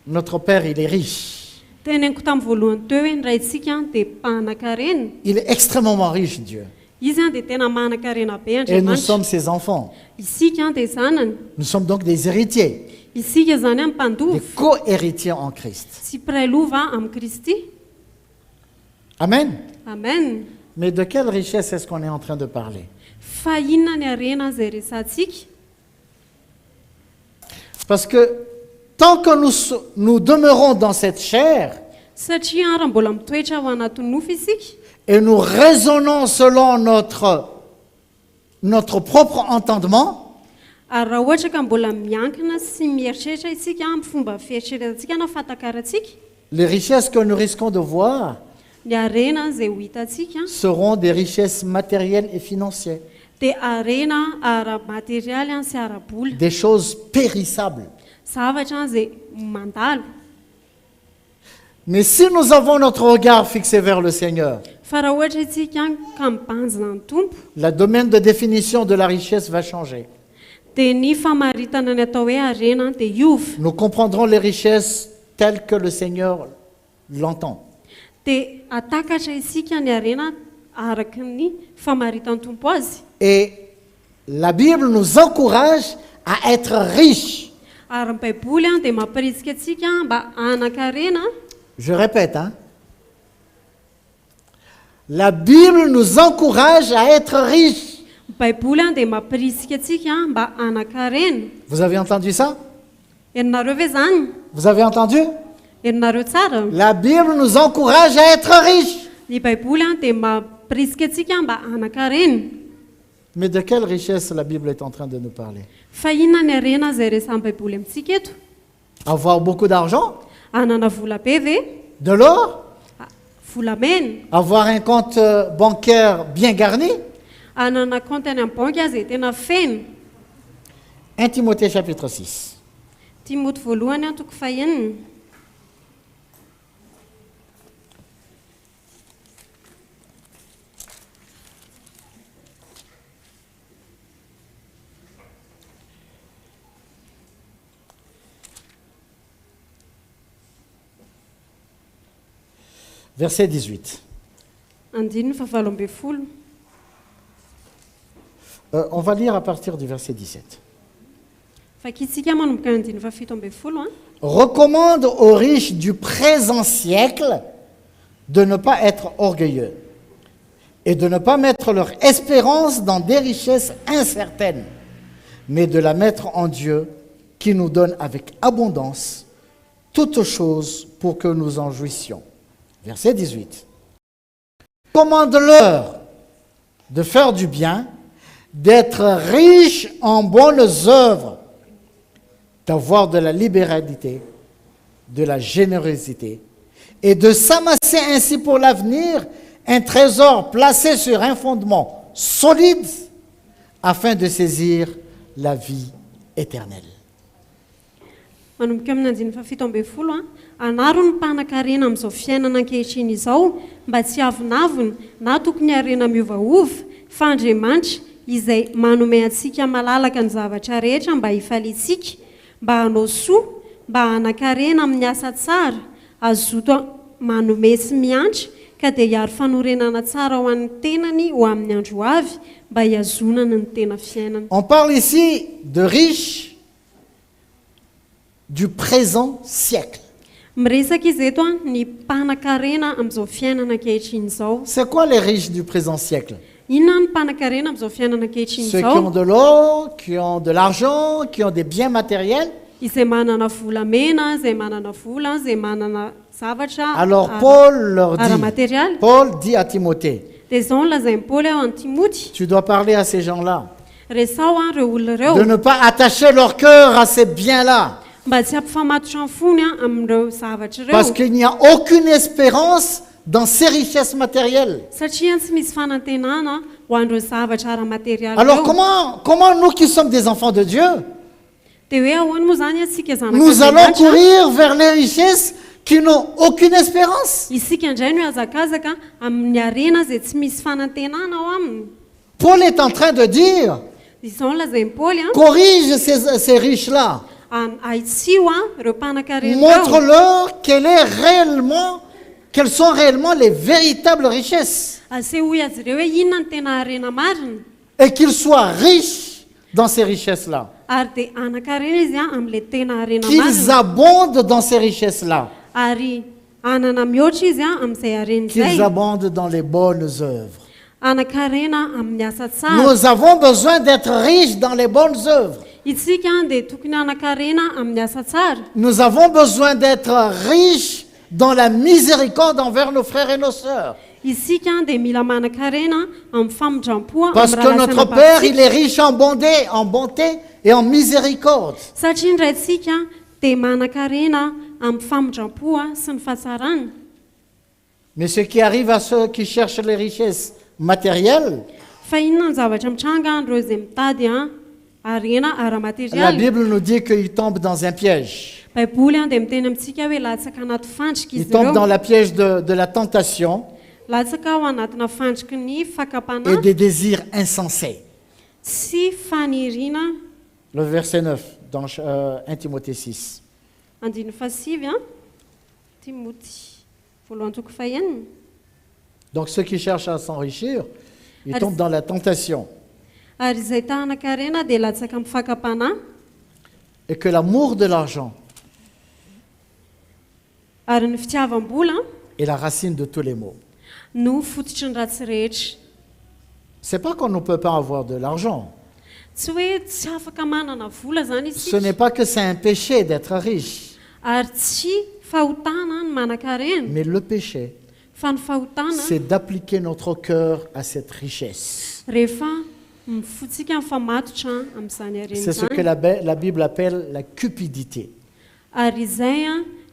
notre Père, il est riche. teneniko tamin'ny voalohany teo hoe ny raintsika dia mpanan-karena Il est extrêmement riche, Dieu. izy a dia tena manan-karena be Et nous andriamanitra sommes ses enfants. isika dia zanany Nous sommes donc des héritiers, isika zany a des mmpandova co-héritiers en Christ. sy mpiray lova amin'ny kristy Amen. amen Mais de quelle richesse est-ce qu'on est en train de parler? fa inona ny harena zay resantsika Parce que tant que nous demeurons dans cette chair satria raha mbola mitoetra ao anatin'ny nofo isika et nous raisonnons selon notre propre entendement, ary raha ohatra ka mbola miankina sy mieritreritra isika amin'ny fomba fieritreretantsika na fatakaratsika les richesses que nous risquons de voir ny harena zay ho hitantsika seront des richesses matérielles et financières, dia harena ara-materialy a sy ara-bola des choses périssables. zavatra zay mandalo Mais si nous avons notre regard fixé vers le Seigneur, fa raha ohatra itsika ka mibanjina ny tompo le domaine de définition de la richesse va changer. dia ny famaritana ny atao hoe harena dia iova Nous comprendrons les richesses telles que le Seigneur l'entend. dia atakatra isika ny harena araka ny famaritan'ny tompo azy Et la Bible nous encourage à être riches. ary ny baiboly a dia mampirisika atsika mba hanan-karena Je répète, hein. La Bible nous encourage à être riches. ny baiboly a dia mampirisika atsika mba hanan-karena Vous avez entendu ça? herinareo ve zany Vous avez entendu? herinareo tsara La Bible nous encourage à être riches. ny baiboly a dia mampirisika atsika mba hanan-karena Mais de quelle richesse la Bible est en train de nous parler? fa inona ny harena zay resan'ny baiboly amintsika eto Avoir beaucoup d'argent? hanana vola be ve De l'or? volamena Avoir un compte bancaire bien garni? hanana compte any amin'ny banky azy tena feno 1 Timothée chapitre 6. timoty voalohany a toko fahenina Verset 18. andininy fa valo ambe folo On va lire à partir du verset 17. fakitsika manomboka ny andininy fa fito ambe folo a Recommande aux riches du présent siècle de ne pas être orgueilleux et de ne pas mettre leur espérance dans des richesses incertaines, mais de la mettre en Dieu qui nous donne avec abondance toutes choses pour que nous en jouissions. Verset 18. Commande-leur de faire du bien, d'être riches en bonnes œuvres, d'avoir de la libéralité, de la générosité, et de s'amasser ainsi pour l'avenir un trésor placé sur un fondement solide afin de saisir la vie éternelle. Manomboka amin'ny andiny fafito ambin'ny folo anaro ny mpanan-karena amin'izao fiainana ankehitriny izao mba tsy avinaviny na tokony harena miovaova fa Andriamanitra izay manome antsika malalaka ny zavatra rehetra mba hifalitsika, mba hanao soa, mba hanan-karena amin'ny asa tsara, azoto manome sy miantra ka dia hiaro fanorenana tsara ho an'ny tenany ho amin'ny andro avy mba hiazonana ny tena fiainana. On parle ici de riches du présent siècle. Miresaka izy eto ny mpanan-karena amin'izao fiainana ankehitriny izao. C'est quoi les riches du présent siècle? Inona ny mpanan-karena amin'izao fiainana ankehitriny Ceux qui ont izao? de l'eau, qui ont de l'argent, qui ont des biens matériels. Izay manana volamena, izay manana vola, izay manana zavatra Alors Paul leur ara-matériel. Paul dit à Timothée, Dia izao no lazain'ny Paoly ao an'ny Timoty. tu dois parler à ces gens-là, Resao ireo olona ireo de ne pas attacher leur cœur à ces biens-là, mba tsy ampifamatotra ny fony amin'ireo zavatra parce ireo. qu'il n'y a aucune espérance dans ces richesses matérielles. Satria tsy misy fanantenana ho an'ireo zavatra ara-matériel Alors ireo. comment nous qui sommes des enfants de Dieu, Dia hoe ahoana moa zany atsika nous allons zanak'Andriamanitra? courir vers les richesses qui n'ont aucune espérance? Isika indray no hiazakazaka amin'ny harena izay tsy misy fanantenana ao aminy. Paul est en train de dire, Izao no lazain'ny Paoly corrige ces riches-là. aitsio ireo mpanan-karena ireo. Montre-leur quelles sont réellement les véritables richesses. Asehoy azy ireo hoe inona ny tena harena marina, Et qu'ils soient riches dans ces richesses-là. ary dia anan-karena izy amin'ilay tena harena Qu'ils marina, abondent dans ces richesses-là. ary anana mihoatra izy amin'izay harena Qu'ils izay. abondent dans les bonnes œuvres. Anan-karena amin'ny asa tsara. Nous avons besoin d'être riches dans les bonnes œuvres. Isika dia tokony anan-karena amin'ny asa tsara. Nous avons besoin d'être riches dans la miséricorde envers nos frères et nos sœurs. Isika dia mila manan-karena amin'ny famondram-po Parce que notre Père, il est riche en bonté et en miséricorde. Satria indray antsika dia manan-karena amin'ny famondram-po sy ny fahatsarana. Mais ce qui arrive à ceux qui cherchent les richesses matérielles, Fa inona ny zavatra mitranga ireo izay mitady harena la ara-materialy. Bible nous dit qu'ils tombent dans un piège. Baiboly dia miteny amintsika hoe latsaka anaty fandrika Ils izy tombent dans ireo. le piège de la tentation Latsaka ao anatina fandriky ny et fakapana des désirs insensés. sy faniriana. Le verset 9 dans 1 Timothée 6. Andiny fasivy Timoty voalohany toko fahenina. Donc ceux qui cherchent à s'enrichir, ils tombent dans la tentation. Ary izay tahanan-karena dia latsaka amin'ny fakapana, Et que l'amour de l'argent ary ny fitiavam-bola est la racine de tous les maux. no fototry ny ratsy rehetra. C'est pas qu'on ne peut pas avoir de l'argent. Tsy hoe tsy afaka manana vola zany Ce isika, n'est pas que c'est un péché d'être riche, ary tsy fahotana ny manan-karena, mais le péché, fa ny fahotana c'est d'appliquer notre cœur à cette richesse. rehefa mifotsika mifamatotra amin'izany harena C'est ce que izany. la Bible appelle la cupidité. Ary izay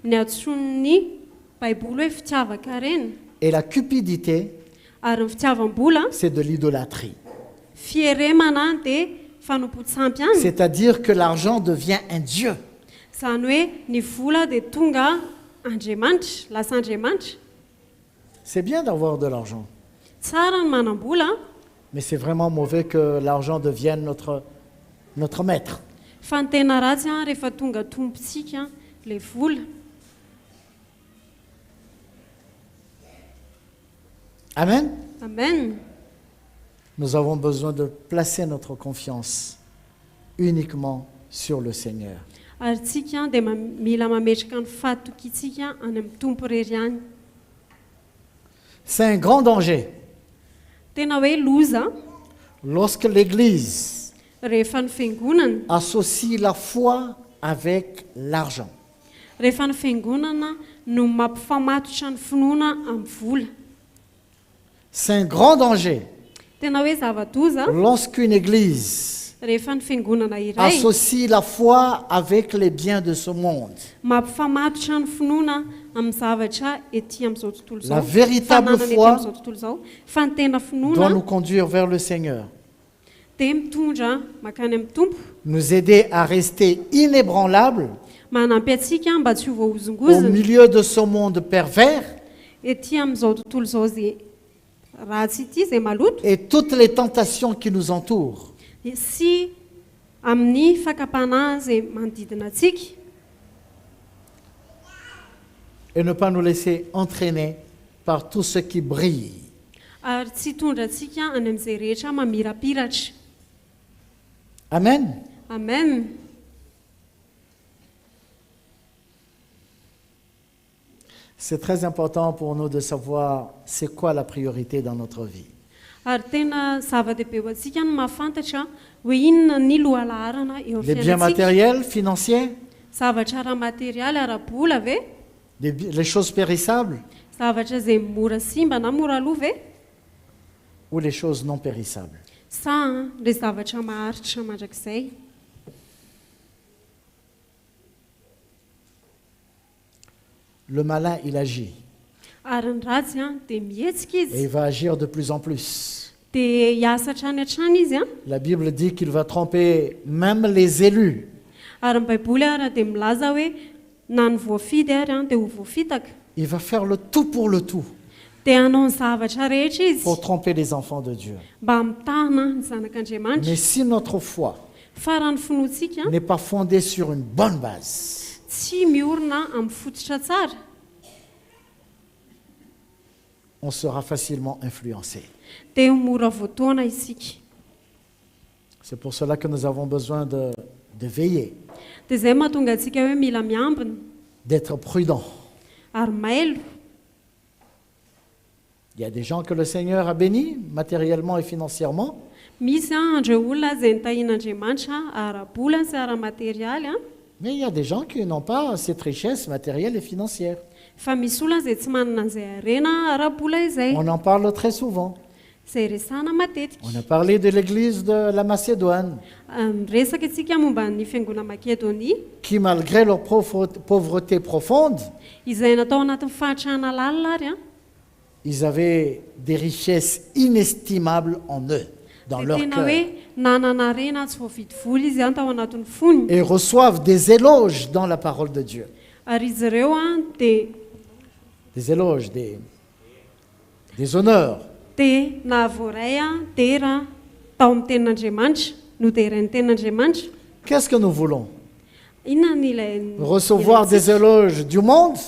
ny antson'ny baiboly hoe fitiavan-karena. Et la cupidité, Ary ny fitiavam-bola c'est de l'idolâtrie. fieremana dia fanompo-tsampy any. C'est-à-dire que l'argent devient un dieu. Zany hoe ny vola dia tonga Andriamanitra, lasa Andriamanitra. C'est bien d'avoir de l'argent, Tsara ny manam-bola, mais c'est vraiment mauvais que l'argent devienne notre maître. fa ny tena ratsy rehefa tonga tompontsika ilay vola. Amen. Amen. Nous avons besoin de placer notre confiance uniquement sur le Seigneur. Ary tsika dia mila mametraka ny fahatokitsika any amin'ny tompo rery any. C'est un grand danger Tena hoe loza lorsque l'Église rehefa ny fiangonana associe la foi avec l'argent. rehefa ny fiangonana no mampifamatotra ny finoana amin'ny vola. C'est un grand danger Tena hoe zava-doza lorsqu'une église rehefa ny fiangonana iray associe la foi avec les biens de ce monde. mampifamatotra ny finoana amin'ny zavatra ety amin'izao tontolo La zao. véritable Fananana ety foi amin'izao tontolo zao. Fa ny tena doit finoana nous conduire vers le Seigneur, dia mitondra makany amin'ny tompo, nous aider à rester inébranlables manampy atsika mba tsy ho au voahozongozona milieu de ce monde pervers ety amin'izao tontolo zao zay ratsy ity zay maloto, et toutes les tentations qui nous entourent. sy amin'ny fakapana zay manodidina atsika, Et ne pas nous laisser entraîner par tout ce qui brille. ary tsy tondra atsika any amin'izay rehetra mamirapiratra. Amen. Amen. C'est très important pour nous de savoir c'est quoi la priorité dans notre vie. Ary tena zava-dehibe ho antsika no mahafantatra hoe inona ny lohalaharana eo Les amin'ny biens fiainantsika. matériels, financiers, Zavatra ara-materialy ara-bola ve? les choses périssables Zavatra zay mora simba na mora loha ve? ou les choses non périssables. Sa le zavatra maharitra mandrakizay. Le malin, il agit Ary ny ratsy dia mihetsika et izy, il va agir de plus en plus. dia hiasa hatrany hatrany izy. La Bible dit qu'il va tromper même les élus. Ary ny baiboly ary dia milaza hoe na ny voafidy ary dia ho voafitaka. Il va faire le tout pour le tout Dia hanao ny zavatra rehetra izy pour tromper les enfants de Dieu. mba mitahana ny zanak'Andriamanitra. Mais si notre foi Fa raha ny finoantsika n'est pas fondée sur une bonne base, tsy miorina amin'ny fototra tsara, on sera facilement influencé. dia mora voatoana isika. C'est pour cela que nous avons besoin de veiller, Dia izay mahatonga antsika hoe mila miambina d'être prudent. ary mailo. Il y a des gens que le Seigneur a bénis matériellement et financièrement, Misy andreo olona izay nitahian'Andriamanitra ara-bola sy ara-materialy, mais il y a des gens qui n'ont pas cette richesse matérielle et financière. fa misy olona izay tsy manana an'izay harena ara-bola izay. On en parle très souvent. Izay resana matetika. On a parlé de l'église de la Macédoine, Resaka antsika momba ny fiangonana Makedonia, qui malgré leur pauvreté profonde, izay natao anatin'ny fahatrana lalina ary, ils avaient des richesses inestimables en eux, dans dia leur tena cœur, hoe nanana harena tsy voavidy vola izy tao anatin'ny foniny. et reçoivent des éloges dans la parole de Dieu. Ary izy ireo dia Des éloges, des honneurs. na voaray dia raha tao amin'ny tenin'Andriamanitra no dia iray ny tenin'Andriamanitra. Qu'est-ce que nous voulons? Inona ny ilay Recevoir des éloges du monde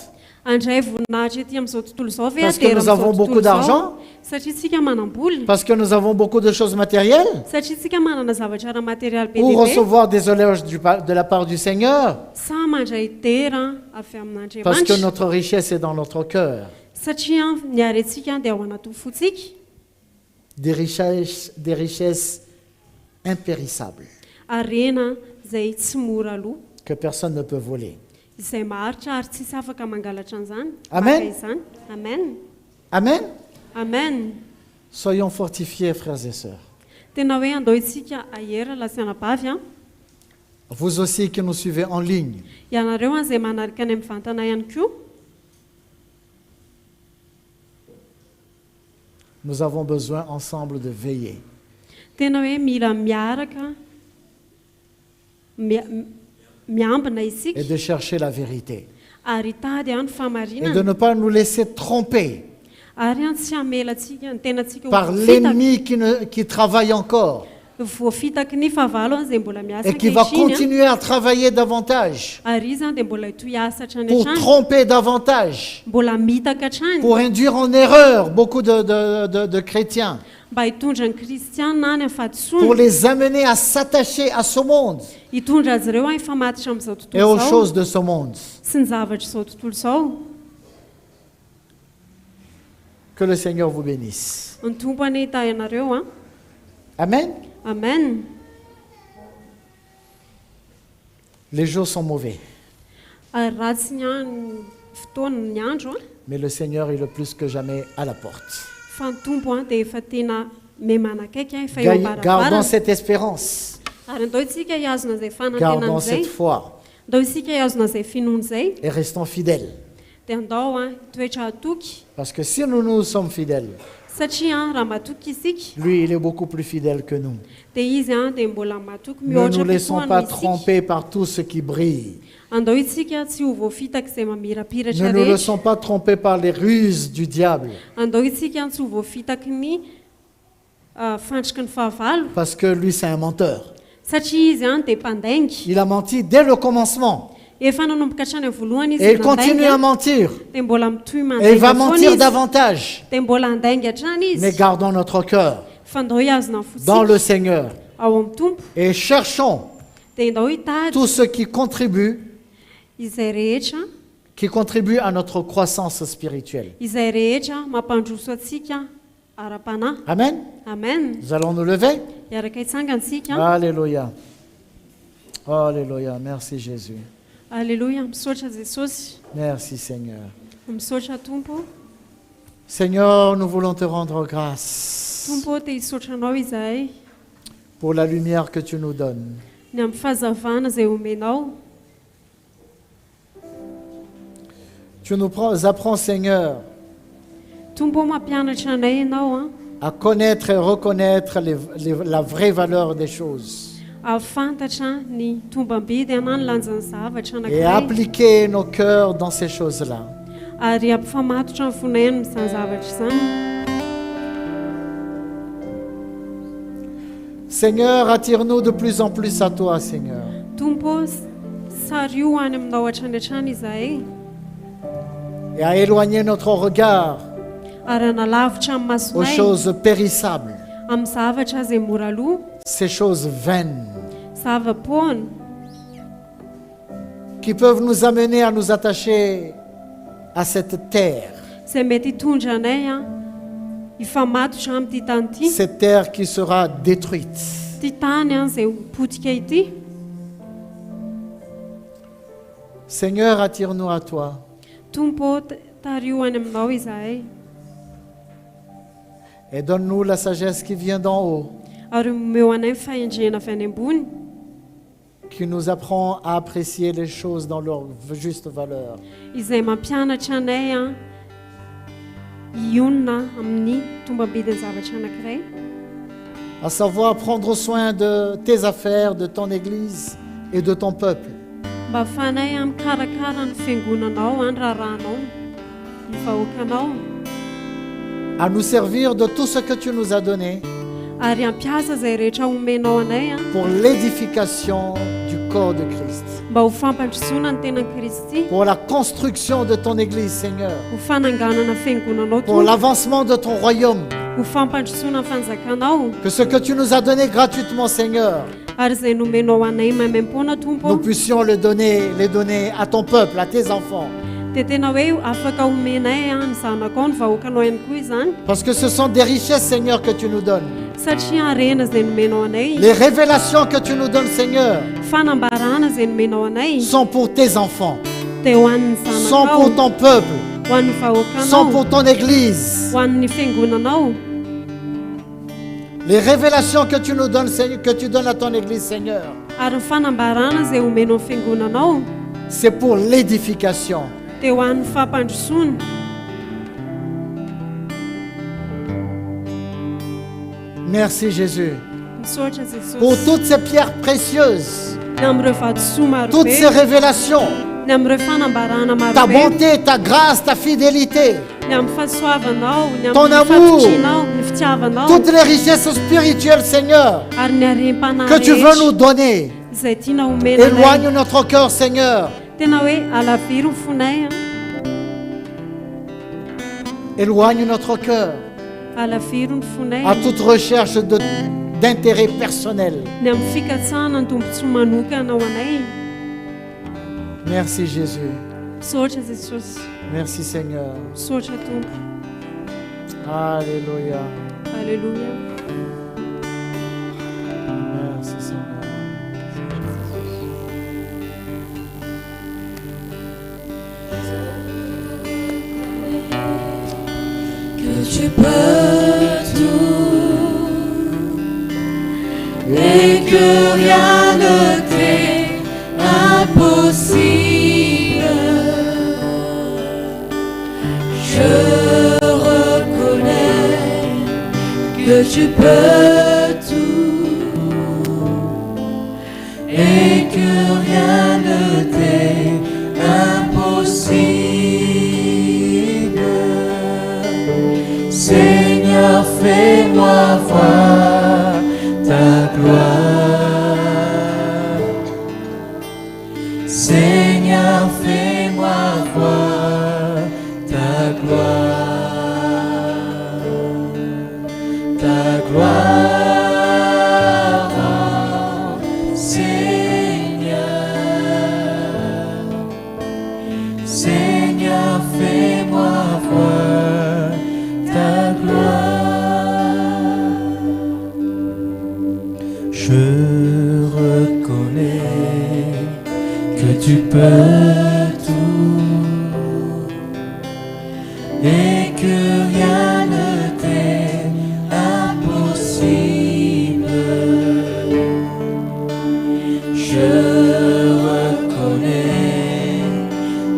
andray voninahitra ety amin'izao tontolo izao ve parce que nous avons beaucoup d'argent, satria tsika manam-bola, parce que nous avons beaucoup de choses matérielles, satria tsika manana zavatra ara-materialy be ou dia be, recevoir des éloges de la part du Seigneur sa mandray dera avy parce que amin'Andriamanitra, notre richesse est dans notre cœur. satria ny arentsika dia ao anatin'ny fotsika. Des richesses impérissables Arena izay tsy mora aloha, que personne ne peut voler. izay maharitra ary tsisy afaka mangalatra an'izany. Amen. Maka izany. Amen. Amen. Amen. Soyons fortifiés, frères et sœurs. Tena hoe andao isika ahera lasianabavy Vous aussi qui nous suivez en ligne, ianareo izay manarika any amin'ny vantana ihany koa. nous avons besoin ensemble de veiller. Tena hoe mila miaraka miambina isika Et de chercher la vérité. ary tady ny Et de famarinana, ne pas nous laisser tromper ary tsy hamelatsika ny tenantsika par ho l'ennemi qui travaille encore voafitaky ny favalo izay mbola miasa et qui va ankehitriny, continuer à travailler davantage ary izy dia mbola itoy asa hatrany pour hatrany, tromper davantage, mbola mitaka hatrany pour induire en erreur beaucoup de chrétiens, mba hitondra ny kristianina any amin'ny pour fahadisoana, les amener à s'attacher à ce monde hitondra azy ireo hifamatitra amin'izao et tontolo aux izao choses de ce monde. sy ny zavatra izao tontolo izao. Que le Seigneur vous bénisse. Ny tompo anehita ianareo. Amen. Amen. Les jours sont mauvais. ary ratsy ny fotoana ny andro mais le Seigneur est le plus que jamais à la porte. fa ny tompo dia efa tena memanakaiky efa eo Gardons am-baravarana cette espérance, ary andao isika hiazona zay gardons fanantenana cette zay foi andao isika hiazona zay finoana zay et restons fidèles. dia andao toetra atoky Parce que si nous sommes fidèles, satria raha matoky isika lui, il est beaucoup plus fidèle que nous. dia izy dia mbola matoky Ne mihoatra nous laissons kokoa pas ny isika tromper par tout ce qui brille. andao isika tsy ho voafitaky izay mamirapiratra Ne nous rehetra laissons pas tromper par les ruses du diable. andao isika tsy ho voafitaky ny fandriky ny fahavalo Parce que lui, c'est un menteur. satria izy dia mpandaingy Il a menti dès le commencement. efa nanomboka hatrany amin'ny voalohany izy Et il continue à mentir. dia mbola mitohy Et il va mandainga foana mentir izy davantage. dia mbola andainga hatrany Mais izy gardons notre cœur fa andao hiazona dans fotsika le Seigneur. ao amin'ny tompo Et cherchons dia andao hitady tout ce qui izay rehetra à notre croissance spirituelle. izay rehetra mampandroso atsika ara-panahy Amen. amen Nous allons nous lever. hiaraka hitsangansika Alléluia. Alléluia. Merci Jésus. alleloia misaotra jesosy Merci Seigneur. misaotra tompo Seigneur, nous voulons te rendre grâce tompo dia hisaotranao izahay pour la lumière que tu nous donnes. ny amin'ny fahazavana izay omenao Tu nous apprends, Seigneur, tompo mampianatra anay ianao à connaître et reconnaître la vraie valeur des choses ahafantatra ny tombam-bidy ana ny lanjan'ny zavatra et anankiray appliquer nos cœurs dans ces choses-là. ary ampifamatotra ny fonayany izany zavatra izany Seigneur, attire-nous de plus en plus à toi, Seigneur. tompo sario any aminao hatrany hatrany izahay Et à éloigner notre regard ary analavitra amin'ny aux masonay choses périssables, amin'ny zavatra izay mora loha ces choses vaines zava-poana qui peuvent nous amener à nous attacher à cette terre, izay mety hitondra anay hifamatotra amin'ity tany ity cette terre qui sera détruite. ty tany izay potika ity Seigneur, attire-nous à toi tompo tario any aminao izahay et donne-nous la sagesse qui vient d'en haut, ary momeo anay fahendrena avy any ambony qui nous apprend à apprécier les choses dans leur juste valeur. izay mampianatra anay hionona amin'ny tombam-bidiny zavatra anankiray À savoir prendre soin de tes affaires, de ton Église et de ton peuple. mba ahafahanay mikarakara ny fiangonanao ny raharanao ny vahoakanao À nous servir de tout ce que tu nous as donné ary ampiasa izay rehetra omenao anay pour l'édification du corps de Christ, mba ho fampandrosoana ny tenan'i Kristy pour la construction de ton Église, Seigneur, ho fananganana fiangonanao pour tompo l'avancement de ton royaume. ho fampandrosoana ny fanjakanao Que ce que tu nous as donné gratuitement, Seigneur, ary izay nomenao anay maimaimpona tompo nous puissions les donner à ton peuple, à tes enfants. dia tena hoe afaka omenay ny zanakao ny vahoakanao ihany koa izany Parce que ce sont des richesses, Seigneur, que tu nous donnes. satria arena izay nomenao anay Les révélations que tu nous donnes, Seigneur, fanambarana izay nomenao anay sont pour tes enfants, dia ho an'ny sont zanakao pour ton peuple, ho an'ny sont vahoakanao pour ton Église. ho an'ny fiangonanao Les révélations que tu nous donnes, Seigneur, que tu donnes à ton Église, Seigneur, ary ny fanambarana izay omenao ny fiangonanao c'est pour l'édification. dia ho an'ny fampandrosoana Merci Jésus. misaotra Pour jesosy toutes ces pierres précieuses, ny amin'ireo vatosoa maro toutes be ces révélations, ny amin'ireo fanambarana ta maro be bonté, ta grâce, ta fidélité, ny amin'ny fahasoavanao ny Ton amin'ny amour. fatokinao ny fitiavanao toutes les richesses spirituelles, Seigneur, ary ny arem-panahy que tu veux rehetra nous donner. izay tiana omena Éloigne anay notre cœur, Seigneur. tena hoe alaviry ny fonay Éloigne notre cœur alaviry ny fonay à toute recherche d'intérêt personnel. ny amin'ny fikatsahana ny tombontsoa manokana ao anay Merci Jésus. misaotra jesosy Merci Seigneur. misaotra tompo Alléluia. alleluia Merci Seigneur. et que rien ne t'est impossible. Je reconnais que tu peux tout et que rien ne t'est impossible. Seigneur, fais-moi voir ta gloire. Seigneur, fais-moi voir ta gloire. Ta gloire, Seigneur. Seigneur, fais-moi voir ta gloire. Je reconnais que tu peux tout et que rien ne t'est impossible. Je reconnais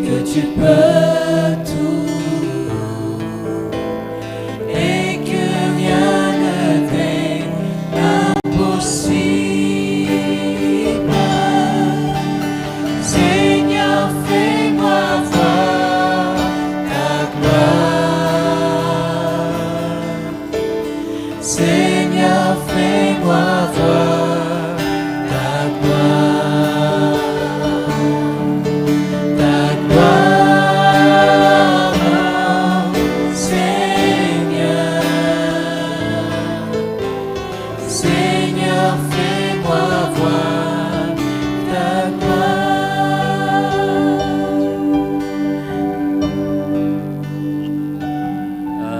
que tu peux tout et que rien ne t'est impossible. Seigneur, fais-moi voir ta gloire. Seigneur, fais-moi voir ta gloire. Ta gloire, Seigneur. Seigneur, fais-moi voir ta gloire.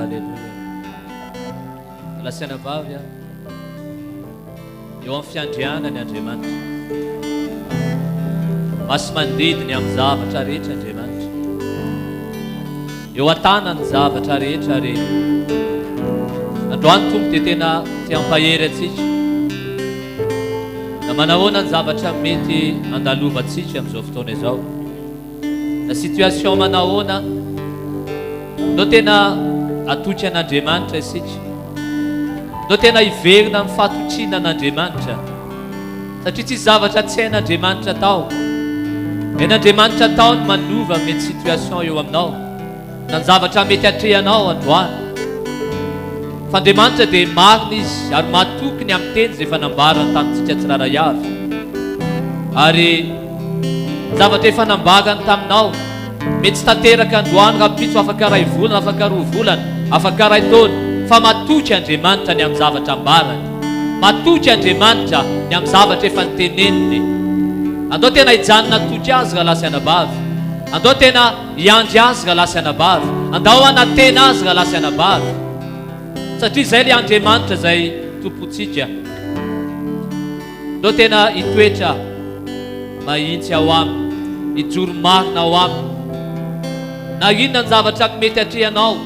Alléluia. La sena bavy eo amin'ny fiandrianany Andriamanitra, masy mandidiny amin'ny zavatra rehetra Andriamanitra, eo an-tanany zavatra rehetra ary androany tompo dia tena ty ampahery atsika na manahoana ny zavatra mety andalovantsika amin'izao fotoana izao, na situation manahoana no tena atoky an'Andriamanitra isika, no tena hiverina amin'ny fahatokiana an'Andriamanitra, satria tsy zavatra tsy hain'Andriamanitra tao. Hain'Andriamanitra tao ny manova mety situation eo aminao, na ny zavatra mety atrehanao androany. Fa Andriamanitra dia marina izy ary matokony amin'ny teny izay efa nambarany tamintsika tsiraray avy, ary zavatra efa nambarany taminao mety tsy tanteraka androany rapitso afaka ray volana, afaka roa volana, afaka ray taona, fa matoky Andriamanitra ny amin'ny zavatra ambarany, matoky Andriamanitra ny amin'ny zavatra efa niteneniny. Andao tena hijanona toky azy raha lasy anabavy, andao tena hiandry azy raha lasy anabavy, andao anatena azy raha lasy anabavy, satria izay le Andriamanitra izay tompontsika. Andao tena hitoetra mahintsy ao aminy, hijoro marina ao aminy, na inona ny zavatra mety atrehanao,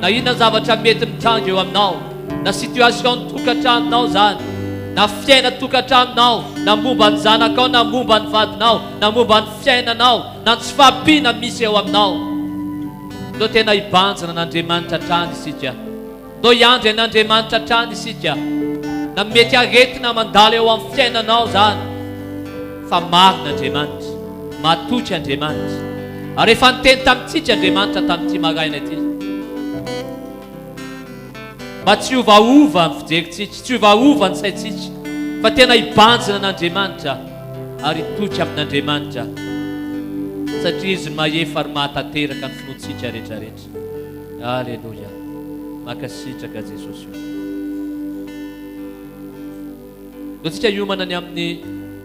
na inona ny zavatra mety mitranga eo aminao, na situation tokantranonao zany, na fiaina tokantraninao, na momba ny zanakao, na momba ny vadinao, na momba ny fiainanao, na ny tsy fahampiana misy eo aminao. Ndao tena hibanjana n'Andriamanitra trany isika, ndao hiandry an'Andriamanitra trany isika, na mety aretina mandala eo amin'ny fiainanao zany, fa marina Andriamanitra, matoky Andriamanitra. Ary efa niteny tamintsika Andriamanitra tamin'ity maraina ity, mba tsy ovaova ny fijerintsika, tsy ovaova ny saintsika, fa tena hibanjina n'Andriamanitra ary hitoky amin'Andriamanitra, satria izy no mahefa ary mahatateraka ny finoantsika rehetrarehetra. Alleluia. Makasitraka Jesosy. Lo tsika hiomana ny amin'ny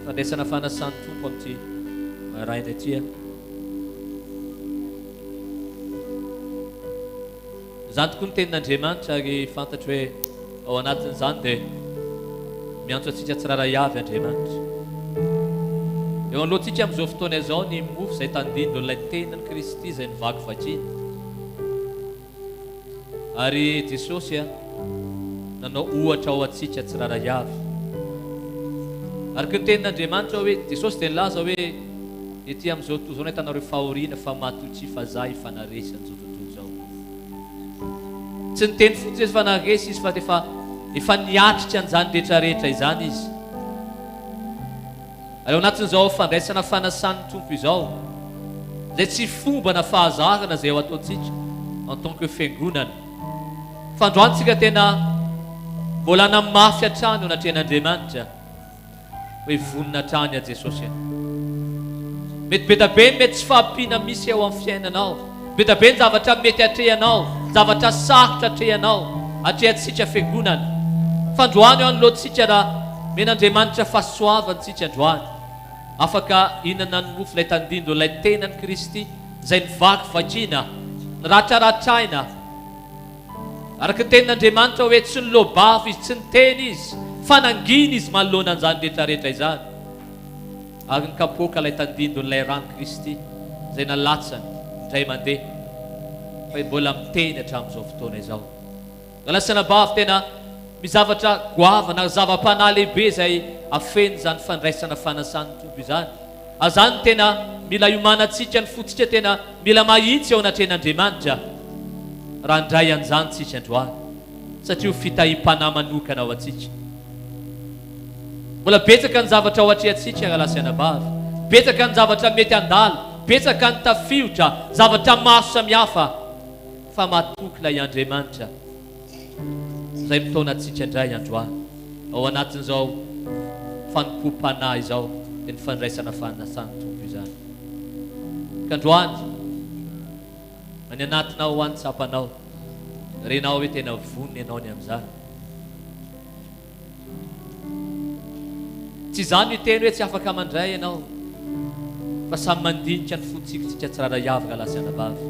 fandraisana fanasany tompo amin'ity maraina ity. Zany tokoa ny tenin'Andriamanitra ary fantatro hoe ao anatin'izany dia miantso antsika tsiraray avy Andriamanitra. Eo alohantsika amin'izao fotoana izao ny mofo izay tandidina ilay tenin'i Kristy izay nivaky vakiny. Ary Jesosy nanao ohatra ao antsika tsiraray avy araka ny tenin'Andriamanitra hoe Jesosy dia nilaza hoe ety amin'izao tontolo izao nahitanareo fahoriana fa matotsy fa za ifanaresy an'izao tontolo izao. Tsy niteny fotsiny izy fanaresy izy fa efa niatritra an'izany rehetrarehetra izany izy. Ary ao anatin'izao fandraisana fanasan'ny tompo izao izay tsy fomba na fahazarana izay ao ataontsika en tant que fiangonana. Fandroantsika tena mbola namafy hatrany ao anatrehan'Andriamanitra hoe vonona hatrany a Jesosy. Mety betabe mety tsy fahampiana misy eo amin'ny fiainanao, betabe ny zavatra mety atrehanao, zavatra sarotra atrehanao, atrehantsika fiangonana. Fandroany eo anoloantsika raha men'Andriamanitra fahasoavantsika androany, afaka inana ny mofo ilay tandindo ilay tenan'i Kristy izay nivakivakiana, niratraratraina. Araka ny tenin'Andriamanitra hoe tsy nilobavy izy, tsy niteny izy, fa nangina izy manoloana an'izany rehetrarehetra izany. Ary nikapoaka ilay tandindo ilay rano Kristy izay nalatsany indray mandeha, fa mbola miteny hatramin'izao fotoana izao. Nalasana bavy tena mizavatra goavana, zava-panahy lehibe izay afeny izany fandraisana fanasan'ny tompo izany. Azany tena mila iomanantsika ny fotsika, tena mila mahitsy ao anatrehan'Andriamanitra raha ndray an'izany tsika androany, satria ho fitahim-panahy manokana ao antsika. Mbola betsaka ny zavatra ao atrehantsika raha lasiana bavy, betsaka ny zavatra mety andalo, betsaka ny tafiotra, zavatra maro samihafa, fa matoky ilay Andriamanitra izay mitona antsika indray androany ao anatin'izao fanompom-panahy izao dia ny fandraisana fanasan'ny tompo izany. Ka androany any anatinao ho antsapanao, renao hoe tena vonona ianao ny amin'izany. Tsy izany no teny hoe tsy afaka mandray ianao, fa samy mandinika ny fotsika tsirara iavaka lasiana bavy,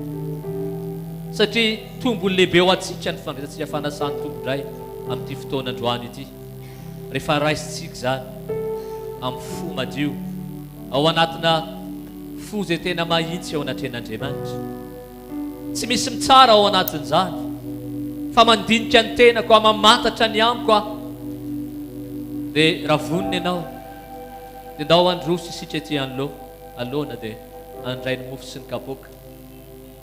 satria tombony lehibe ao antsika ny fandraisantsika fanasan'ny tompo indray amin'ity fotoana androany ity, rehefa raisitsika zany amin'ny fo madio ao anatina fo izay tena mahitsy ao anatrehan'Andriamanitra. Tsy misy mitsara ao anatin'izany, fa mandinika ny tenako, mamantatra ny amiko aho. Dia raha vonona ianao dia ndao androso isika ety aloana dia andray ny mofo sy ny kapoaka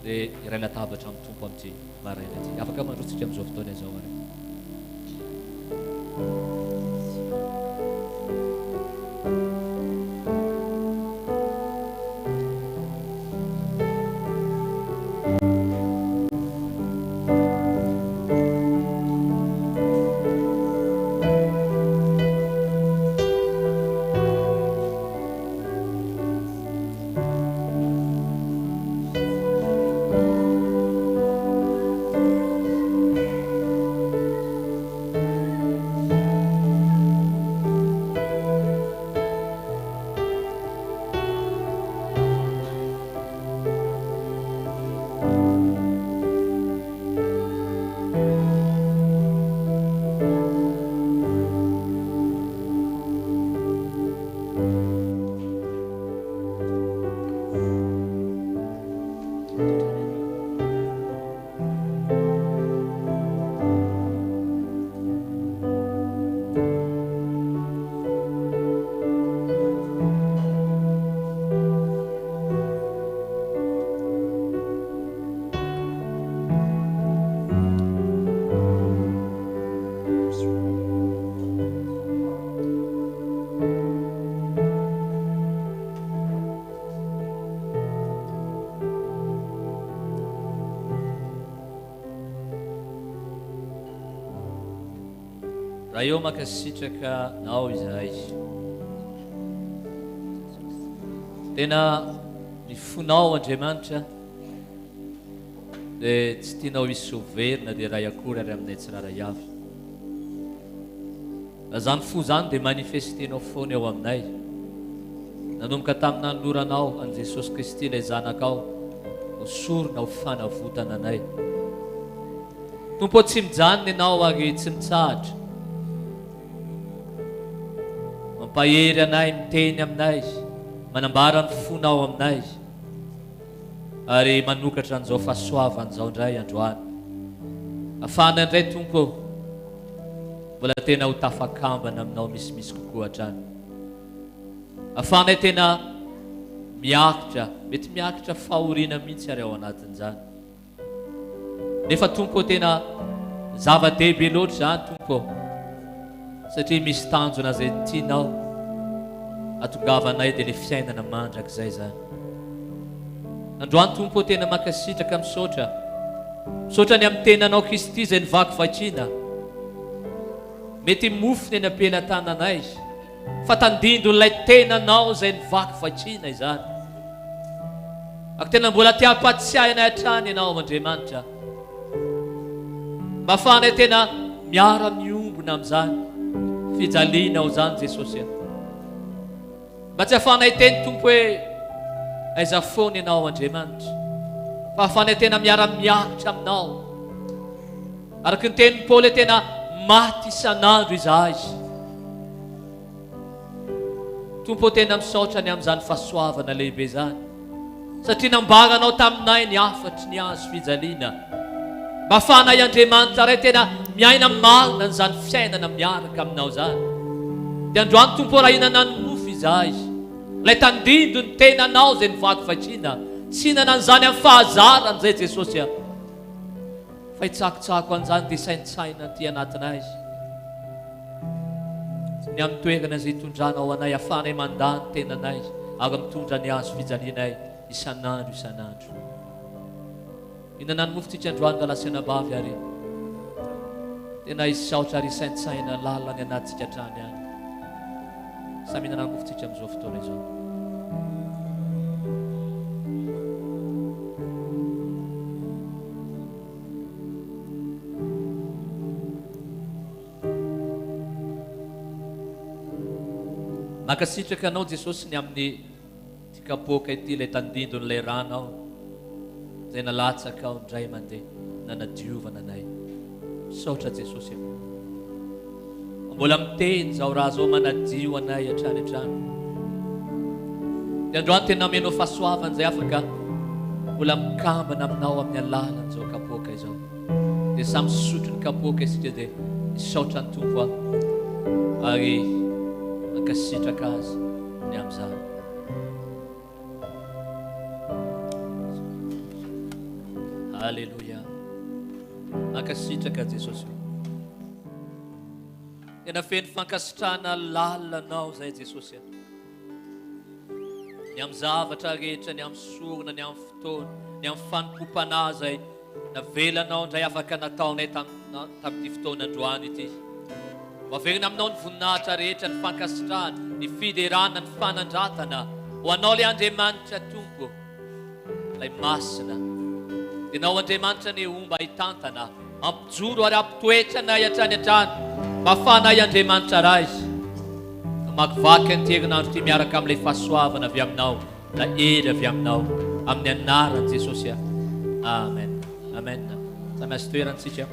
dia iray latabatra amin'ny tompo amin'ity maraina ity. Afaka mandrositsika amin'izao fotoana izao ary. Raha eo makasitraka nao izahay, tena mifonao Andriamanitra dia tsy tianao hisy overina dia ray akory ary aminay tsiraray avy. Zany fo zany dia manifestenao foana eo aminay, nanomboka tamin'ny nanoloranao an' Jesosy Kristy ilay zanakao ho sorona ho fanavotana anay. Tompo tsy mijanona ianao ary tsy mitsahatra, mampahery anay, miteny aminay, manambara ny fonao aminay, ary manokatra an'izao fahasoavan'izao indray androany. Afana indray Tompo mbola tena ho tafakambana aminao misimisy kokoa hatrany. afanay tena miakitra, mety miakitra fahoriana mihitsy ary ao anatin'izany. Nefa tompo tena zava-dehibe loatra zany tompo, satria misy tanjona zay tianao atongavanay dia le fiainana mandrakizay zany. Androany tompo tena makasitraka misaotra ny amin'ny tenanao Kristy zay nivaky vakiana. Mety mofo ny ampelantananay, fa tandindo n'ilay tenanao zay nivaky vakiana izany. Ako tena mbola tia ampatsiahinay hatrany ianao Andriamanitra, mba ahafahanay tena miara miombona amin'izany fijaliana ao zany Jesosy. Mba tsy ahafahanay teny tompo hoe aiza foana ianao Andriamanitra, fa ahafahanay tena miara miakitra aminao. Araky ny tenin'ny Paoly tena maty isan'andro izahay. Tompo tena misaotra ny amin'izany fahasoavana lehibe zany, satria nambaranao taminay ny afatry ny azo fijaliana. Mba ahafahanay Andriamanitra ray tena miaina marina n'izany fiainana miaraka aminao zany. Dia androany tompo raha ihinana ny mofo izahay, ilay tandindo ny tenanao zay nivaky vakiana, tsy hinana an'izany amin'ny fahazarany zay Jesosy, fa hitsakotsako an'izany dia saintsaina ty anatinay. Ny amin'ny toerana izay hitondranao anay, ahafahanay mandany tenanay ary mitondra ny azo fijalianay isan'andro. Inana ny mofo tsika androany lalasiana bavy ary tena hisaotra ary saintsaina lalany anatsika hatrany any. Samy inana ny mofo tsika amin'izao fotoana izao. Makasitraka anao Jesosy ny amin'ny ty kapoaka ity, ilay tandindon'ilay ranao zay nalatsaka ao indray mandeha nanadiovana anay. Misaotra Jesosy, mbola miteny zao raha zao manadio anay hatrany. Dia androany tena menao fahasoavana zay afaka mbola mikambana aminao amin'ny alalan'izao kapoaka izao. Dia samy sotro ny kapoaka isika dia misaotra ny tompo ary mankasitraka azy ny amin'izany. Halleluja. Mankasitraka Jesosy. Tena feno fankasitrana lalanao zay Jesosy. Ny amin'ny zavatra rehetra, ny amin'ny sorona, ny amin'ny fotoana, ny amin'ny fanompompanà zay navelanao indray afaka nataonay tamin'ity fotoana androany ity. Maverina aminao ny voninahitra rehetra, ny fankasitrana, ny fiderana, ny fanandratana ho anao ilay Andriamanitra tompo, ilay masina. Dinao Andriamanitra ny omba hitantana, ampijoro ary ampitoetra anay hatrany. Mba ahafahanay Andriamanitra ray makivaky ny herinandro ty miaraka amin'ilay fahasoavana avy aminao, na hery avy aminao, amin'ny anaran'i Jesosy. Amen. Amen. Samy azy toerantsika.